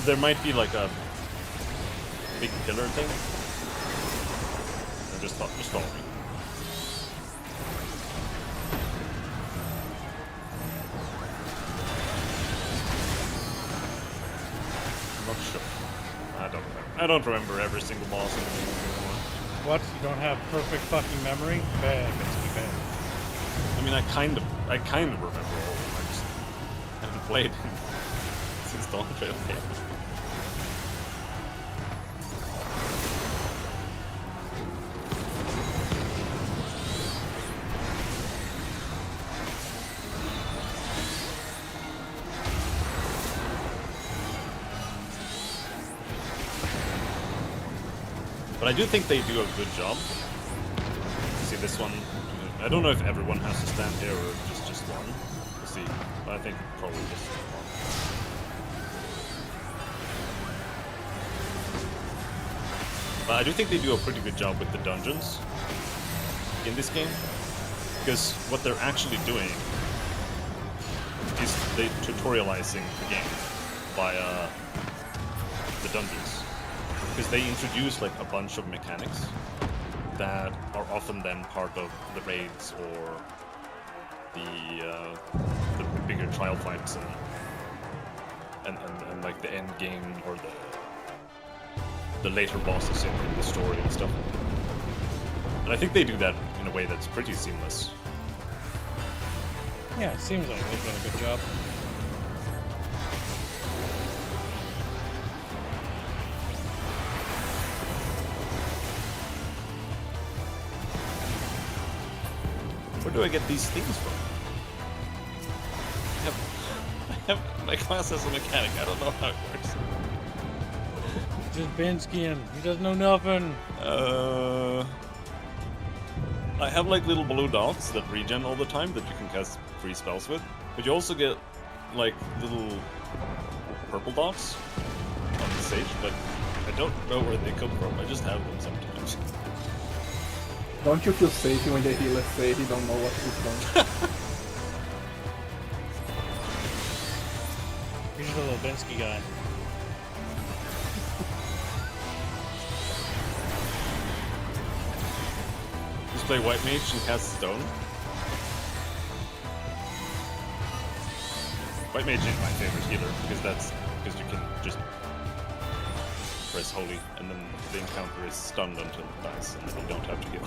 There might be like a big killer thing. Just follow me. I'm not sure. I don't remember. I don't remember every single boss in the game anymore. What? You don't have perfect fucking memory? Bad, Mitsuki, bad. I mean, I kind of remember all of them. I just haven't played since Dawn Trail came. But I do think they do a good job. See this one. I don't know if everyone has to stand here or just one. We'll see. But I think probably just one. But I do think they do a pretty good job with the dungeons in this game. Because what they're actually doing is they tutorializing the game via the dungeons. Because they introduce like a bunch of mechanics that are often then part of the raids or the bigger trial fights and like the end game or the later bosses in the story and stuff. And I think they do that in a way that's pretty seamless. Yeah, it seems like they've done a good job. Where do I get these things from? My class has a mechanic. I don't know how it works. Just bin skiing. He doesn't know nothing. I have like little blue dots that regen all the time that you can cast free spells with, but you also get like little purple dots on the stage, but I don't know where they come from. I just have them sometimes. Don't you feel safe when the healers say he don't know what he's doing? He's just a little Bensky guy. Just play White Mage and cast Stone. White Mage is my favorite healer because you can just press Holy and then the encounter is stunned until it dies and then you don't have to heal.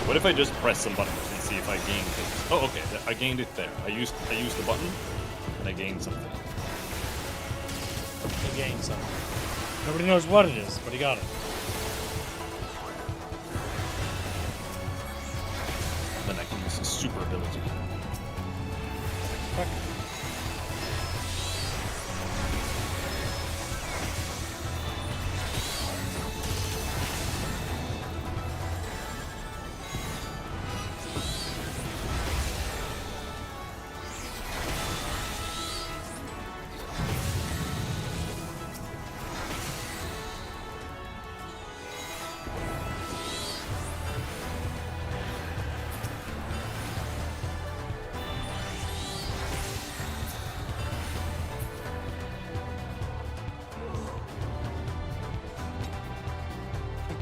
What if I just press some buttons and see if I gain things? Oh, okay, I gained it there. I used the button, and I gained something. He gained something. Nobody knows what it is, but he got it. Then I can use his super ability. Fuck.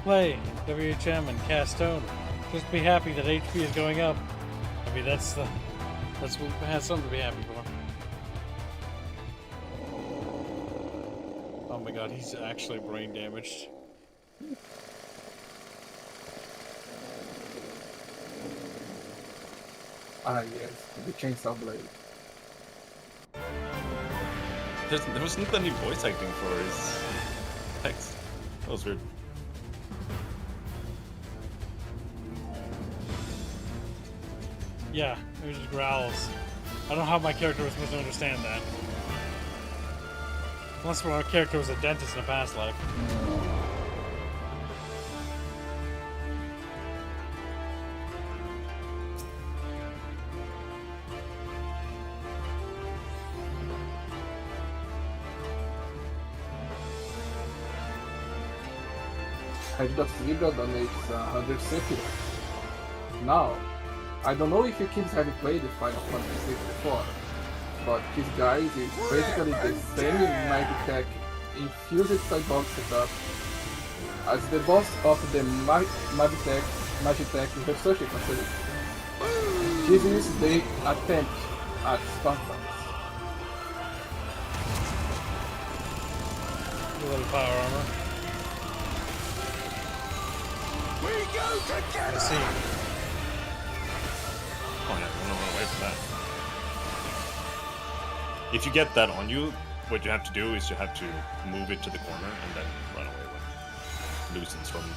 Play WHM and cast stone. Just be happy that HP is going up. I mean, that's what has something to be happy for. Oh my god, he's actually brain damaged. Ah yes, the chainsaw blade. There wasn't any voice acting for his text. That was weird. Yeah, it was just growls. I don't know how my character was supposed to understand that. Unless our character was a dentist in a past life. Head of Zebra donates 100 Sephiroth. Now, I don't know if you kids have played the Final Fantasy VI before, but this guy is basically the same Magitech infused cyborg setup as the boss of the Magitech research facility. This is the attempt at Spartans. A little power armor. We go together! I see. Oh yeah, run away from that. If you get that on you, what you have to do is you have to move it to the corner and then run away when it loosens from you.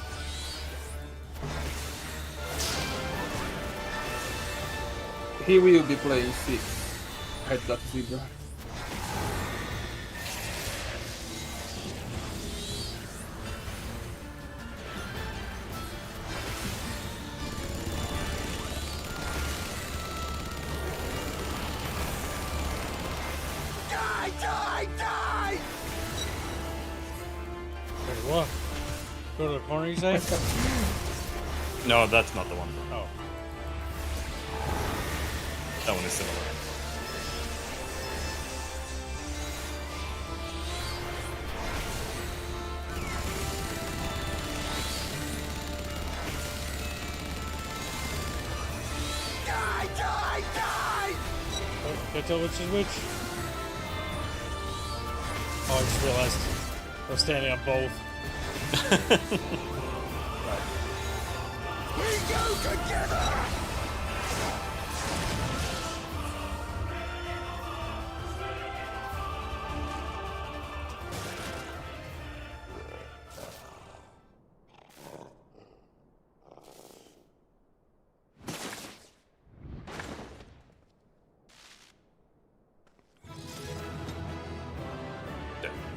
He will be playing 6. Head of Zebra. Wait, what? Go to the corner, you say? No, that's not the one. Oh. That one is similar. Can I tell which is which? Oh, I just realized I was standing on both. We go together!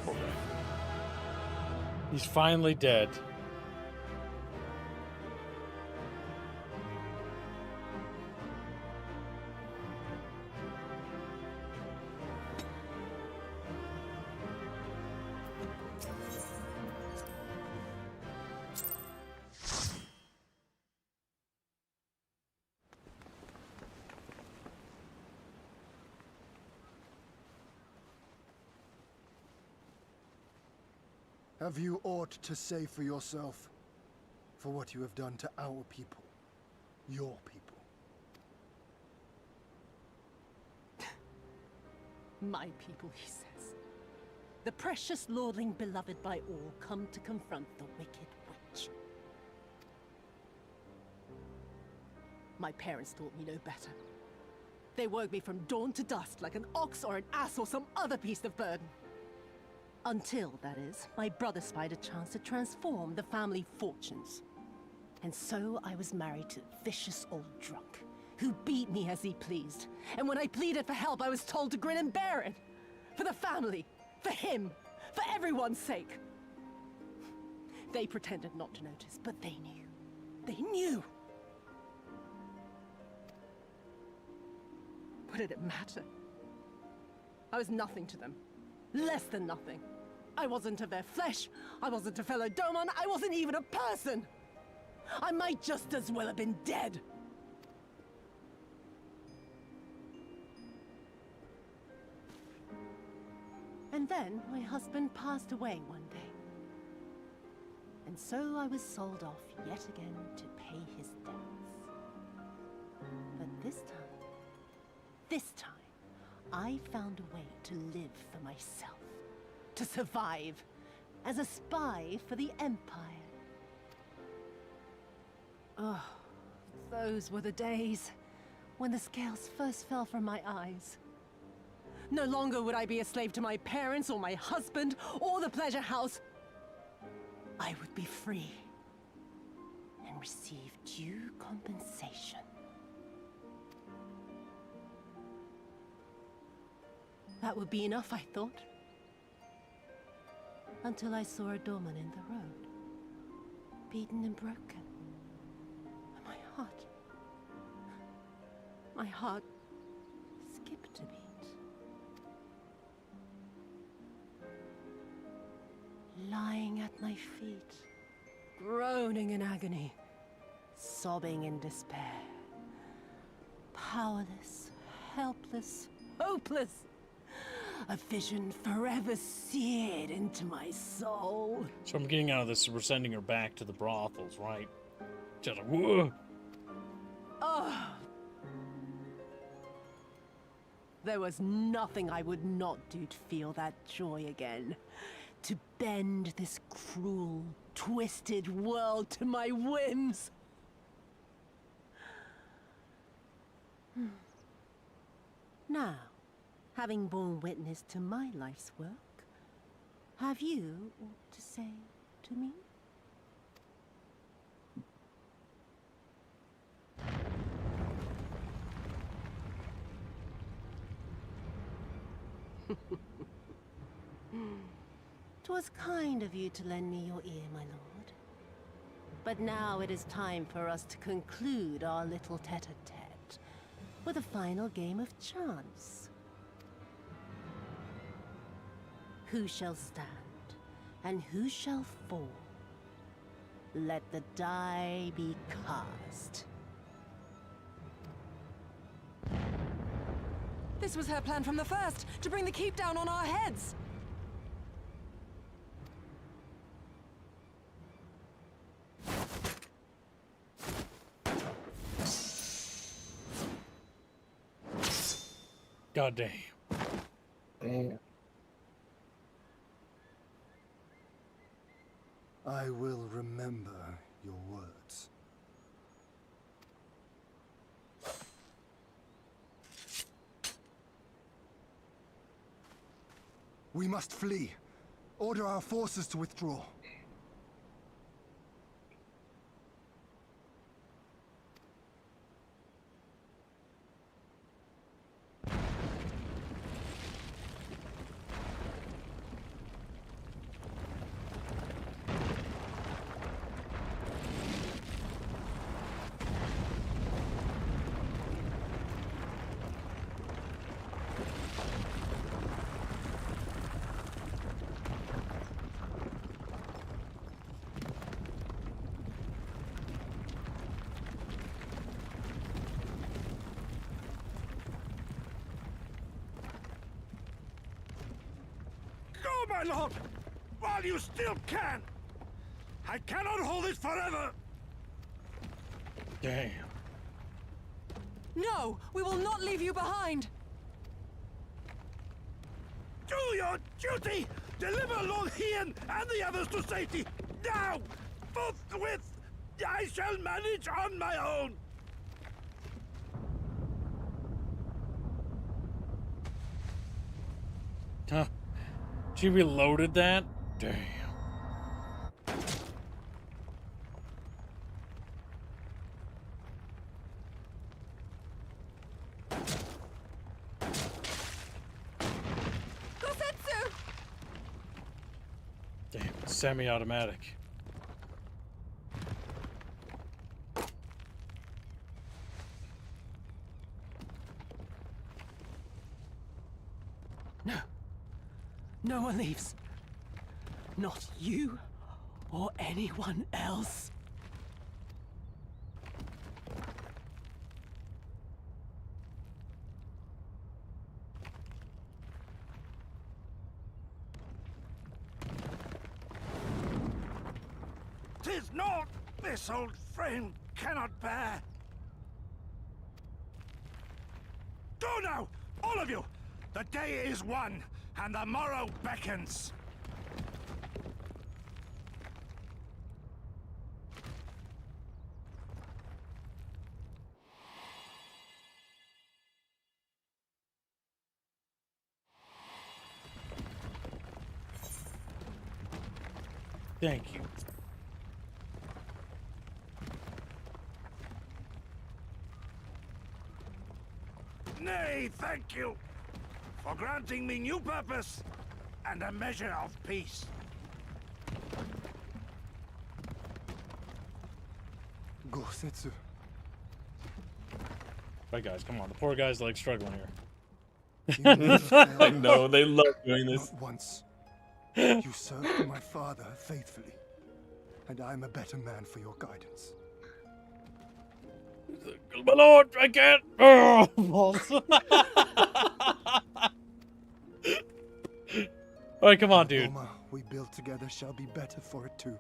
Poor guy. He's finally dead. Have you aught to say for yourself? For what you have done to our people? Your people? My people, he says. The precious lordling beloved by all, come to confront the wicked witch. My parents taught me no better. They woke me from dawn to dusk like an ox or an ass or some other beast of burden. Until, that is, my brother spied a chance to transform the family fortunes. And so I was married to a vicious old drunk, who beat me as he pleased. And when I pleaded for help, I was told to grin and bear it. For the family, for him, for everyone's sake. They pretended not to notice, but they knew. They knew! What did it matter? I was nothing to them. Less than nothing. I wasn't of their flesh. I wasn't a fellow Domon. I wasn't even a person. I might just as well have been dead. And then my husband passed away one day. And so I was sold off yet again to pay his debts. But this time, I found a way to live for myself. To survive. As a spy for the Empire. Oh, those were the days when the scales first fell from my eyes. No longer would I be a slave to my parents or my husband or the pleasure house. I would be free and receive due compensation. That would be enough, I thought. Until I saw a doorman in the road, beaten and broken. And my heart skipped a beat. Lying at my feet, groaning in agony, sobbing in despair. Powerless, helpless, hopeless. A vision forever seared into my soul. So I'm getting out of this, we're sending her back to the brothels, right? Just like, whoa! Oh. There was nothing I would not do to feel that joy again. To bend this cruel, twisted world to my whims. Now, having borne witness to my life's work, have you aught to say to me? "'Twas kind of you to lend me your ear, my lord. But now it is time for us to conclude our little tete-a-tete with a final game of chance. Who shall stand, and who shall fall? Let the die be cast." This was her plan from the first, to bring the keep down on our heads. God damn. Damn. I will remember your words. We must flee. Order our forces to withdraw. Go, my lord! While you still can! I cannot hold it forever! Damn. No! We will not leave you behind! Do your duty! Deliver Lord Hien and the others to safety! Now! Forthwith! I shall manage on my own! Huh. She reloaded that? Damn. Gosetsu! Damn, it's semi-automatic. No. No one leaves. Not you or anyone else. Tis not this old frame cannot bear. Go now, all of you! The day is won, and the morrow beckons. Thank you. Nay, thank you for granting me new purpose and a measure of peace. Gosetsu. Right, guys, come on. The poor guy's like struggling here. I know, they love doing this. Not once. You served my father faithfully, and I'm a better man for your guidance. My lord, I can't. Oh, balls. All right, come on, dude. Roma we build together shall be better for it too.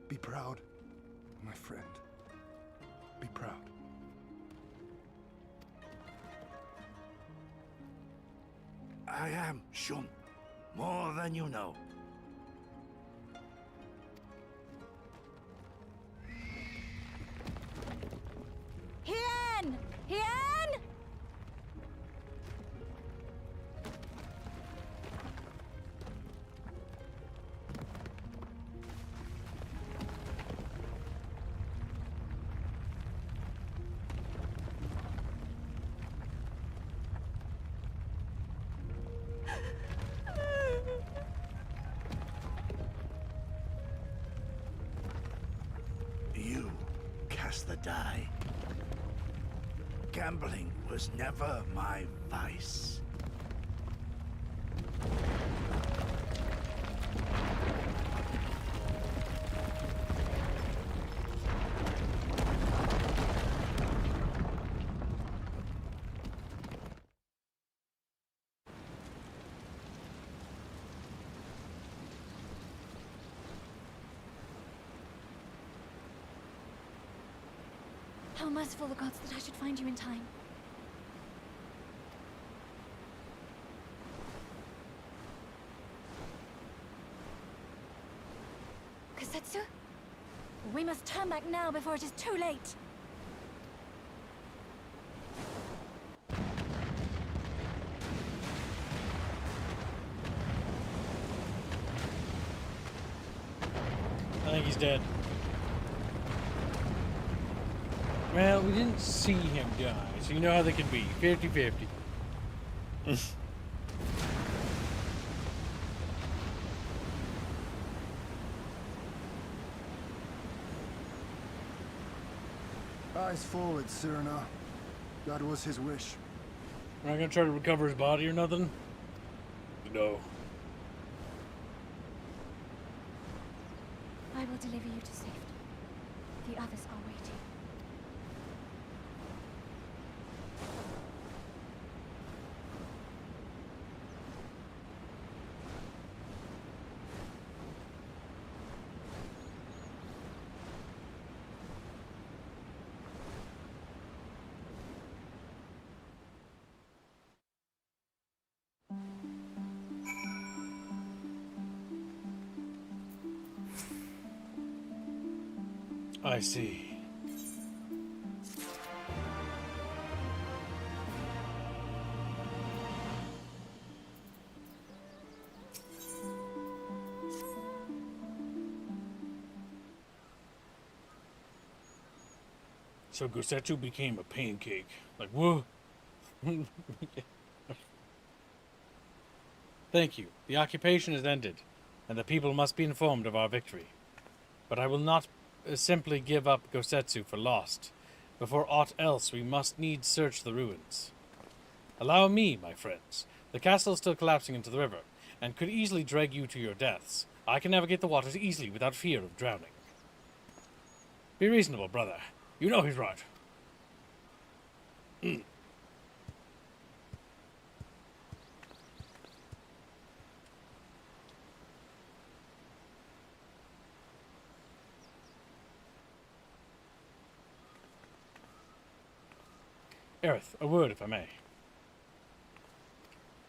Be proud, my friend. Be proud. I am, Shun. More than you know. Hien! Hien! You cast the die. Gambling was never my vice. How merciful the gods that I should find you in time. Kosetsu? We must turn back now before it is too late. I think he's dead. Well, we didn't see him die, so you know how they can be. 50-50. Eyes forward, Cyrano. That was his wish. We're not gonna try to recover his body or nothing? No. I will deliver you to safety. The others are waiting. I see. So Gosetsu became a pancake. Like, whoa. Thank you. The occupation is ended, and the people must be informed of our victory. But I will not simply give up Gosetsu for lost. Before aught else, we must needs search the ruins. Allow me, my friends. The castle is still collapsing into the river, and could easily drag you to your deaths. I can navigate the waters easily without fear of drowning. Be reasonable, brother. You know he's right. Aerith, a word if I may.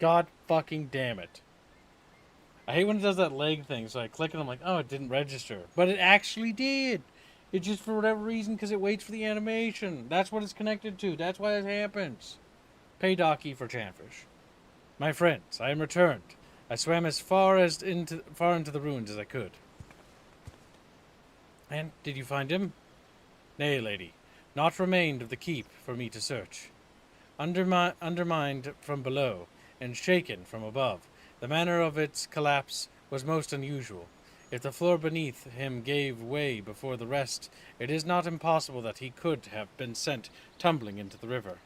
God fucking damn it. I hate when it does that leg thing, so I click and I'm like, oh, it didn't register. But it actually did. It just, for whatever reason, because it waits for the animation. That's what it's connected to. That's why it happens. Pay Docky for Chatfish. My friends, I am returned. I swam as far into the ruins as I could. And did you find him? Nay, lady. Naught remained of the keep for me to search. Undermined from below, and shaken from above, the manner of its collapse was most unusual. If the floor beneath him gave way before the rest, it is not impossible that he could have been sent tumbling into the river.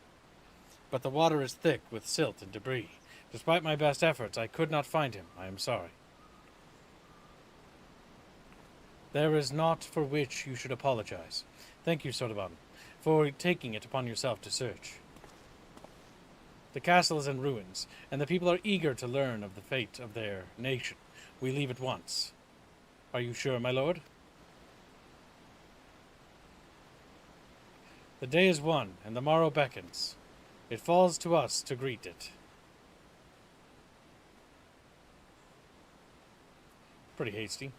But the water is thick with silt and debris. Despite my best efforts, I could not find him. I am sorry. There is naught for which you should apologize. Thank you, Sodaban, for taking it upon yourself to search. The castle is in ruins, and the people are eager to learn of the fate of their nation. We leave at once. Are you sure, my lord? The day is won, and the morrow beckons. It falls to us to greet it. Pretty hasty.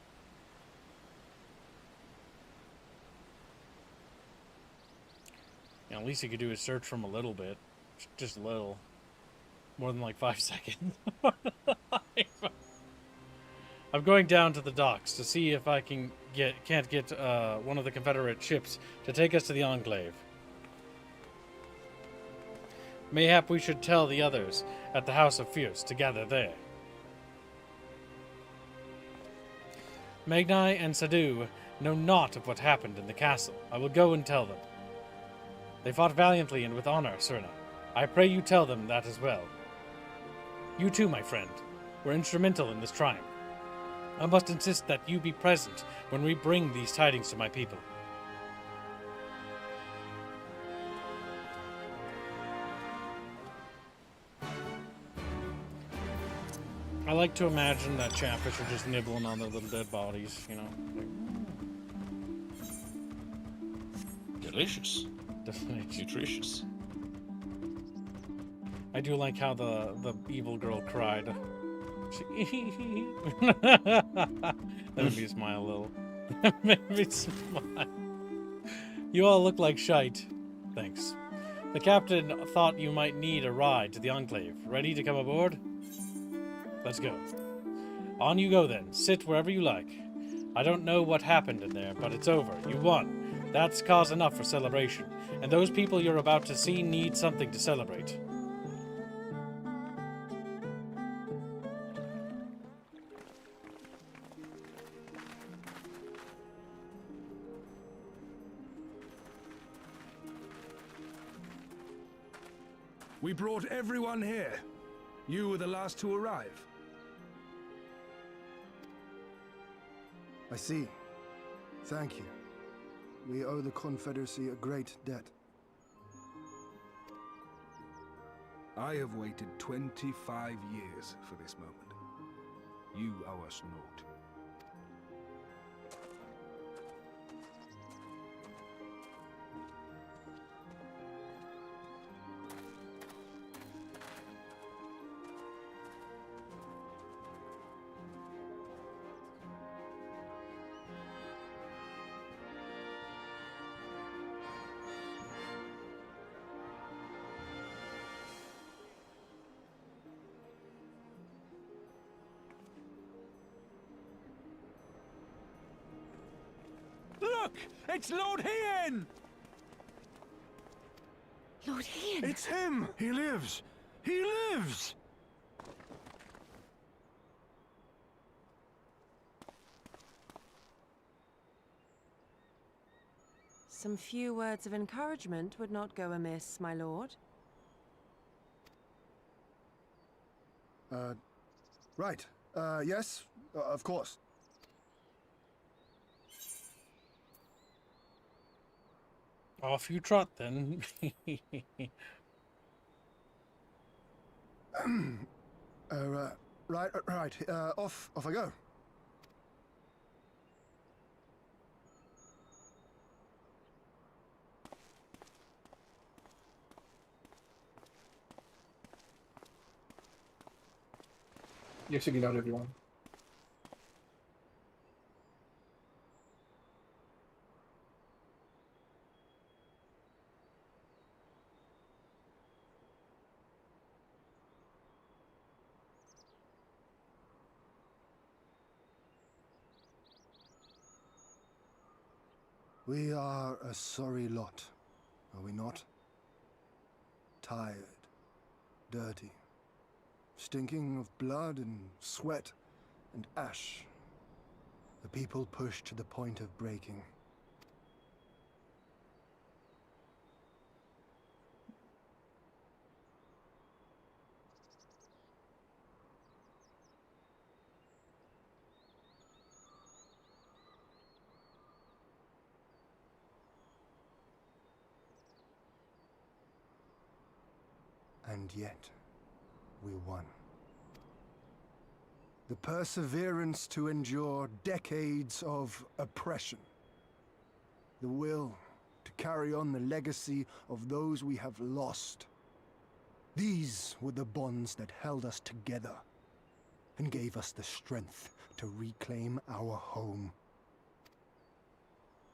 Yeah, at least you could do is search from a little bit. Just a little. More than like 5 seconds. I'm going down to the docks to see if I can't get one of the Confederate ships to take us to the Enclave. Mayhap we should tell the others at the House of Fierce to gather there. Magnai and Sadu know naught of what happened in the castle. I will go and tell them. They fought valiantly and with honor, Serna. I pray you tell them that as well. You too, my friend, were instrumental in this triumph. I must insist that you be present when we bring these tidings to my people. I like to imagine that Chatfish are just nibbling on their little dead bodies, you know. Delicious. Nutritious. I do like how the evil girl cried. That made me smile a little. That made me smile. You all look like shite. Thanks. The captain thought you might need a ride to the Enclave. Ready to come aboard? Let's go. On you go then. Sit wherever you like. I don't know what happened in there, but it's over. You won. That's cause enough for celebration. And those people you're about to see need something to celebrate. We brought everyone here. You were the last to arrive. I see. Thank you. We owe the Confederacy a great debt. I have waited 25 years for this moment. You owe us naught. Look! It's Lord Hien! Lord Hien! It's him! He lives! He lives! Some few words of encouragement would not go amiss, my lord. Right. Yes, of course. Off you trot, then. Right. Off I go. You're checking out everyone. We are a sorry lot, are we not? Tired, dirty, stinking of blood and sweat and ash. The people pushed to the point of breaking. And yet, we won. The perseverance to endure decades of oppression. The will to carry on the legacy of those we have lost. These were the bonds that held us together and gave us the strength to reclaim our home.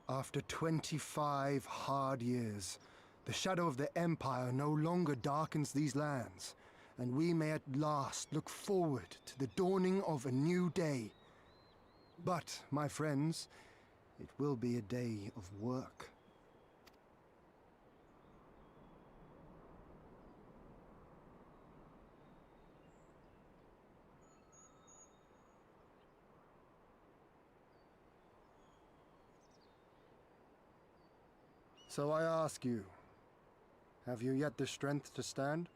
After 25 hard years, the shadow of the Empire no longer darkens these lands, and we may at last look forward to the dawning of a new day. But, my friends, it will be a day of work. So I ask you, have you yet the strength to stand?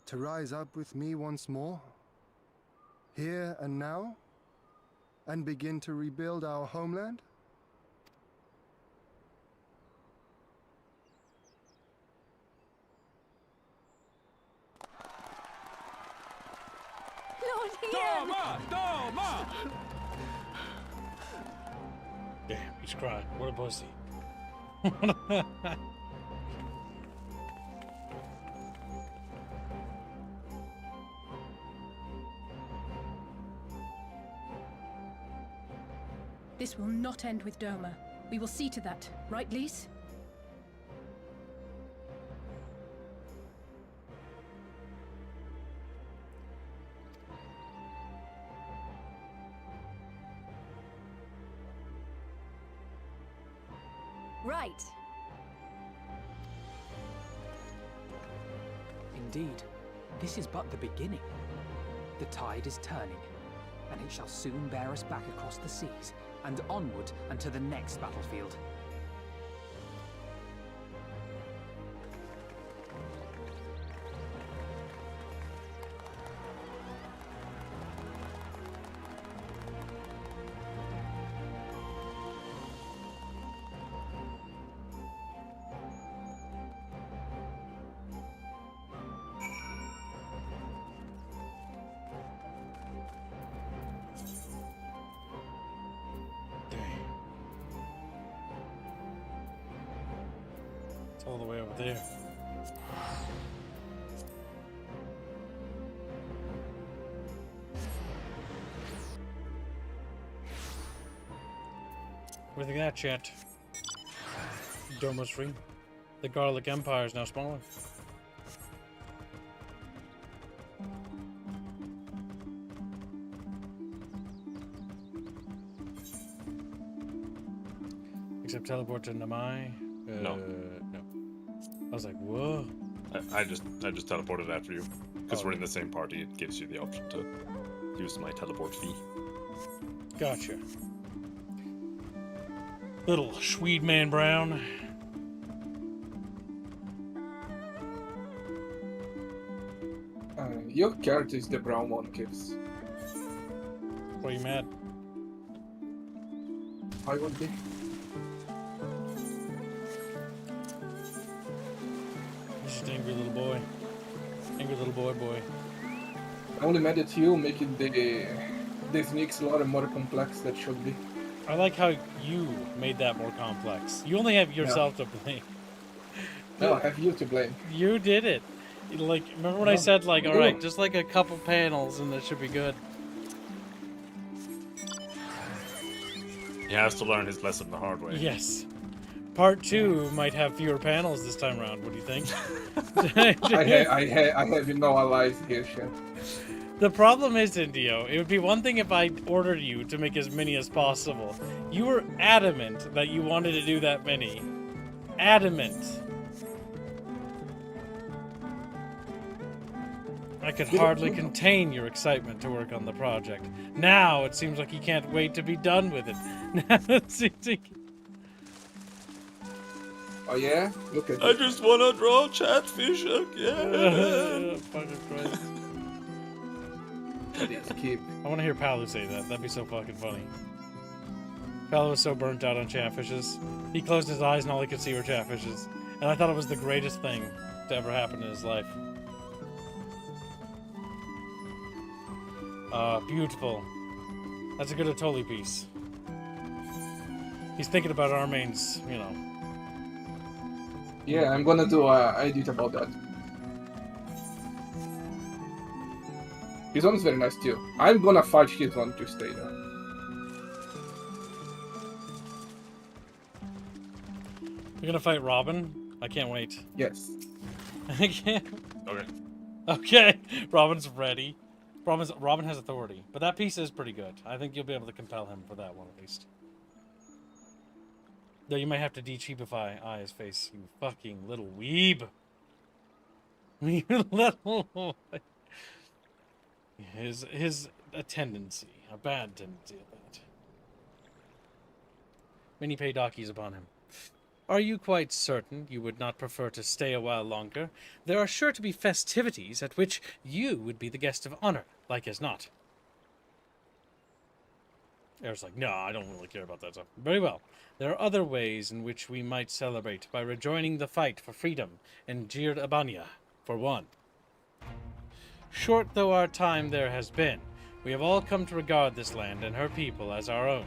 To rise up with me once more, here and now, and begin to rebuild our homeland? Lord Ian! Toma! Damn, he's crying. What a pussy. This will not end with Doma. We will see to that, right, Lise? Right. Indeed, this is but the beginning. The tide is turning, and it shall soon bear us back across the seas and onward and to the next battlefield. It's all the way over there. What do you think of that, chat? Domo's free. The Garlic Empire is now smaller. Except teleport to Namai. No. No. I was like, whoa. I just teleported after you. Because we're in the same party, it gives you the option to use my teleport fee. Gotcha. Little Swede man Brown. Your character is the brown one, Kips. Why are you mad? I would be. He's just an angry little boy. Angry little boy. I only mad at you making the sneaks a lot more complex than should be. I like how you made that more complex. You only have yourself to blame. No, I have you to blame. You did it. Like, remember when I said, like, alright, just like a couple panels and that should be good. He has to learn his lesson the hard way. Yes. Part 2 might have fewer panels this time around. What do you think? I have no allies here, Chef. The problem is, Indio, it would be one thing if I ordered you to make as many as possible. You were adamant that you wanted to do that many. Adamant. I could hardly contain your excitement to work on the project. Now it seems like you can't wait to be done with it. Now it seems like... Oh yeah? Look at I just wanna draw Chatfish again. Fucking Christ. Keep. I want to hear Palu say that. That'd be so fucking funny. Palu was so burnt out on Chatfishes. He closed his eyes and all he could see were Chatfishes. And I thought it was the greatest thing to ever happen in his life. Beautiful. That's a good Atoli piece. He's thinking about Armane's, you know. Yeah, I'm gonna do a edit about that. His one is very nice too. I'm gonna fight his one to stay there. You're gonna fight Robin? I can't wait. Yes. I can't. Okay. Okay. Robin's ready. Robin has authority, but that piece is pretty good. I think you'll be able to compel him for that one at least. Though you might have to de-cheapify Aya's face, you fucking little weeb. You little... His a tendency, a bad tendency at that. Many pay dockies upon him. Are you quite certain you would not prefer to stay a while longer? There are sure to be festivities at which you would be the guest of honor, like as not. Air's like, no, I don't really care about that stuff. Very well. There are other ways in which we might celebrate by rejoining the fight for freedom in Gir Abania, for one. Short though our time there has been, we have all come to regard this land and her people as our own.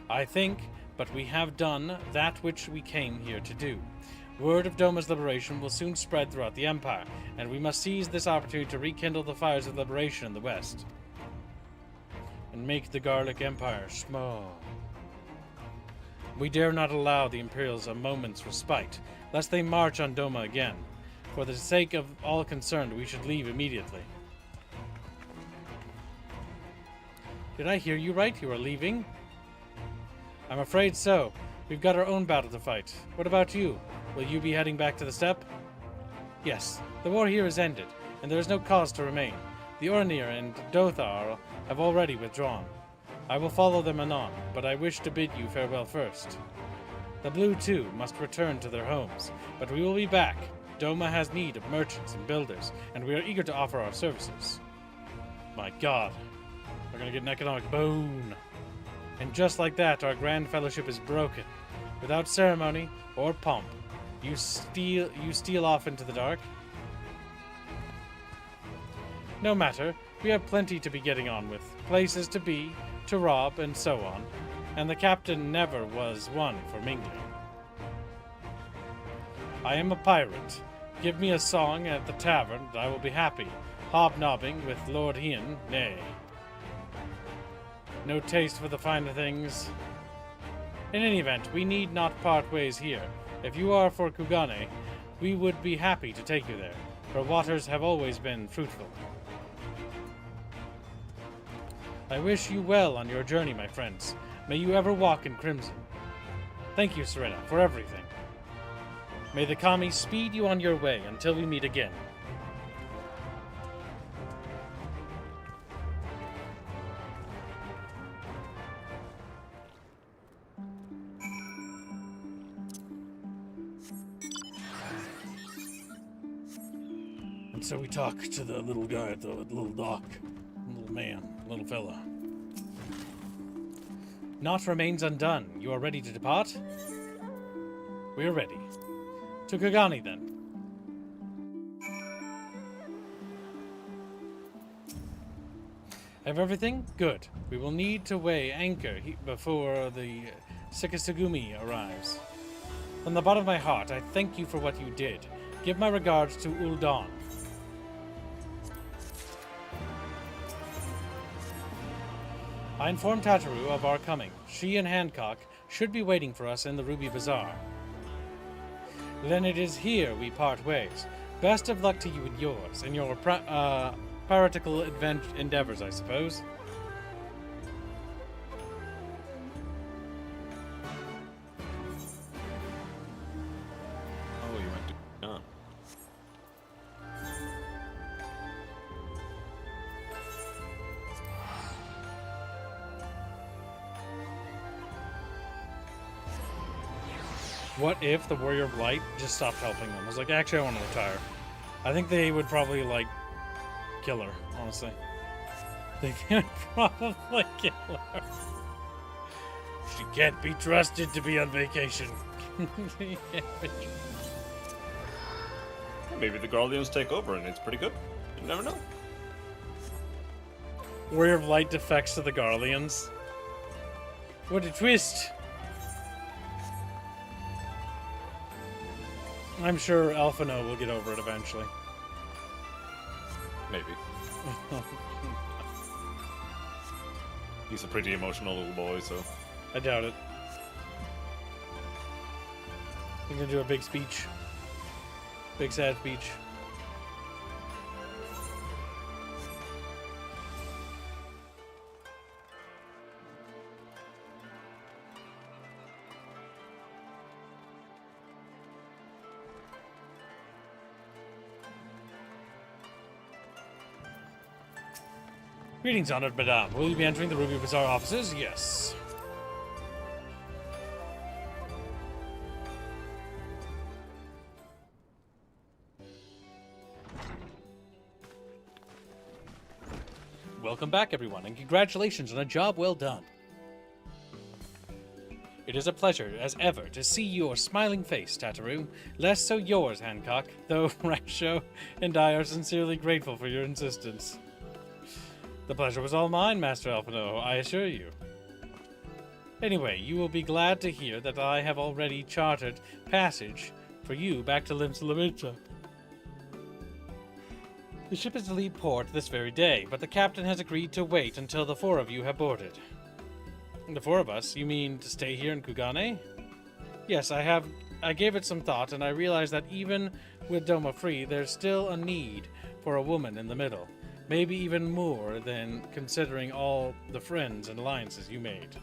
I think, but we have done that which we came here to do. Word of Doma's liberation will soon spread throughout the Empire, and we must seize this opportunity to rekindle the fires of liberation in the West. And make the Garlic Empire small. We dare not allow the Imperials a moment's respite, lest they march on Doma again. For the sake of all concerned, we should leave immediately. Did I hear you right? You are leaving? I'm afraid so. We've got our own battle to fight. What about you? Will you be heading back to the steppe? Yes, the war here is ended, and there is no cause to remain. The Ornir and Dothar have already withdrawn. I will follow them anon, but I wish to bid you farewell first. The Blue, too, must return to their homes, but we will be back. Doma has need of merchants and builders, and we are eager to offer our services. My God, we're going to get an economic boon. And just like that, our grand fellowship is broken. Without ceremony or pomp, you steal off into the dark. No matter, we have plenty to be getting on with, places to be, to rob, and so on, and the captain never was one for mingling. I am a pirate. Give me a song at the tavern, and I will be happy, hobnobbing with Lord Ian, nay. No taste for the finer things. In any event, we need not part ways here. If you are for Kugane, we would be happy to take you there. Her waters have always been fruitful. I wish you well on your journey, my friends. May you ever walk in crimson. Thank you, Serena, for everything. May the Kami speed you on your way until we meet again. And so we talk to the little guy at the little dock. Little man, little fella. Naught remains undone. You are ready to depart? We are ready. To Kugani, then. Have everything? Good. We will need to weigh anchor before the Sekisugumi arrives. From the bottom of my heart, I thank you for what you did. Give my regards to Uldan. I informed Tataru of our coming. She and Hancock should be waiting for us in the Ruby Bazaar. Then it is here we part ways. Best of luck to you and yours, and your piratical endeavors, I suppose. Oh, you went to Gungan. What if the Warrior of Light just stopped helping them? I was like, actually, I want to retire. I think they would probably, like, kill her, honestly. They would probably kill her. She can't be trusted to be on vacation. Maybe the Garleans take over and it's pretty good. You never know. Warrior of Light defects to the Garleans. What a twist! I'm sure Alphino will get over it eventually. Maybe. He's a pretty emotional little boy, so... I doubt it. He's gonna do a big speech. Big sad speech. Greetings, honored madame. Will you be entering the Ruby Bazaar offices? Yes. Welcome back, everyone, and congratulations on a job well done. It is a pleasure, as ever, to see your smiling face, Tataru. Less so yours, Hancock, though Rasho and I are sincerely grateful for your insistence. The pleasure was all mine, Master Alphino, I assure you. Anyway, you will be glad to hear that I have already chartered passage for you back to Limsa. The ship is to leave port this very day, but the captain has agreed to wait until the 4 of you have boarded. The 4 of us? You mean to stay here in Kugane? Yes, I gave it some thought, and I realized that even with Doma free, there's still a need for a woman in the middle. Maybe even more than considering all the friends and alliances you made.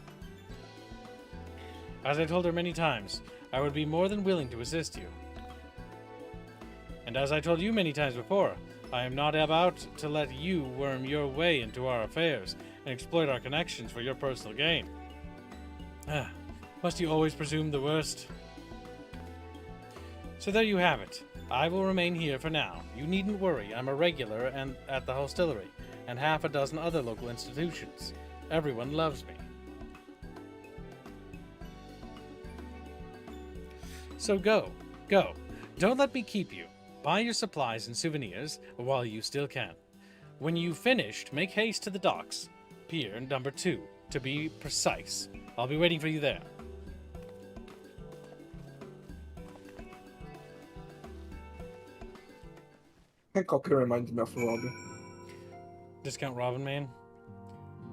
As I told her many times, I would be more than willing to assist you. And as I told you many times before, I am not about to let you worm your way into our affairs and exploit our connections for your personal gain. Must you always presume the worst? So there you have it. I will remain here for now. You needn't worry, I'm a regular and at the hostelry, and half a dozen other local institutions. Everyone loves me. So go. Don't let me keep you. Buy your supplies and souvenirs while you still can. When you've finished, make haste to the docks. Pier number 2, to be precise. I'll be waiting for you there. Hancock reminds me of Robin. Discount Robin, man?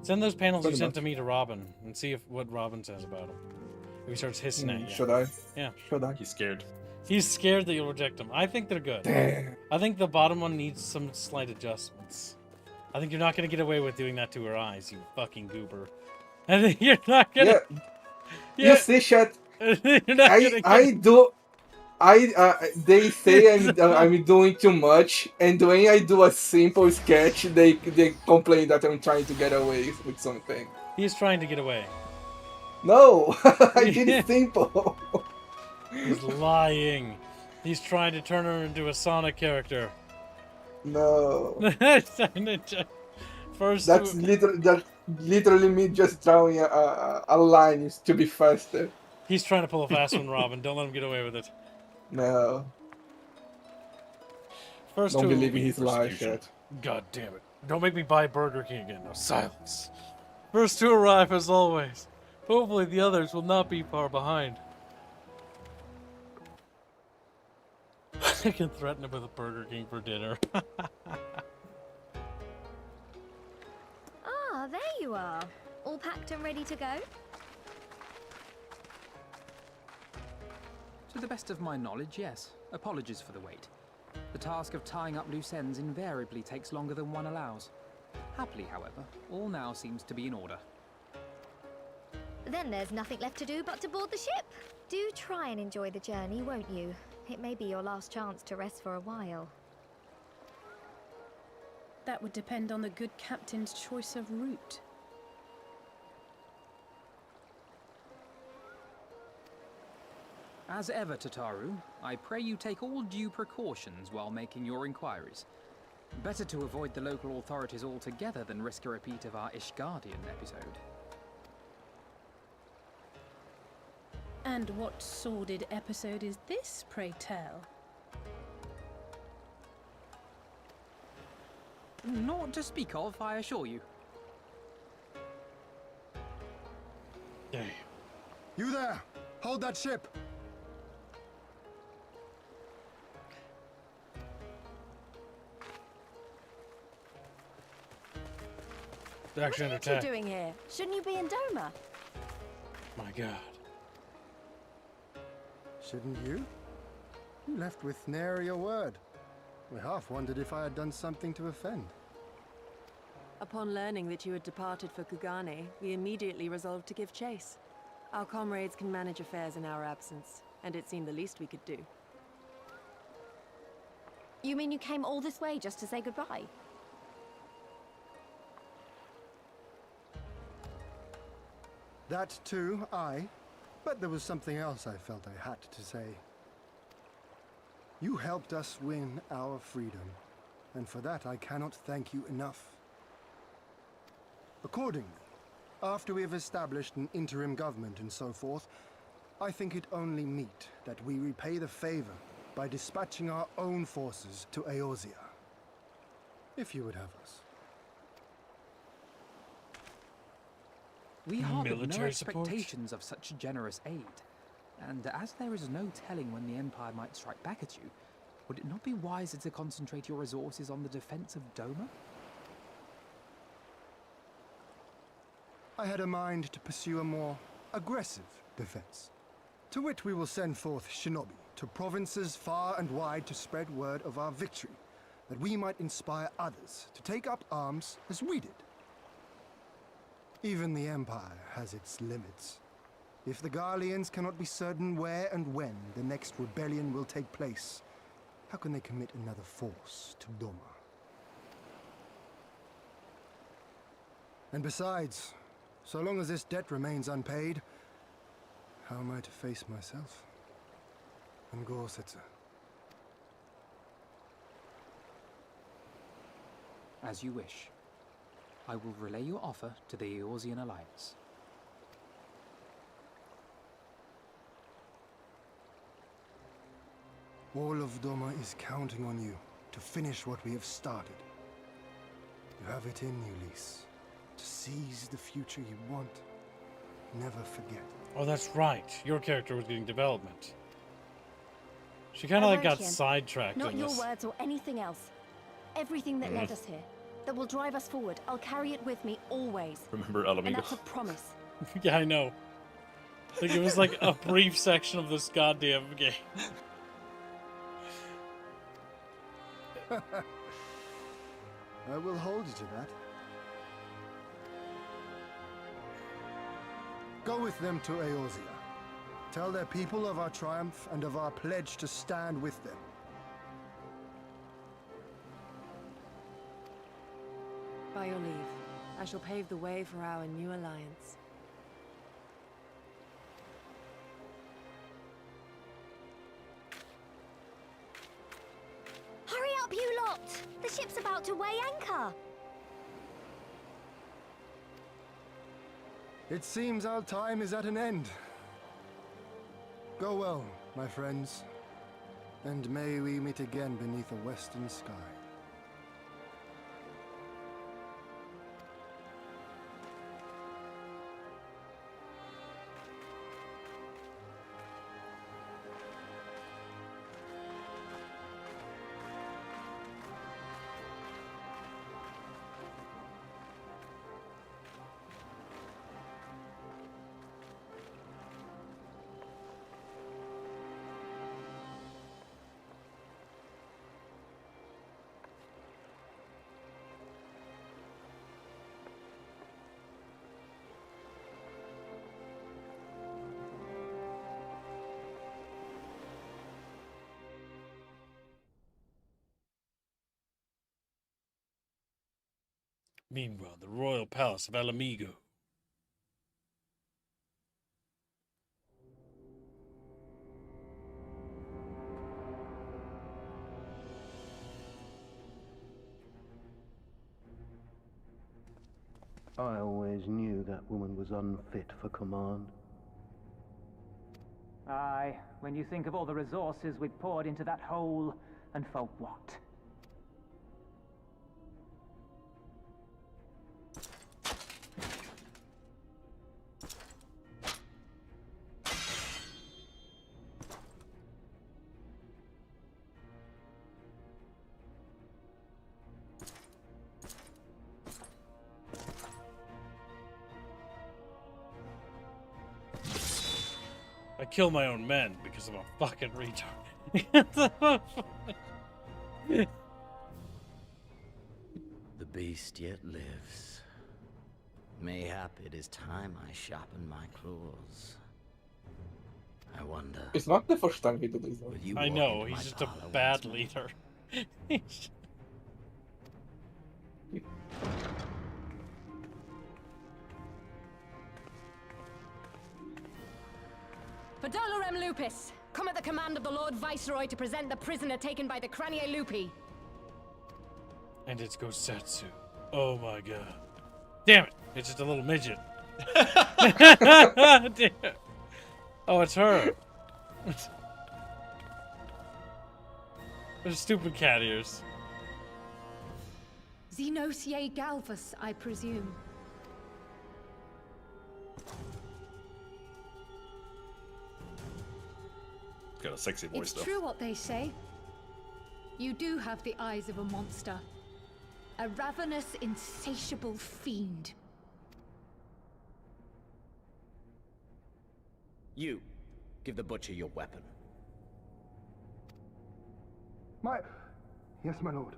Send those panels you sent to me to Robin and see what Robin says about him. If he starts hissing at you. Should I? Yeah. Should I? He's scared. He's scared that you'll reject him. I think they're good. Damn. I think the bottom one needs some slight adjustments. I think you're not going to get away with doing that to her eyes, you fucking goober. I think you're not going to... Yeah. You see, chat. They say I'm doing too much, and when I do a simple sketch, they complain that I'm trying to get away with something. He's trying to get away. No, I did it simple. He's lying. He's trying to turn her into a Sonic character. No. First, that's literally me just drawing a line to be faster. He's trying to pull a fast one, Robin. Don't let him get away with it. No. First Don't believe in his lies yet. God damn it. Don't make me buy Burger King again. No, silence. First to arrive, as always. Hopefully the others will not be far behind. I can threaten him with a Burger King for dinner. Ah, there you are. All packed and ready to go? To the best of my knowledge, yes. Apologies for the wait. The task of tying up loose ends invariably takes longer than one allows. Happily, however, all now seems to be in order. Then there's nothing left to do but to board the ship. Do try and enjoy the journey, won't you? It may be your last chance to rest for a while. That would depend on the good captain's choice of route. As ever, Tataru, I pray you take all due precautions while making your inquiries. Better to avoid the local authorities altogether than risk a repeat of our Ishgardian episode. And what sordid episode is this, pray tell? Naught to speak of, I assure you. Hey. You there! Hold that ship! What are you doing here? Shouldn't you be in Doma? My God. Shouldn't you? You left with nary a word. We half wondered if I had done something to offend. Upon learning that you had departed for Kugane, we immediately resolved to give chase. Our comrades can manage affairs in our absence, and it seemed the least we could do. You mean you came all this way just to say goodbye? That too, aye. But there was something else I felt I had to say. You helped us win our freedom, and for that I cannot thank you enough. Accordingly, After we have established an interim government and so forth, I think it only meet that we repay the favor by dispatching our own forces to Eorzea. If you would have us. We harbored no Military support? expectations of such generous aid, and as there is no telling when the Empire might strike back at you, would it not be wiser to concentrate your resources on the defense of Doma? I had a mind to pursue a more aggressive defense, to which we will send forth shinobi to provinces far and wide to spread word of our victory, that we might inspire others to take up arms as we did. Even the Empire has its limits. If the Garleans cannot be certain where and when the next rebellion will take place, how can they commit another force to Doma? And besides, so long as this debt remains unpaid, how am I to face myself and Gorsetzer? As you wish. I will relay your offer to the Eorzean Alliance. All of Doma is counting on you to finish what we have started. You have it in you, Lys. To seize the future you want. Never forget. Oh, that's right. Your character was getting development. She kind of like got sidetracked Not in your this. words or anything else. Everything that led us here, that will drive us forward, I'll carry it with me always. Remember Alamigo? And that's a promise. Yeah, I know. Like it was like a brief section of this goddamn game. I will hold you to that. Go with them to Eorzea. Tell their people of our triumph and of our pledge to stand with them. By your leave, I shall pave the way for our new alliance. Hurry up, you lot! The ship's about to weigh anchor! It seems our time is at an end. Go well, my friends, and may we meet again beneath a western sky. Meanwhile, the royal palace of Alamigo. I always knew that woman was unfit for command. Aye, when you think of all the resources we've poured into that hole, and for what? I kill my own men because I'm a fucking retard. The beast yet lives. Mayhap it is time I sharpen my claws. I wonder. It's not the first time he did this. I know, he's just a bad leader. For Dolorem Lupus, come at the command of the Lord Viceroy to present the prisoner taken by the Cranie Lupi. And it's Gosetsu. Oh my god. Damn it! It's just a little midget. Oh, it's her. There's stupid cat ears. Xenosier Galvus, I presume. Got a sexy voice, It's though. true what they say. You do have the eyes of a monster. A ravenous, insatiable fiend. You, give the butcher your weapon. Yes, my lord.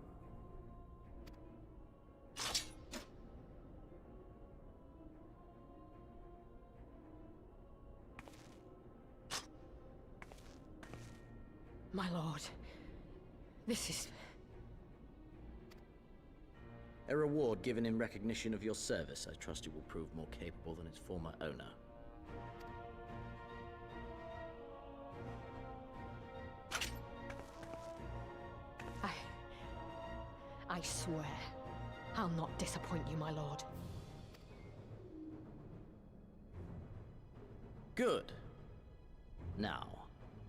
My lord, this is... A reward given in recognition of your service. I trust you will prove more capable than its former owner. I swear, I'll not disappoint you, my lord. Good. Now,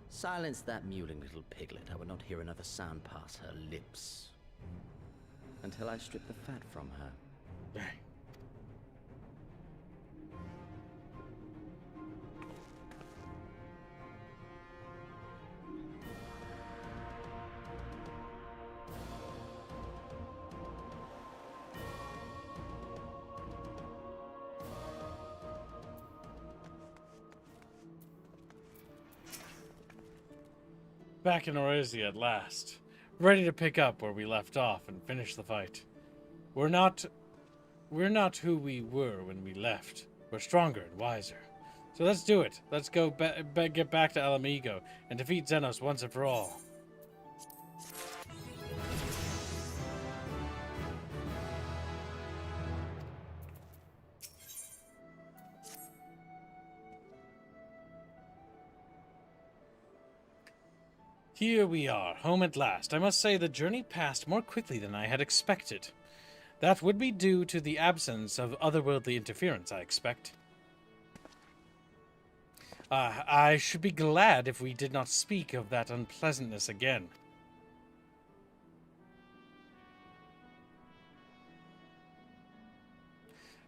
silence that mewling little piglet. I will not hear another sound pass her lips. Until I strip the fat from her. Back in Orizia at last, ready to pick up where we left off and finish the fight. We're not who we were when we left. We're stronger and wiser. So let's do it. Let's go get back to Alamigo and defeat Xenos once and for all. Here we are, home at last. I must say the journey passed more quickly than I had expected. That would be due to the absence of otherworldly interference, I expect. I should be glad if we did not speak of that unpleasantness again.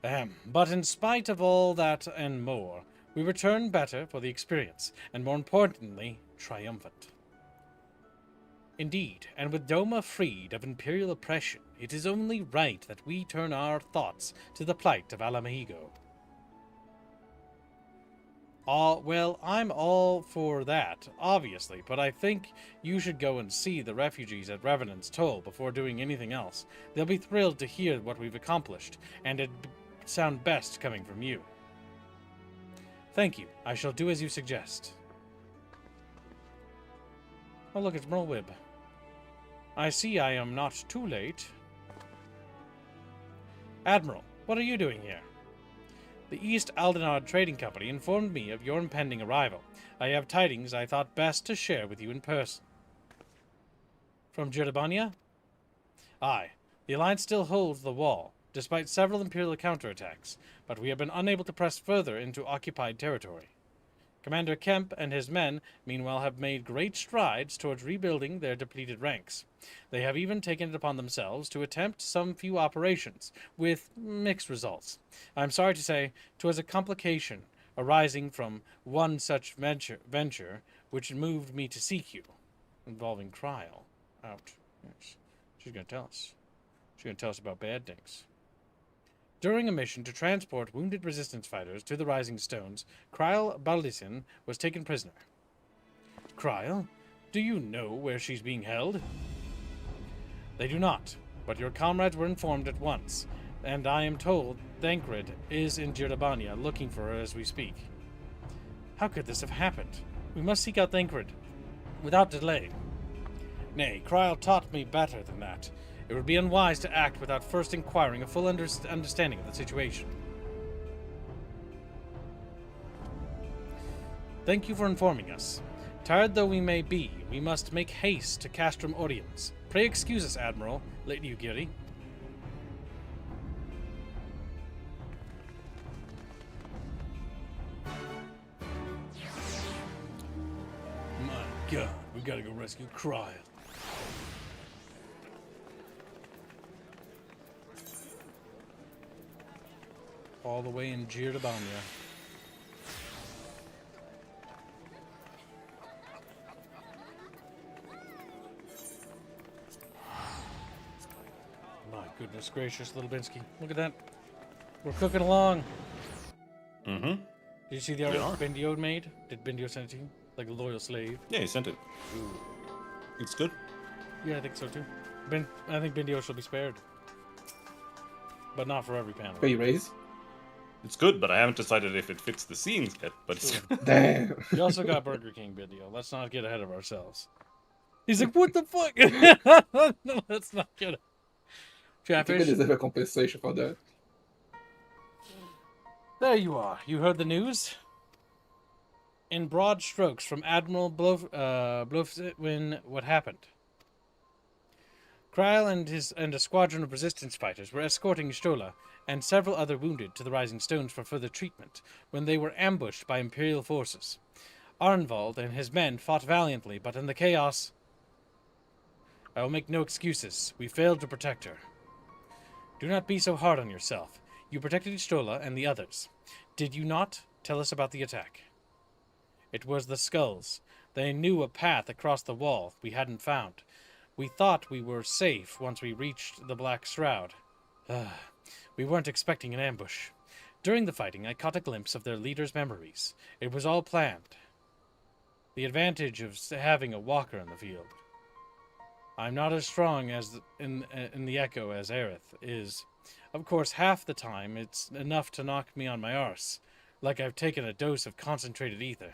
But in spite of all that and more, we return better for the experience, and more importantly, triumphant. Indeed, and with Doma freed of Imperial oppression, it is only right that we turn our thoughts to the plight of Alamigo. Well, I'm all for that, obviously, but I think you should go and see the refugees at Revenant's Toll before doing anything else. They'll be thrilled to hear what we've accomplished, and it'd sound best coming from you. Thank you. I shall do as you suggest. Oh, look, it's Merlwib. I see I am not too late. Admiral, what are you doing here? The East Aldenard Trading Company informed me of your impending arrival. I have tidings I thought best to share with you in person. From Girdabania? Aye, the Alliance still holds the wall, despite several Imperial counterattacks, but we have been unable to press further into occupied territory. Commander Kemp and his men, meanwhile, have made great strides towards rebuilding their depleted ranks. They have even taken it upon themselves to attempt some few operations, with mixed results. I am sorry to say 'twas a complication arising from one such venture which moved me to seek you, involving Kryl. Out. Yes. She's going to tell us. She's going to tell us about bad things. During a mission to transport wounded resistance fighters to the Rising Stones, Kryl Baldisin was taken prisoner. Kryl, do you know where she's being held? They do not, but your comrades were informed at once, and I am told Thancred is in Girdabania looking for her as we speak. How could this have happened? We must seek out Thancred, without delay. Nay, Kryl taught me better than that. It would be unwise to act without first inquiring a full understanding of the situation. Thank you for informing us. Tired though we may be, we must make haste to Castrum Oriens. Pray excuse us, Admiral, Lady Ugiri. God, we gotta go rescue Cryle. All the way in Girdabanya. My goodness gracious, little Binsky. Look at that. We're cooking along. Mm-hmm. Did you see the artwork Bindio made? Did Bindio send it to you? Like a loyal slave? Yeah, he sent it. Ooh. It's good. Yeah, I think so too. I think Bindio shall be spared. But not for every panel. Pay raise? It's good, but I haven't decided if it fits the scenes yet. But it's Damn. You also got Burger King Bindio. Let's not get ahead of ourselves. He's like, what the fuck? No, let's not get it. I think I deserve a compensation for that. There you are. You heard the news? In broad strokes from Admiral Blofswin, what happened? Cryle and a squadron of resistance fighters were escorting Stola and several other wounded to the Rising Stones for further treatment when they were ambushed by Imperial forces. Arnvald and his men fought valiantly, but in the chaos... I will make no excuses. We failed to protect her. Do not be so hard on yourself. You protected Stola and the others. Did you not? Tell us about the attack. It was the skulls. They knew a path across the wall we hadn't found. We thought we were safe once we reached the Black Shroud. We weren't expecting an ambush. During the fighting, I caught a glimpse of their leader's memories. It was all planned. The advantage of having a walker in the field. I'm not as strong as in the Echo as Aerith is. Of course, half the time it's enough to knock me on my arse, like I've taken a dose of concentrated ether.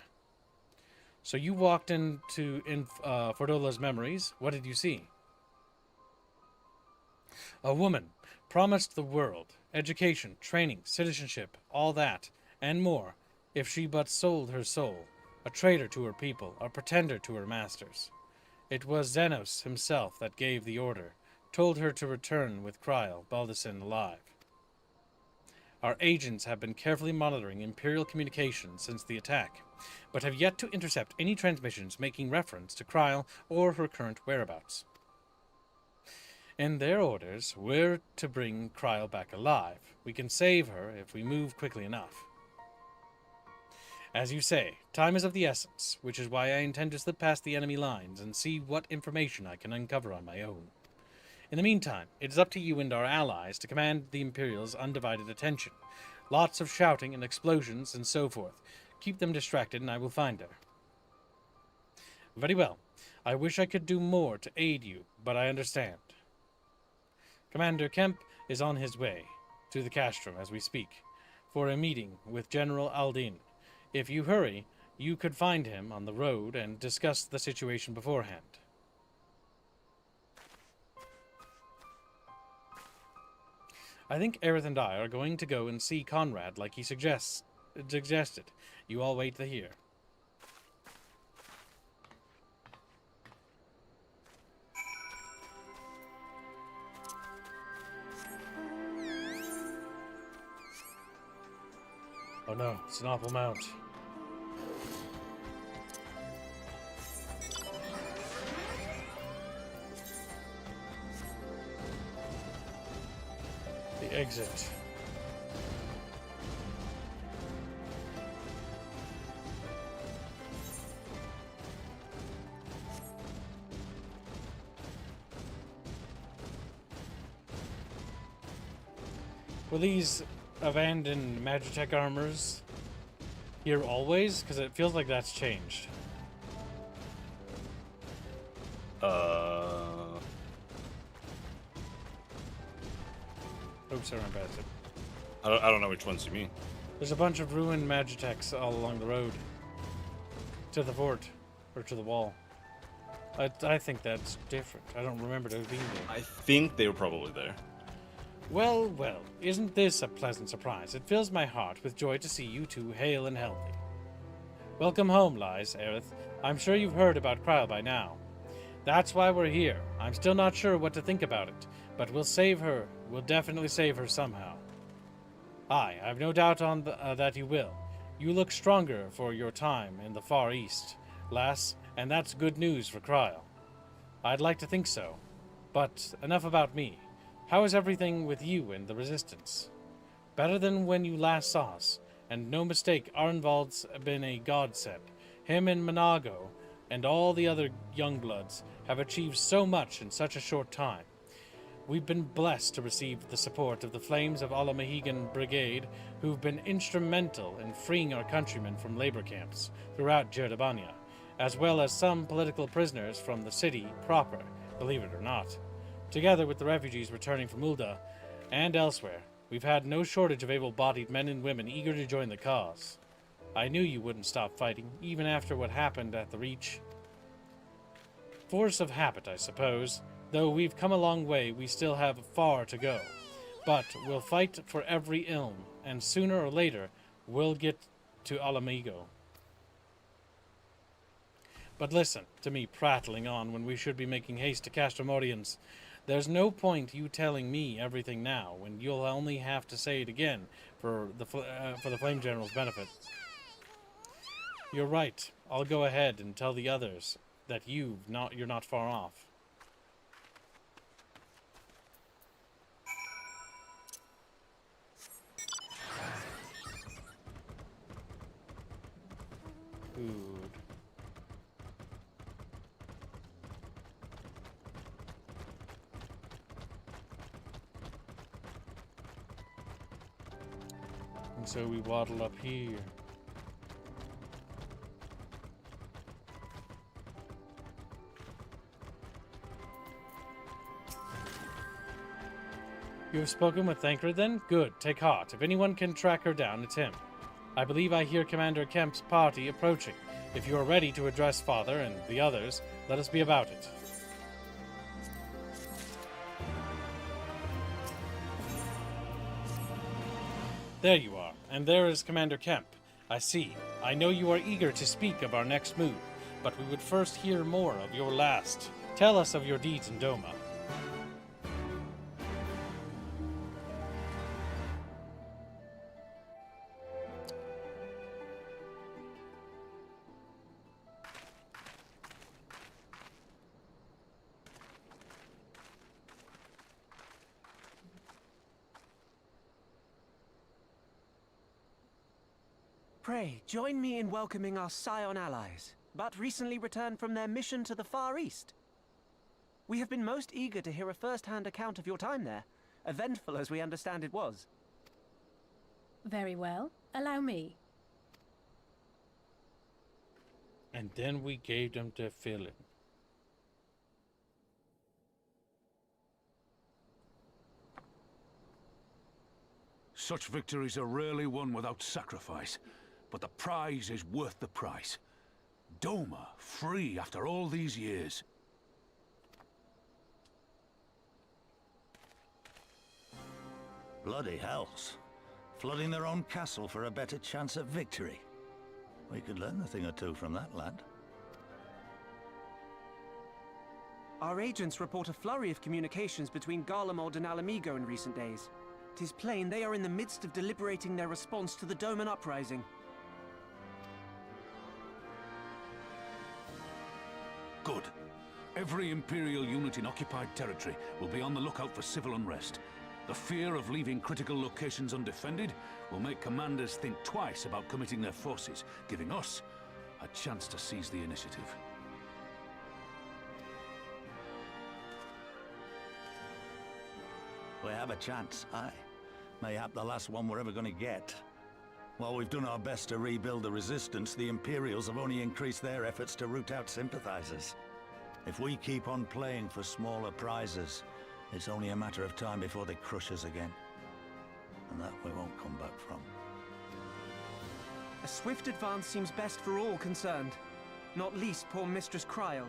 So you walked into Fordola's memories. What did you see? A woman promised the world, education, training, citizenship, all that, and more, if she but sold her soul, a traitor to her people, a pretender to her masters. It was Xenos himself that gave the order, told her to return with Cryle, Baldusin alive. Our agents have been carefully monitoring Imperial communications since the attack, but have yet to intercept any transmissions making reference to Cryle or her current whereabouts. In their orders, we're to bring Cryle back alive. We can save her if we move quickly enough. As you say, time is of the essence, which is why I intend to slip past the enemy lines and see what information I can uncover on my own. In the meantime, it is up to you and our allies to command the Imperials' undivided attention. Lots of shouting and explosions and so forth. Keep them distracted and I will find her. Very well. I wish I could do more to aid you, but I understand. Commander Kemp is on his way to the Castrum as we speak, for a meeting with General Aldin. If you hurry, you could find him on the road and discuss the situation beforehand. I think Aerith and I are going to go and see Conrad like he suggested. You all wait here. Oh no, it's an awful mount. The exit. Were these abandoned Magitech armors here always? Because it feels like that's changed. Oops, I ran past it. I don't know which ones you mean. There's a bunch of ruined Magitechs all along the road. To the fort. Or to the wall. I think that's different. I don't remember those being there. I think they were probably there. Well, well, isn't this a pleasant surprise? It fills my heart with joy to see you two hale and healthy. Welcome home, Lies, Aerith. I'm sure you've heard about Cryle by now. That's why we're here. I'm still not sure what to think about it, but we'll save her. We'll definitely save her somehow. Aye, I've no doubt that you will. You look stronger for your time in the Far East, lass, and that's good news for Cryle. I'd like to think so. But enough about me. How is everything with you and the Resistance? Better than when you last saw us, and no mistake, Arnvald's been a godsend. Him and Monago and all the other Youngbloods have achieved so much in such a short time. We've been blessed to receive the support of the Flames of Alamahigan Brigade, who've been instrumental in freeing our countrymen from labor camps throughout Jerdabania, as well as some political prisoners from the city proper, believe it or not. Together with the refugees returning from Ul'dah and elsewhere, we've had no shortage of able-bodied men and women eager to join the cause. I knew you wouldn't stop fighting, even after what happened at the Reach. Force of habit, I suppose. Though we've come a long way, we still have far to go. But we'll fight for every ilm, and sooner or later, we'll get to Alamigo. But listen to me prattling on when we should be making haste to Castromorians. There's no point you telling me everything now, when you'll only have to say it again for the Flame General's benefit. You're right. I'll go ahead and tell the others that you're not far off. Food. And so we waddle up here. You have spoken with Thancred then? Good, take heart. If anyone can track her down, it's him. I believe I hear Commander Kemp's party approaching. If you are ready to address Father and the others, let us be about it. There you are, and there is Commander Kemp. I see. I know you are eager to speak of our next move, but we would first hear more of your last. Tell us of your deeds in Doma. Pray, join me in welcoming our Scion allies, but recently returned from their mission to the Far East. We have been most eager to hear a first-hand account of your time there, eventful as we understand it was. Very well. Allow me. And then we gave them their filling. Such victories are rarely won without sacrifice, but the prize is worth the price. Doma, free after all these years. Bloody hells. Flooding their own castle for a better chance at victory. We could learn a thing or two from that lad. Our agents report a flurry of communications between Garlemald and Alamigo in recent days. 'Tis plain they are in the midst of deliberating their response to the Doman uprising. Good. Every Imperial unit in occupied territory will be on the lookout for civil unrest. The fear of leaving critical locations undefended will make commanders think twice about committing their forces, giving us a chance to seize the initiative. We have a chance, aye. Mayhap the last one we're ever going to get. While we've done our best to rebuild the Resistance, the Imperials have only increased their efforts to root out sympathizers. If we keep on playing for smaller prizes, it's only a matter of time before they crush us again. And that we won't come back from. A swift advance seems best for all concerned, not least poor Mistress Cryle.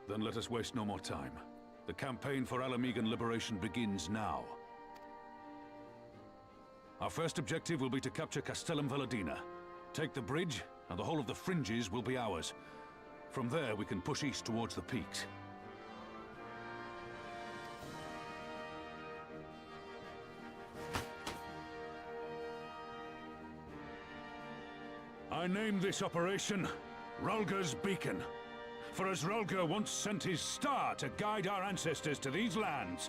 Then let us waste no more time. The campaign for Alamigan liberation begins now. Our first objective will be to capture Castellum Valadina. Take the bridge, and the whole of the fringes will be ours. From there, we can push east towards the peaks. I name this operation Rulger's Beacon. For as Rulger once sent his star to guide our ancestors to these lands,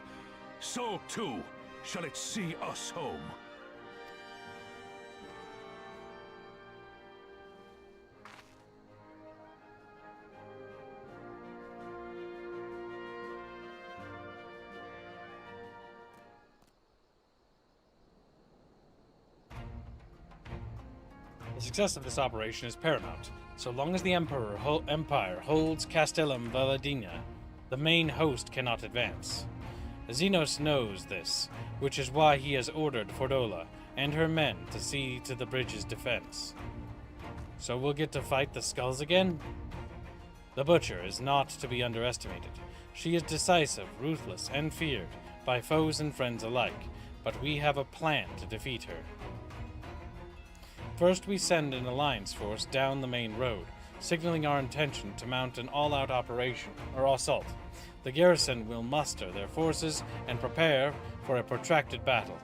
so too shall it see us home. The success of this operation is paramount. So long as the Empire holds Castellum Valadina, the main host cannot advance. Xenos knows this, which is why he has ordered Fordola and her men to see to the bridge's defense. So we'll get to fight the skulls again? The Butcher is not to be underestimated. She is decisive, ruthless, and feared by foes and friends alike, but we have a plan to defeat her. First, we send an alliance force down the main road, signaling our intention to mount an all-out operation, or assault. The garrison will muster their forces and prepare for a protracted battle.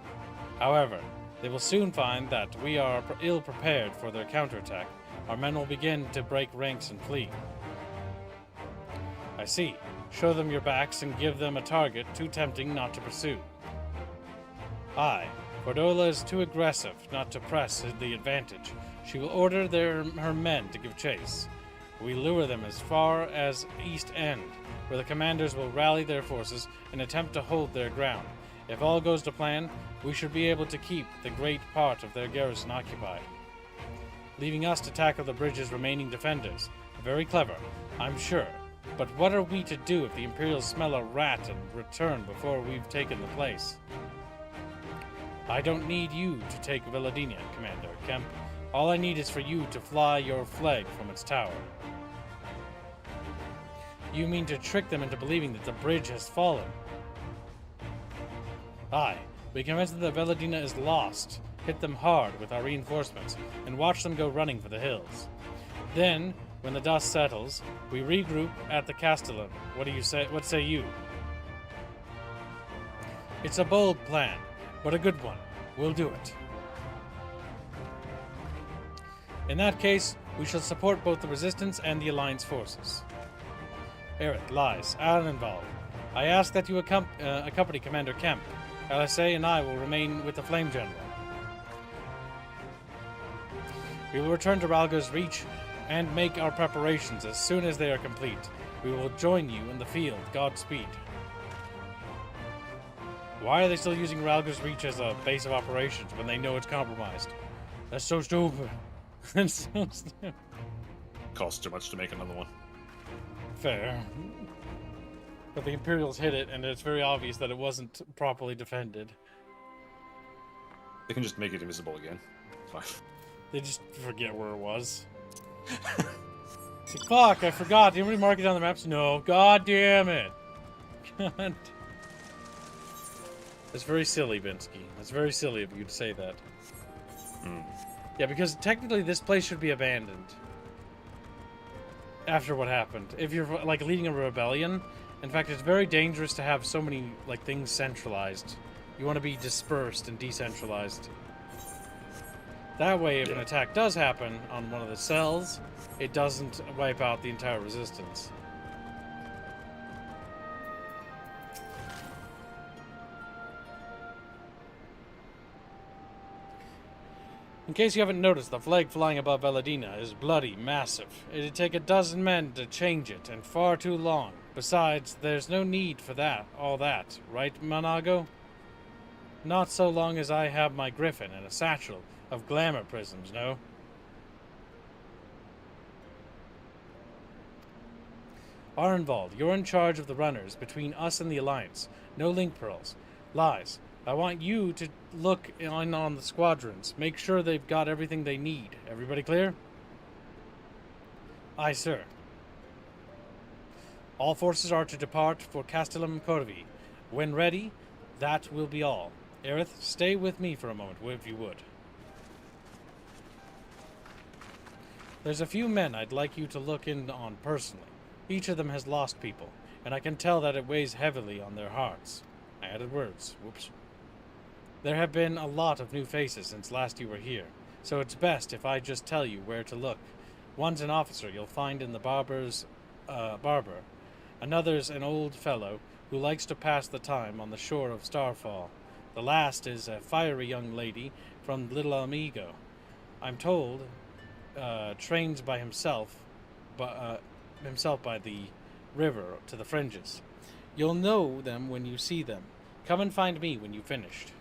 However, they will soon find that we are ill-prepared for their counterattack. Our men will begin to break ranks and flee. I see. Show them your backs and give them a target too tempting not to pursue. Aye. Fordola is too aggressive not to press the advantage. She will order her men to give chase. We lure them as far as East End, where the commanders will rally their forces and attempt to hold their ground. If all goes to plan, we should be able to keep the great part of their garrison occupied, leaving us to tackle the bridge's remaining defenders. Very clever, I'm sure. But what are we to do if the Imperials smell a rat and return before we've taken the place? I don't need you to take Valadina, Commander Kemp. All I need is for you to fly your flag from its tower. You mean to trick them into believing that the bridge has fallen? Aye, we convince them that Valadina is lost, hit them hard with our reinforcements, and watch them go running for the hills. Then, when the dust settles, we regroup at the Castellum. What do you say? What say you? It's a bold plan, but a good one. We'll do it. In that case, we shall support both the Resistance and the Alliance forces. Aerith, Lies, Alanval, I ask that you accompany Commander Kemp. LSA and I will remain with the Flame General. We will return to Ralga's Reach and make our preparations as soon as they are complete. We will join you in the field. Godspeed. Why are they still using Ralga's Reach as a base of operations when they know it's compromised? That's so stupid. That's so stupid. Costs too much to make another one. Fair. But the Imperials hit it, and it's very obvious that it wasn't properly defended. They can just make it invisible again. Fine. They just forget where it was. It's like, fuck, I forgot. Didn't we mark it on the maps? No. God damn it. God. That's very silly, Binsky. That's very silly of you to say that. Yeah, because technically this place should be abandoned. After what happened. If you're, like, leading a rebellion, in fact, it's very dangerous to have so many, like, things centralized. You want to be dispersed and decentralized. That way, if an attack does happen on one of the cells, it doesn't wipe out the entire resistance. In case you haven't noticed, the flag flying above Valadina is bloody massive. It'd take a dozen men to change it, and far too long. Besides, there's no need for all that, right, Monago? Not so long as I have my griffin and a satchel of glamour prisms, no? Arenvald, you're in charge of the runners between us and the Alliance. No link pearls. Lies. I want you to look on the squadrons. Make sure they've got everything they need. Everybody clear? Aye, sir. All forces are to depart for Castellum Corvi. When ready, that will be all. Aerith, stay with me for a moment, if you would. There's a few men I'd like you to look in on personally. Each of them has lost people, and I can tell that it weighs heavily on their hearts. I added words. Whoops. There have been a lot of new faces since last you were here. so it's best if I just tell you where to look. One's an officer you'll find in the barber. Another's an old fellow who likes to pass the time on the shore of Starfall. The last is a fiery young lady from Little Amigo. I'm told, trains by himself by the river to the fringes. You'll know them when you see them. Come and find me when you've finished.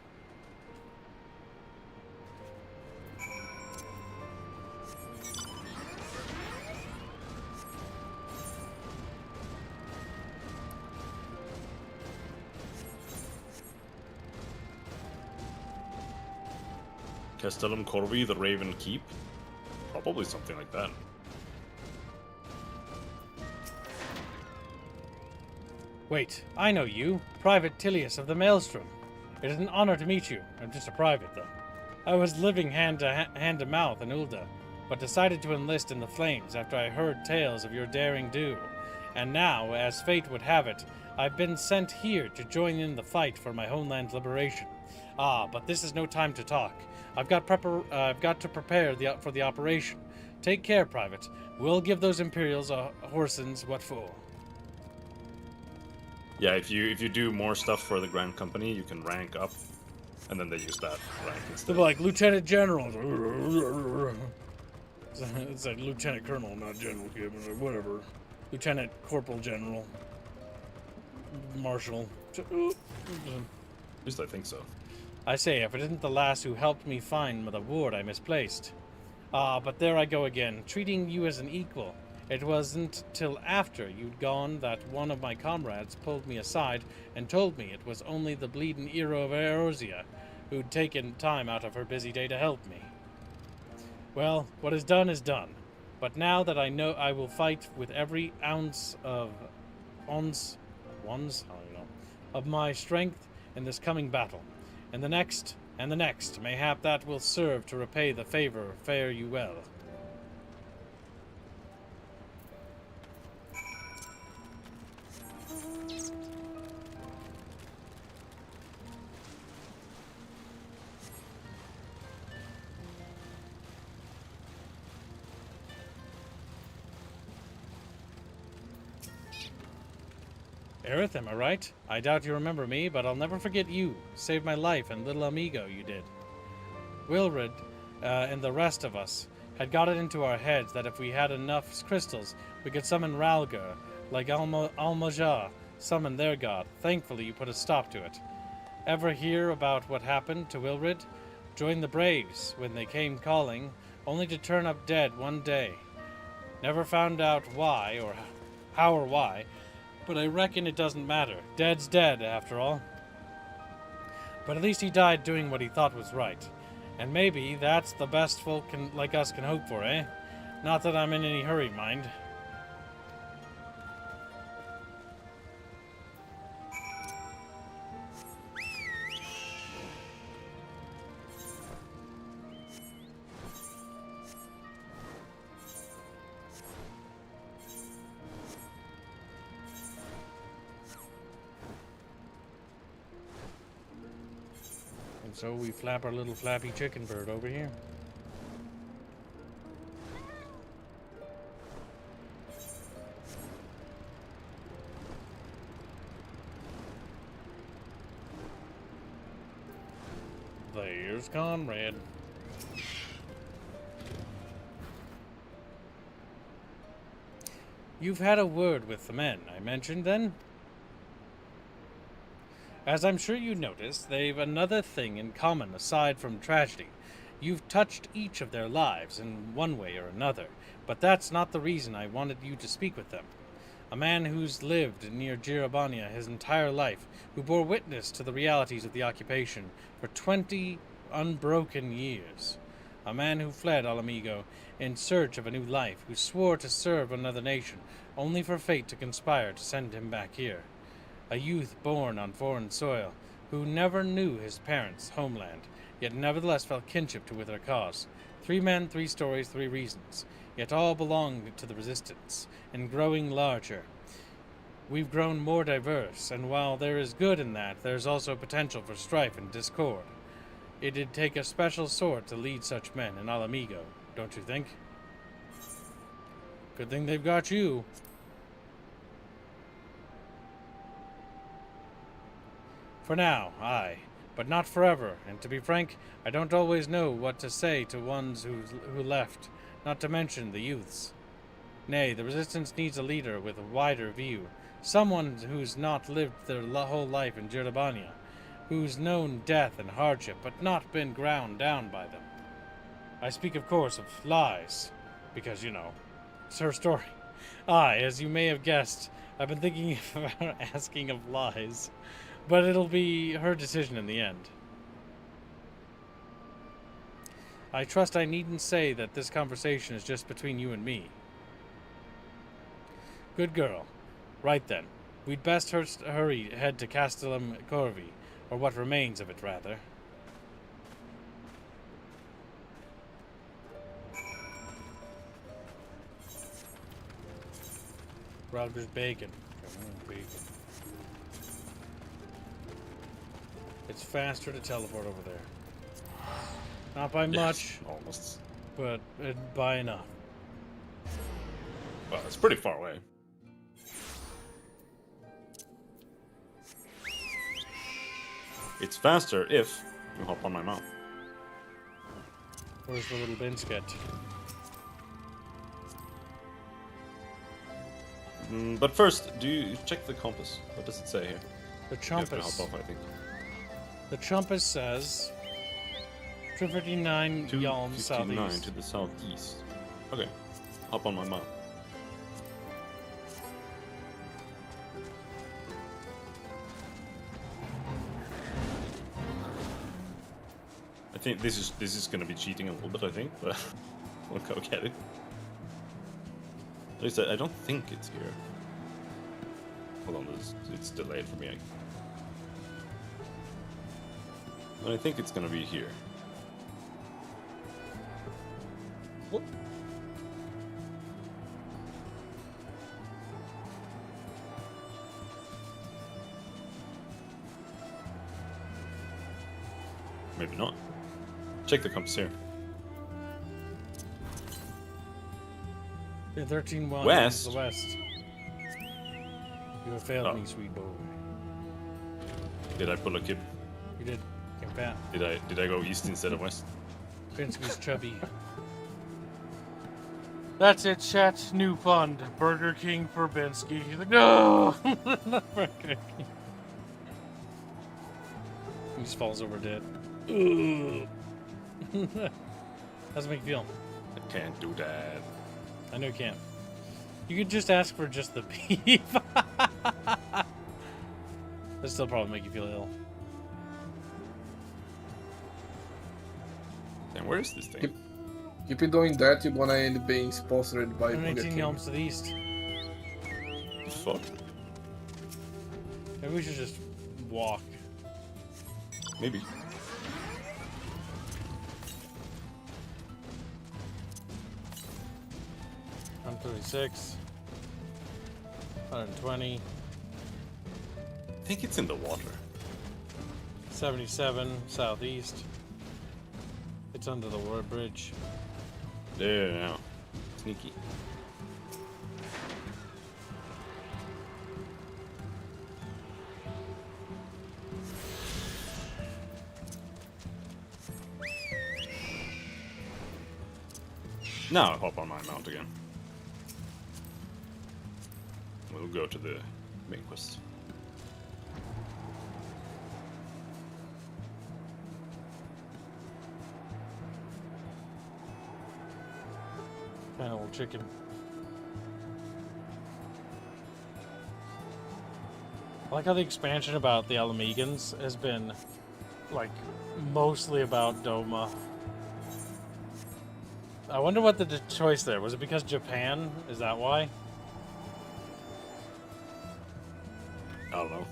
Castellum Corvi, the Raven Keep? Probably something like that. Wait, I know you. Private Tilius of the Maelstrom. It is an honor to meet you. I'm just a private, though. I was living hand to mouth in Ulda, but decided to enlist in the Flames after I heard tales of your daring do. And now, as fate would have it, I've been sent here to join in the fight for my homeland's liberation. Ah, but this is no time to talk. I've got to prepare for the operation. Take care, Private. We'll give those Imperials horsens what for. Yeah, if you do more stuff for the Grand Company, you can rank up, and then they use that rank instead. They're like Lieutenant General. It's like Lieutenant Colonel, not General Kid, but whatever. Lieutenant Corporal General. Marshal. At least I think so. I say, if it isn't the lass who helped me find the ward I misplaced. Ah, but there I go again, treating you as an equal. It wasn't till after you'd gone that one of my comrades pulled me aside and told me it was only the bleedin' hero of Eorzea who'd taken time out of her busy day to help me. Well, what is done is done. But now that I know I will fight with every ounce of my strength in this coming battle. And the next, mayhap that will serve to repay the favor. Fare you well. Aerith, am I right? I doubt you remember me, but I'll never forget you. Saved my life and Little Amigo, you did. Wilred and the rest of us had got it into our heads that if we had enough crystals, we could summon Ralgar, like Almajar summoned their god. Thankfully, you put a stop to it. Ever hear about what happened to Wilred? Joined the Braves when they came calling, only to turn up dead one day. Never found out why, or how or why, but I reckon it doesn't matter. Dead's dead, after all. But at least he died doing what he thought was right. And maybe that's the best folk like us can hope for, eh? Not that I'm in any hurry, mind. So we flap our little flappy chicken bird over here. There's Conrad. You've had a word with the men I mentioned then? As I'm sure you noticed, they've another thing in common aside from tragedy. You've touched each of their lives in one way or another, but that's not the reason I wanted you to speak with them. A man who's lived near Girabania his entire life, who bore witness to the realities of the occupation for 20 unbroken years. A man who fled Alamigo in search of a new life, who swore to serve another nation, only for fate to conspire to send him back here. A youth born on foreign soil, who never knew his parents' homeland, yet nevertheless felt kinship with their cause. 3 men, 3 stories, 3 reasons, yet all belong to the resistance, and growing larger. We've grown more diverse, and while there is good in that, there is also potential for strife and discord. It'd take a special sort to lead such men in Alamigo, don't you think? Good thing they've got you. For now, aye, but not forever, and to be frank, I don't always know what to say to ones who left, not to mention the youths. Nay, the Resistance needs a leader with a wider view, someone who's not lived their whole life in Girdabania, who's known death and hardship, but not been ground down by them. I speak, of course, of Lies, because, you know, it's her story. Aye, as you may have guessed, I've been thinking about asking of Lies, but it'll be her decision in the end. I trust I needn't say that this conversation is just between you and me. Good girl. Right then. We'd best hurry head to Castellum Corvi, or what remains of it, rather. Rogers Bacon. Bacon. It's faster to teleport over there. Not by much. Almost. But by enough. Well, it's pretty far away. It's faster if you hop on my mount. Where's the little biscuit? But first, do you check the compass? What does it say here? The You have to compass. hop off, I think. The compass says 259 Yalm 59 southeast. to the southeast. Okay, hop on my mount. I think this is gonna be cheating a little bit, I think, but we'll go get it. At least I don't think it's here. Hold on, it's delayed for me. But I think it's gonna be here. What? Maybe not. Check the compass here. Yeah, 13 1 West? the west. You have failed me, sweet boy. Did I pull a kid? You did. Came fat. Did I go east instead of west? Binsky's chubby. That's it, chat. New fund. Burger King for Binsky. No! Not Burger King. He just falls over dead. Ugh. How's it make you feel? I can't do that. I know you can't. You could just ask for just the beef. That'd still probably make you feel ill. And where is this thing? Keep you doing that, you're gonna end up being sponsored by Burger 18 King. Yalms to the east. Fuck. Maybe we should just walk. Maybe. I'm 36. 120. I think it's in the water. 77 southeast. It's under the word bridge. There now. Sneaky. Now I hop on my mount again. We'll go to the main quest. Kind of old chicken. I like how the expansion about the Alamegans has been, like, mostly about Doma. I wonder what the choice there was. It because Japan? Is that why? I don't know.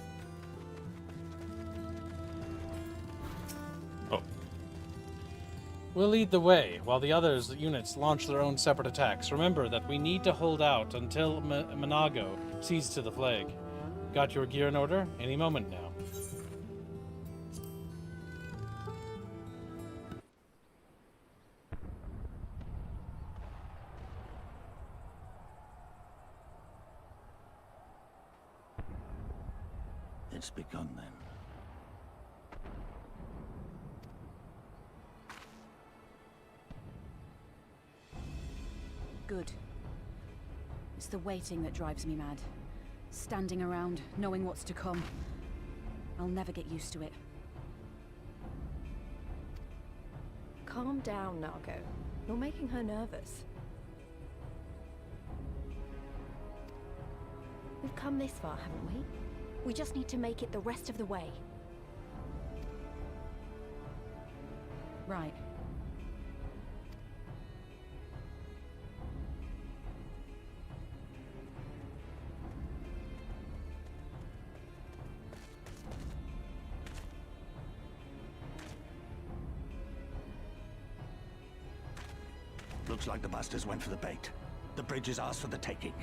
Oh. We'll lead the way, while the others units launch their own separate attacks. Remember that we need to hold out until Manago cedes to the flag. Got your gear in order? Any moment now. It's begun then. Good. It's the waiting that drives me mad. Standing around, knowing what's to come. I'll never get used to it. Calm down, Nago. You're making her nervous. We've come this far, haven't we? We just need to make it the rest of the way. Right. Looks like the bastards went for the bait. The bridge is ours for the taking.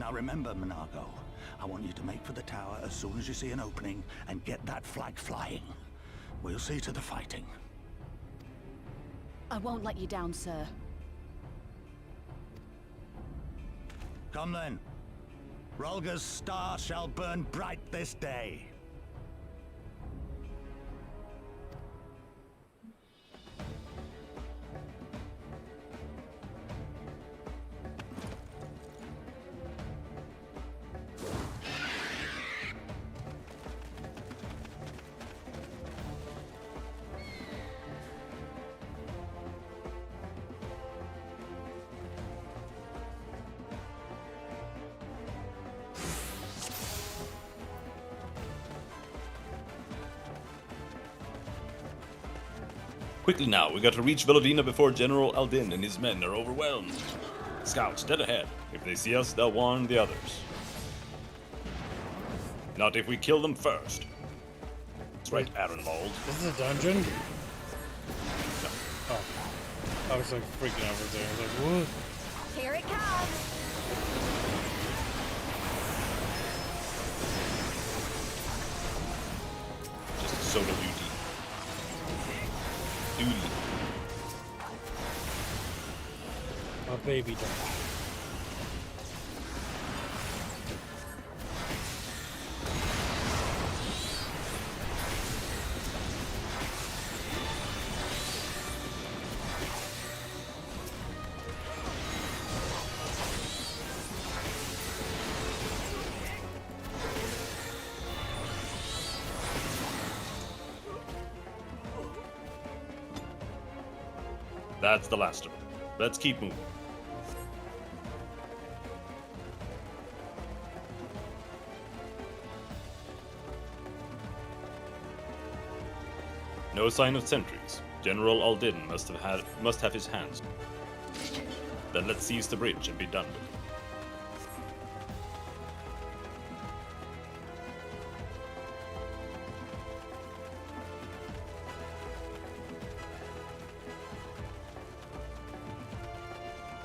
Now remember, Monago, I want you to make for the tower as soon as you see an opening and get that flag flying. We'll see to the fighting. I won't let you down, sir. Come then. Rolga's star shall burn bright this day. Quickly now, we got to reach Velodina before General Aldin and his men are overwhelmed. Scouts dead ahead. If they see us, they'll warn the others. Not if we kill them first. That's right, Arenvald. This is a dungeon? No. Oh. I was like freaking out right there. I was like, what? Here it comes! Just a soda duty. A baby dog. That's the last of them. Let's keep moving. No sign of sentries. General Aldin must have his hands. Then let's seize the bridge and be done with it.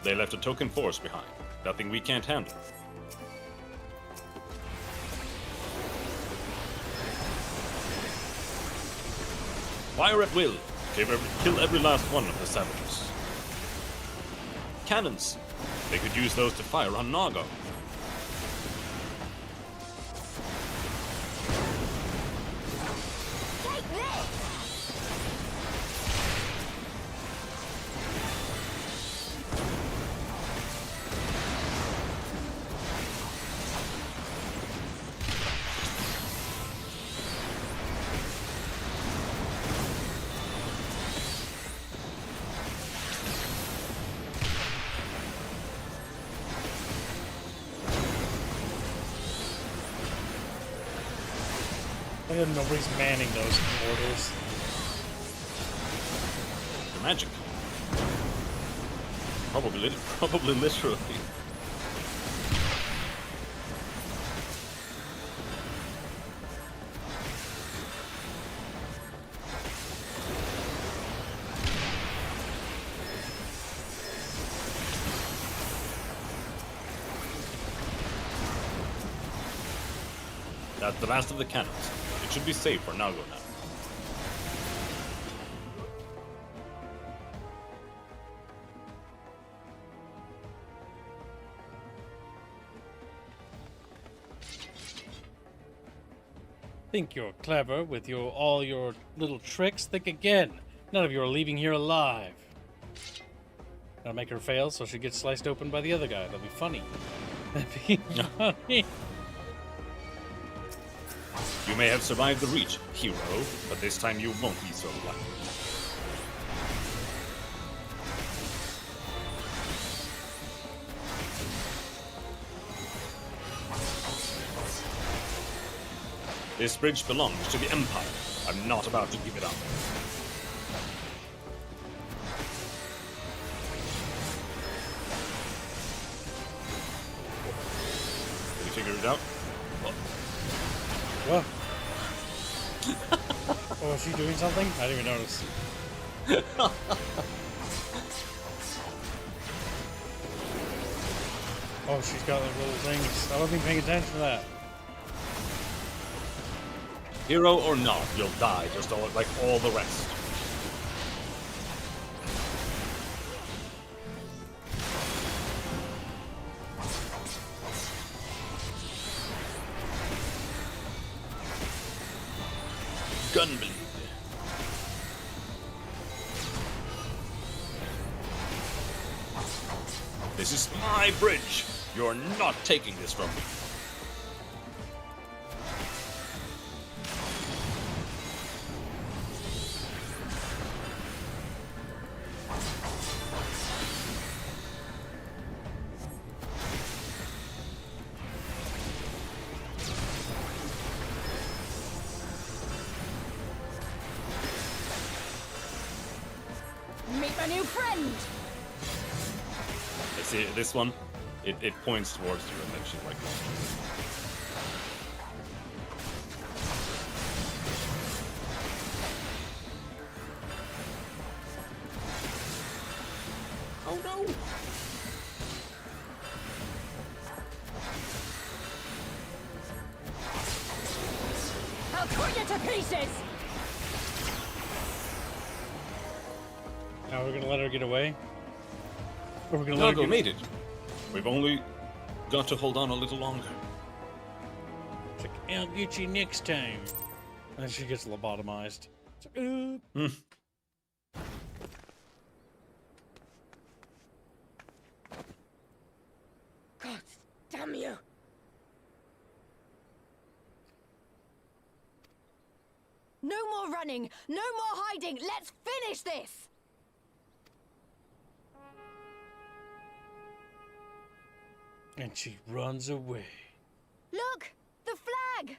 They left a token force behind. Nothing we can't handle. Fire at will. Kill every last one of the savages. Cannons. They could use those to fire on Nago. Nobody's manning those orders. The magic. Probably literally. That's the last of the cannons. It should be safe for Nago now. Think you're clever with all your little tricks? Think again. None of you are leaving here alive. Gotta make her fail so she gets sliced open by the other guy. That'll be funny. That'd be funny. You may have survived the reach, hero, but this time you won't be so lucky. This bridge belongs to the Empire. I'm not about to give it up. Did you figure it out? What? Oh, is she doing something? I didn't even notice. Oh, she's got like little things. I wasn't paying attention to that. Hero or not, you'll die just like all the rest. Gunbleed. This is my bridge. You're not taking this from me. Meet my new friend! See, this one, it points towards you and then she like... Oh no! I'll cut you to pieces! Now we're gonna let her get away? Or we're gonna let her Nago made it. We've only got to hold on a little longer. It's like, I'll get you next time. And then she gets lobotomized. It's like, God damn you! No more running! No more hiding! Let's finish this! And she runs away. Look! The flag!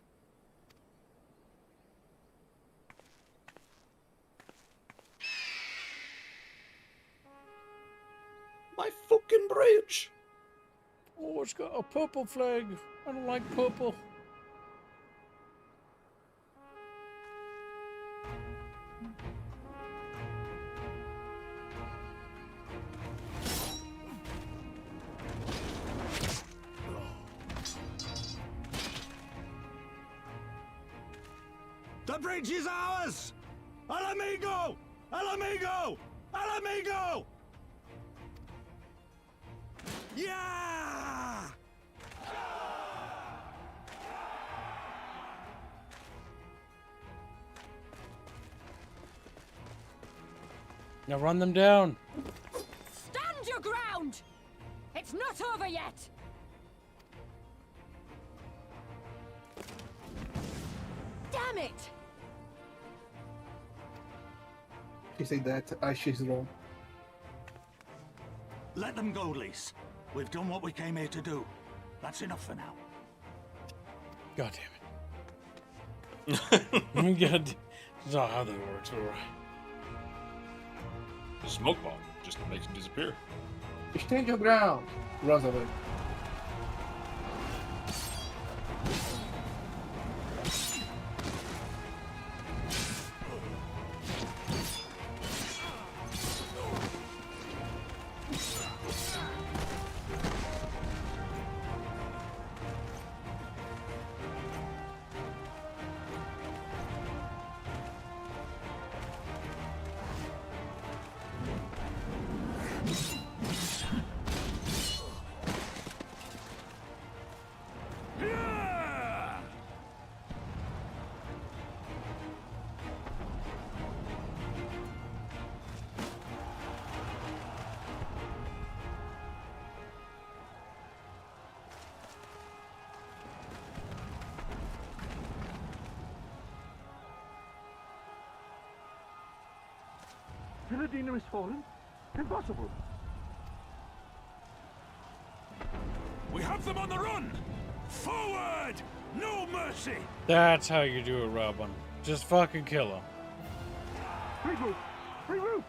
My fucking bridge! Oh, it's got a purple flag. I don't like purple. The bridge is ours! Al amigo! Al amigo! Al amigo! Yeah! Now run them down. Stand your ground! It's not over yet! Damn it! She said that she's wrong. Let them go, Lise. We've done what we came here to do. That's enough for now. God damn it. God. That's not how that works, alright. The smoke bomb just makes it disappear. Stand your ground. Runs away. Philadina is fallen? Impossible. We have them on the run! Forward! No mercy! That's how you do it, Robin. Just fucking kill him. Regroup! Regroup!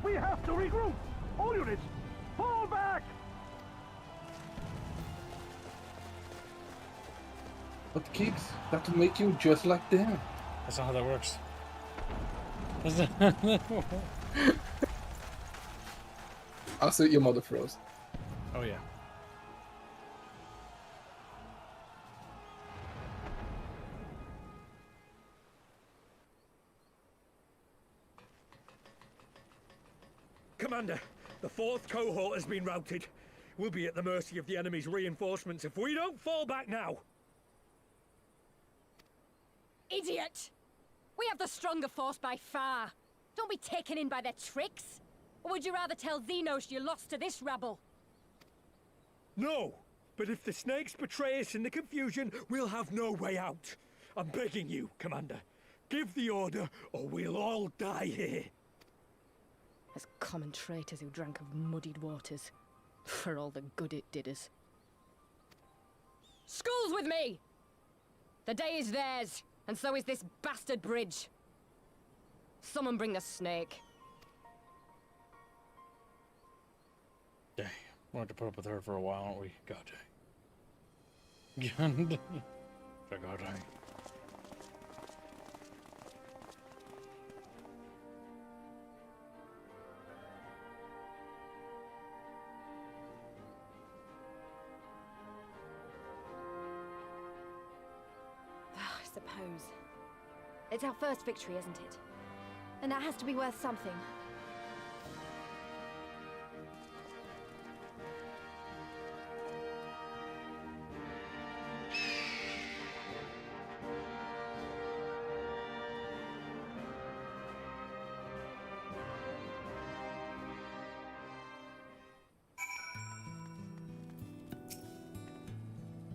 We have to regroup! All units, fall back! But kids, that will make you just like them. That's not how that works. I'll say your mother froze. Oh yeah. Commander, the 4th cohort has been routed. We'll be at the mercy of the enemy's reinforcements if we don't fall back now. Idiot! We have the stronger force by far. Don't be taken in by their tricks. Or would you rather tell Xenos you lost to this rabble? No, but if the snakes betray us in the confusion, we'll have no way out. I'm begging you, Commander. Give the order, or we'll all die here. As common traitors who drank of muddied waters. For all the good it did us. School's with me! The day is theirs, and so is this bastard bridge. Someone bring the snake. Dang, we'll have to put up with her for a while, aren't we? God dang. God dang. I suppose. It's our first victory, isn't it? And that has to be worth something.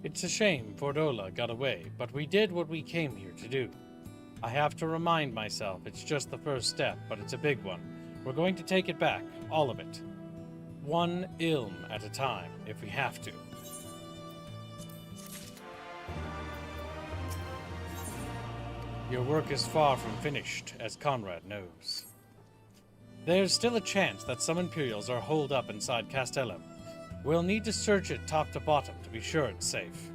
It's a shame Fordola got away, but we did what we came here to do. I have to remind myself it's just the first step, but it's a big one. We're going to take it back, all of it. One ilm at a time, if we have to. Your work is far from finished, as Conrad knows. There's still a chance that some Imperials are holed up inside Castellum. We'll need to search it top to bottom to be sure it's safe.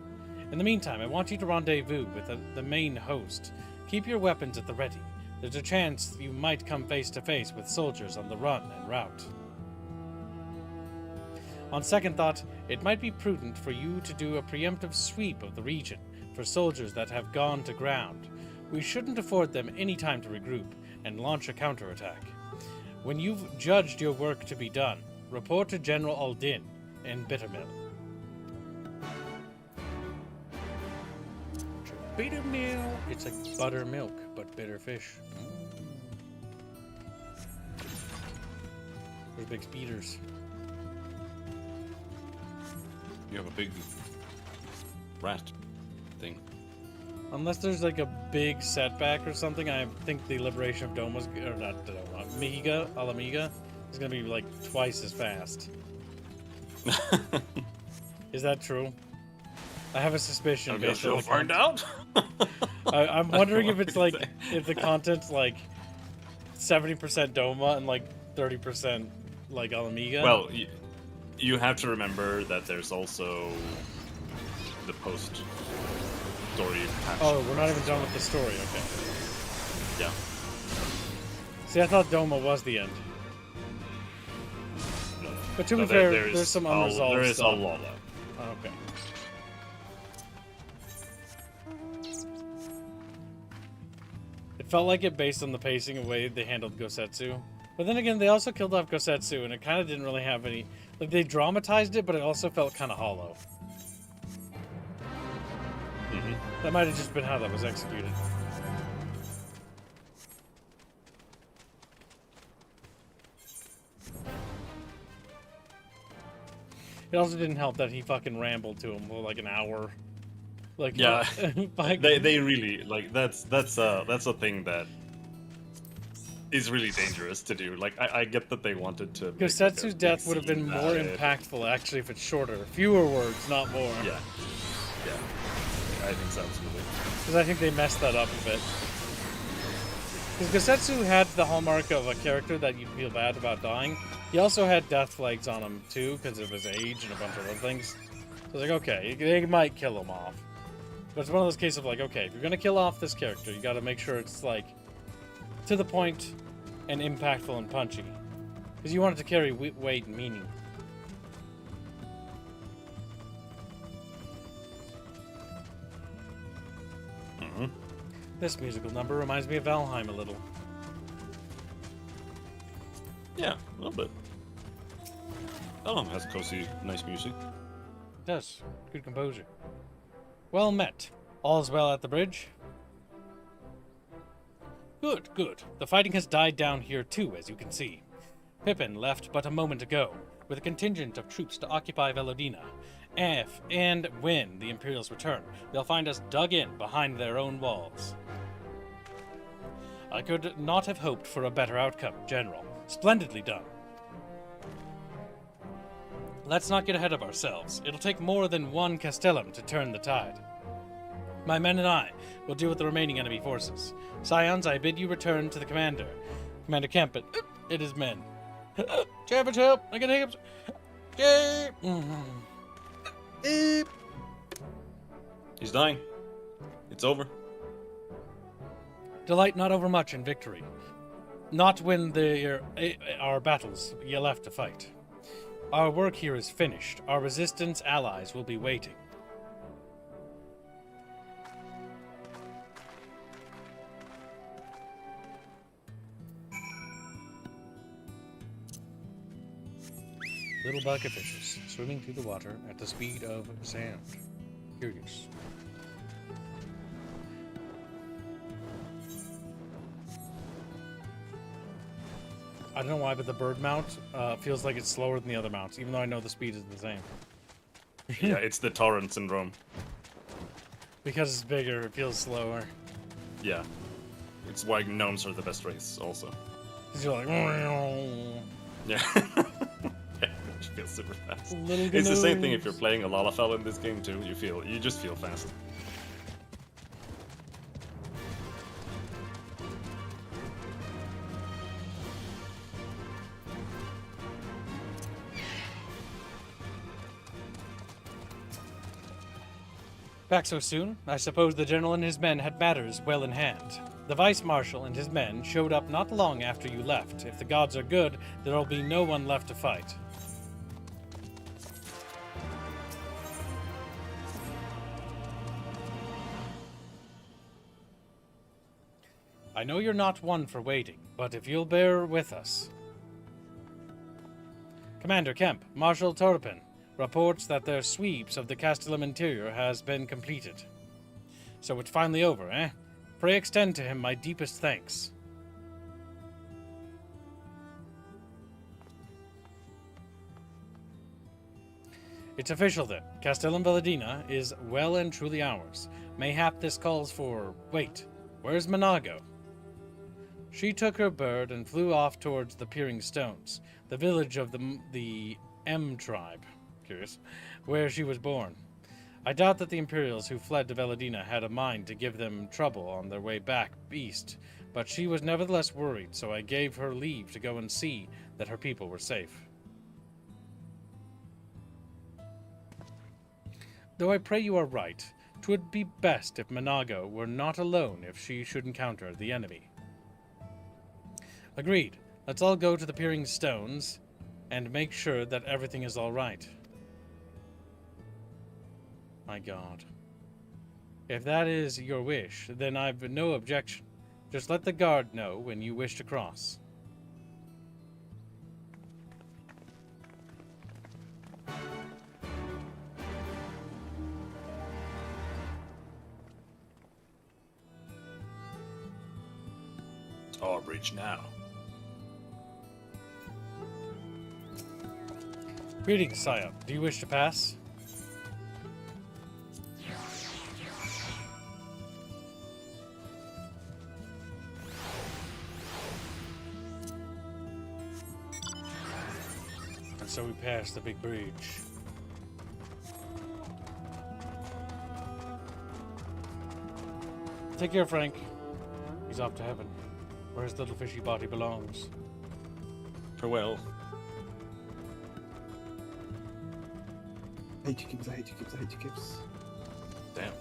In the meantime, I want you to rendezvous with the main host. Keep your weapons at the ready. There's a chance you might come face to face with soldiers on the run en route. On second thought, it might be prudent for you to do a preemptive sweep of the region for soldiers that have gone to ground. We shouldn't afford them any time to regroup and launch a counterattack. When you've judged your work to be done, report to General Aldin in Bittermill. Bittermill! It's like buttermilk, but bitter fish. There's big speeders. You have a big rat thing. Unless there's like a big setback or something, I think the liberation of Doma's, or not Doma, Alamiga is gonna be like twice as fast. Is that true? I have a suspicion. I guess you'll find out. I'm wondering if it's like if the content's like 70% Doma and like 30% like Alamiga. Well, you have to remember that there's also the post story patch. Oh, we're not even done with the story. Okay. Yeah. See, I thought Doma was the end. But to be fair, there's some unresolved There is stuff. a lot. Oh, okay. It felt like it based on the pacing and way they handled Gosetsu. But then again, they also killed off Gosetsu, and it kind of didn't really have any... Like, they dramatized it, but it also felt kind of hollow. That might have just been how that was executed. It also didn't help that he fucking rambled to him for like an hour. Like, Yeah, like, they really like that's a thing that is really dangerous to do. Like, I get that they wanted to. Because make, like, Setsu's a death big would have scene been about more it. impactful, actually, if it's shorter. Fewer words, not more. Yeah. Yeah. I think so, absolutely. Because I think they messed that up a bit. Because Gosetsu had the hallmark of a character that you'd feel bad about dying. He also had death flags on him, too, because of his age and a bunch of other things. So I was like, okay, they might kill him off. But it's one of those cases of like, okay, if you're going to kill off this character, you got to make sure it's, like, to the point and impactful and punchy. Because you want it to carry weight and meaning. This musical number reminds me of Valheim a little. Yeah, a little bit. Valheim has cozy, nice music. It does. Good composure. Well met. All's well at the bridge? Good, good. The fighting has died down here too, as you can see. Pippin left but a moment ago, with a contingent of troops to occupy Velodina. If and when the Imperials return, they'll find us dug in behind their own walls. I could not have hoped for a better outcome, General. Splendidly done. Let's not get ahead of ourselves. It'll take more than one Castellum to turn the tide. My men and I will deal with the remaining enemy forces. Scions, I bid you return to the commander. Commander Kemp and his men. Champions help! I get hiccups! He's dying. It's over. Delight not overmuch in victory. Not when there are battles you left to fight. Our work here is finished. Our resistance allies will be waiting. Little bucket fishes swimming through the water at the speed of sound. Curious. I don't know why, but the bird mount feels like it's slower than the other mounts, even though I know the speed is the same. Yeah, it's the torrent syndrome. Because it's bigger, it feels slower. Yeah. It's why gnomes are the best race, also. Because you're like... Yeah. Yeah, it feels super fast. Little It's the same thing gnomes. if you're playing a Lalafell in this game, too. You just feel fast. Back so soon? I suppose the general and his men had matters well in hand. The vice-marshal and his men showed up not long after you left. If the gods are good, there'll be no one left to fight. I know you're not one for waiting, but if you'll bear with us. Commander Kemp, Marshal Torpin reports that their sweeps of the Castellum interior has been completed. So it's finally over, eh? Pray extend to him my deepest thanks. It's official then. Castellum Velodina is well and truly ours. Mayhap this calls for... Wait, where's Monago? She took her bird and flew off towards the Peering Stones, the village of the M tribe. Curious, where she was born. I doubt that the Imperials who fled to Velodina had a mind to give them trouble on their way back east, but she was nevertheless worried, so I gave her leave to go and see that her people were safe. Though I pray you are right, 'twould be best if Monago were not alone if she should encounter the enemy. Agreed. Let's all go to the Peering Stones and make sure that everything is all right. My God. If that is your wish, then I've no objection. Just let the guard know when you wish to cross. Our bridge now. Greetings, Sire. Do you wish to pass? so we pass the big bridge. Take care, Frank. He's off to heaven, where his little fishy body belongs. Farewell. I hate you, Gibbs. I hate you, Gibbs. I hate you, Gibbs. Damn.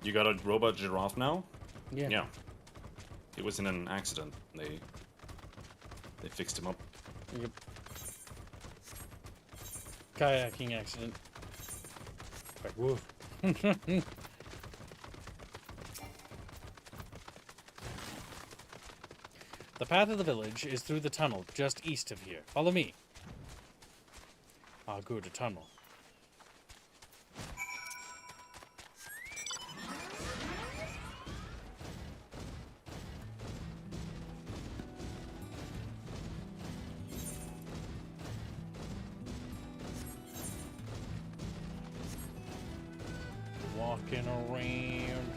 You got a robot giraffe now? Yeah. Yeah. He was in an accident. They fixed him up. Yep. Kayaking accident. Like, woof. The path of the village is through the tunnel just east of here. Follow me. Ah, good, a tunnel. Walking around.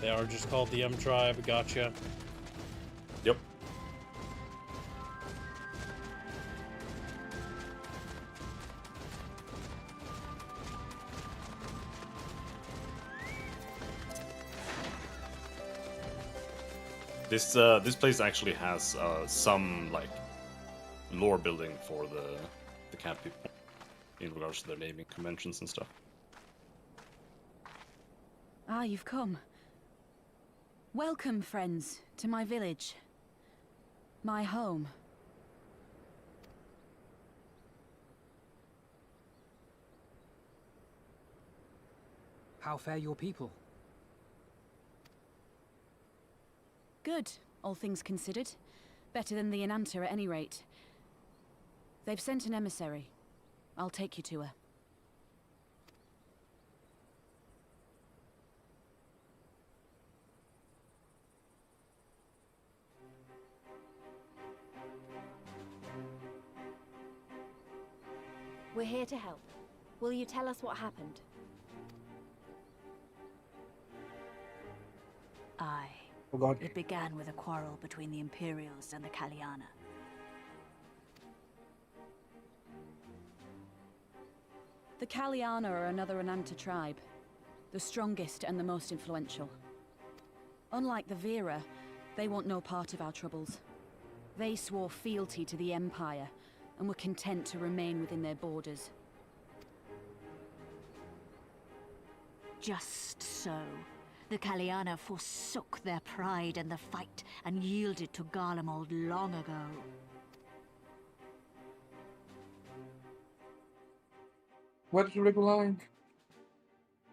They are just called the M Tribe, gotcha. Yep. This place actually has some like lore building for the cat people in regards to their naming conventions and stuff. Ah, you've come. Welcome, friends, to my village. My home. How fare your people? Good, all things considered. Better than the Enanta at any rate. They've sent an emissary. I'll take you to her. We're here to help. Will you tell us what happened? Aye. Oh God. It began with a quarrel between the Imperials and the Kaliana. The Kaliana are another Enanta tribe. The strongest and the most influential. Unlike the Vera, they want no part of our troubles. They swore fealty to the Empire, and were content to remain within their borders. Just so. The Kaliana forsook their pride in the fight and yielded to Garlemald long ago. Where did you belong?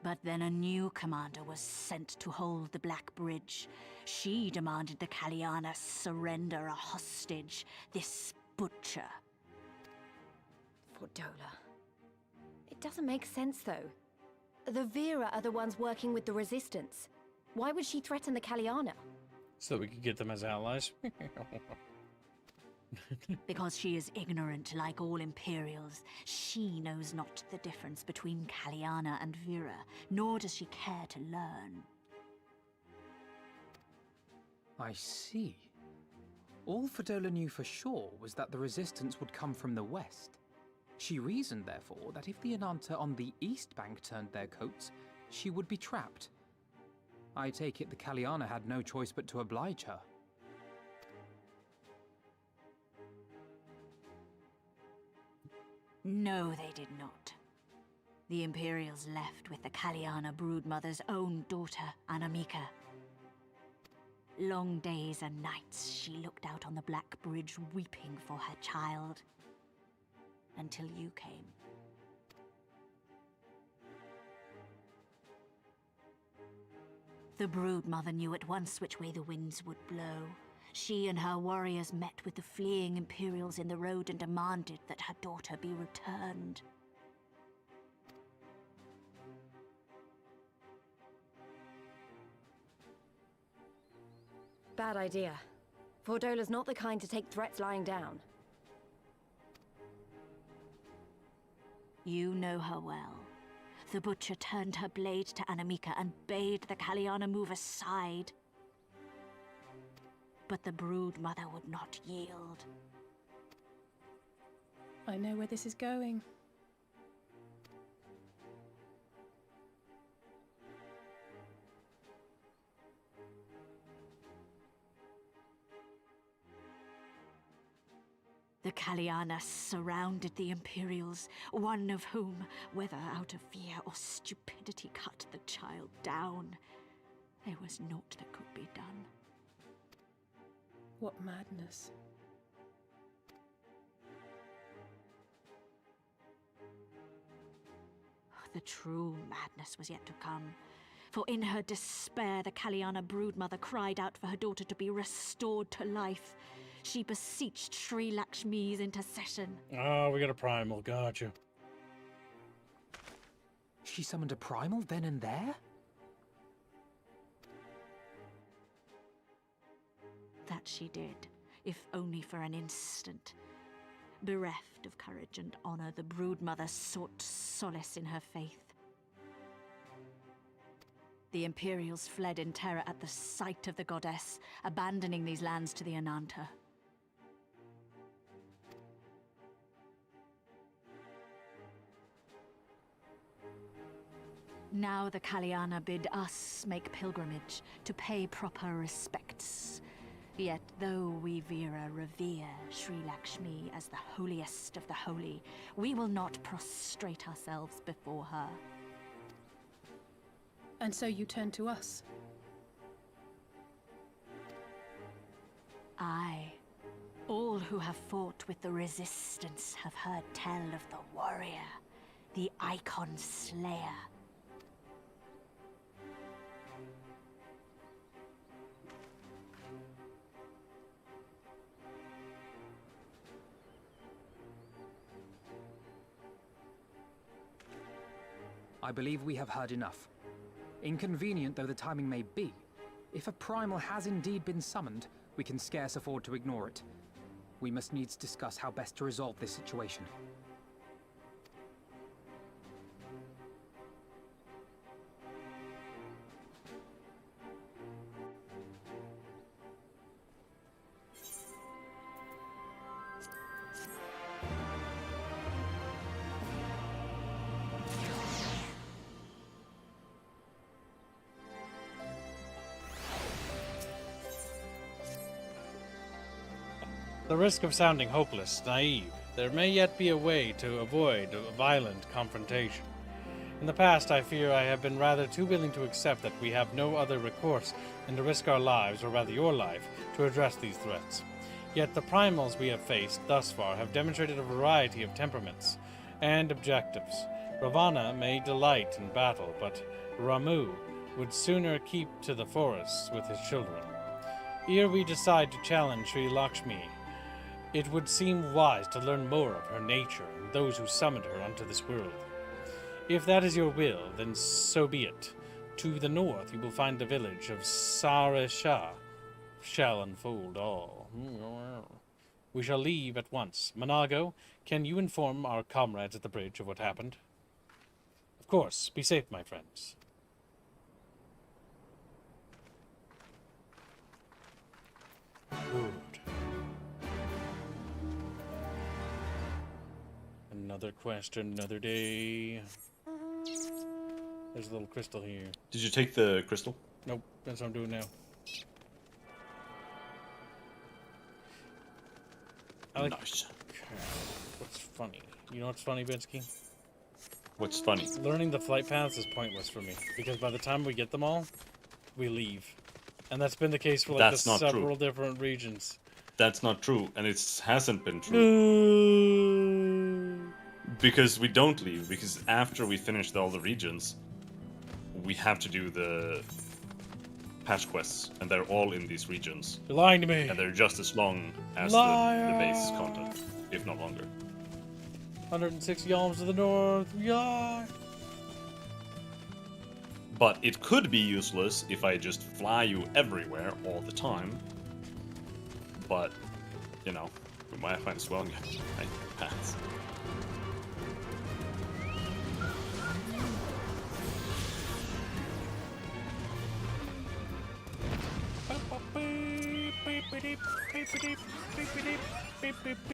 But then a new commander was sent to hold the Black Bridge. She demanded the Kaliana surrender a hostage, this butcher. Fordola. It doesn't make sense, though. The Vera are the ones working with the Resistance. Why would she threaten the Kaliana? So we could get them as allies. Because she is ignorant like all Imperials. She knows not the difference between Kaliana and Vera, nor does she care to learn. I see. All Fordola knew for sure was that the Resistance would come from the west. She reasoned, therefore, that if the Enanta on the east bank turned their coats, she would be trapped. I take it the Kaliana had no choice but to oblige her. No, they did not. The Imperials left with the Kaliana broodmother's own daughter, Anamika. Long days and nights she looked out on the Black Bridge weeping for her child. Until you came. The broodmother knew at once which way the winds would blow. She and her warriors met with the fleeing Imperials in the road and demanded that her daughter be returned. Bad idea. Fordola's not the kind to take threats lying down. You know her well. The Butcher turned her blade to Anamika and bade the Kaliana move aside. But the Brood Mother would not yield. I know where this is going. The Kaliana surrounded the Imperials, one of whom, whether out of fear or stupidity, cut the child down. There was naught that could be done. What madness. The true madness was yet to come. For in her despair, the Kaliana broodmother cried out for her daughter to be restored to life. She beseeched Sri Lakshmi's intercession. Oh, we got a primal, gotcha. She summoned a primal then and there? That she did, if only for an instant. Bereft of courage and honor, the broodmother sought solace in her faith. The Imperials fled in terror at the sight of the goddess, abandoning these lands to the Ananta. Now the Kaliana bid us make pilgrimage to pay proper respects. Yet though we Veera revere Sri Lakshmi as the holiest of the holy, we will not prostrate ourselves before her. And so you turn to us? Aye. All who have fought with the resistance have heard tell of the warrior, the Icon Slayer. I believe we have heard enough. Inconvenient though the timing may be, if a primal has indeed been summoned, we can scarce afford to ignore it. We must needs discuss how best to resolve this situation. The risk of sounding hopeless, naive, there may yet be a way to avoid a violent confrontation. In the past, I fear I have been rather too willing to accept that we have no other recourse than to risk our lives, or rather your life, to address these threats. Yet the primals we have faced thus far have demonstrated a variety of temperaments and objectives. Ravana may delight in battle, but Ramu would sooner keep to the forests with his children. Ere we decide to challenge Sri Lakshmi, it would seem wise to learn more of her nature and those who summoned her unto this world. If that is your will, then so be it. To the north you will find the village of Saresha. Shall unfold all. We shall leave at once. Manago, can you inform our comrades at the bridge of what happened? Of course. Be safe, my friends. Good. Another question, another day. There's a little crystal here. Did you take the crystal? Nope, that's what I'm doing now. Nice. What's funny? You know what's funny, Binsky? What's funny? Learning the flight paths is pointless for me, because by the time we get them all, we leave. And that's been the case for like several different regions. That's not true, and it hasn't been true. Because we don't leave, because after we finish all the regions, we have to do the patch quests, and they're all in these regions. You're lying to me. And they're just as long as the base content, if not longer. 106 yalms to the north, yeah. But it could be useless if I just fly you everywhere all the time. But, you know, we might find as well and get paths.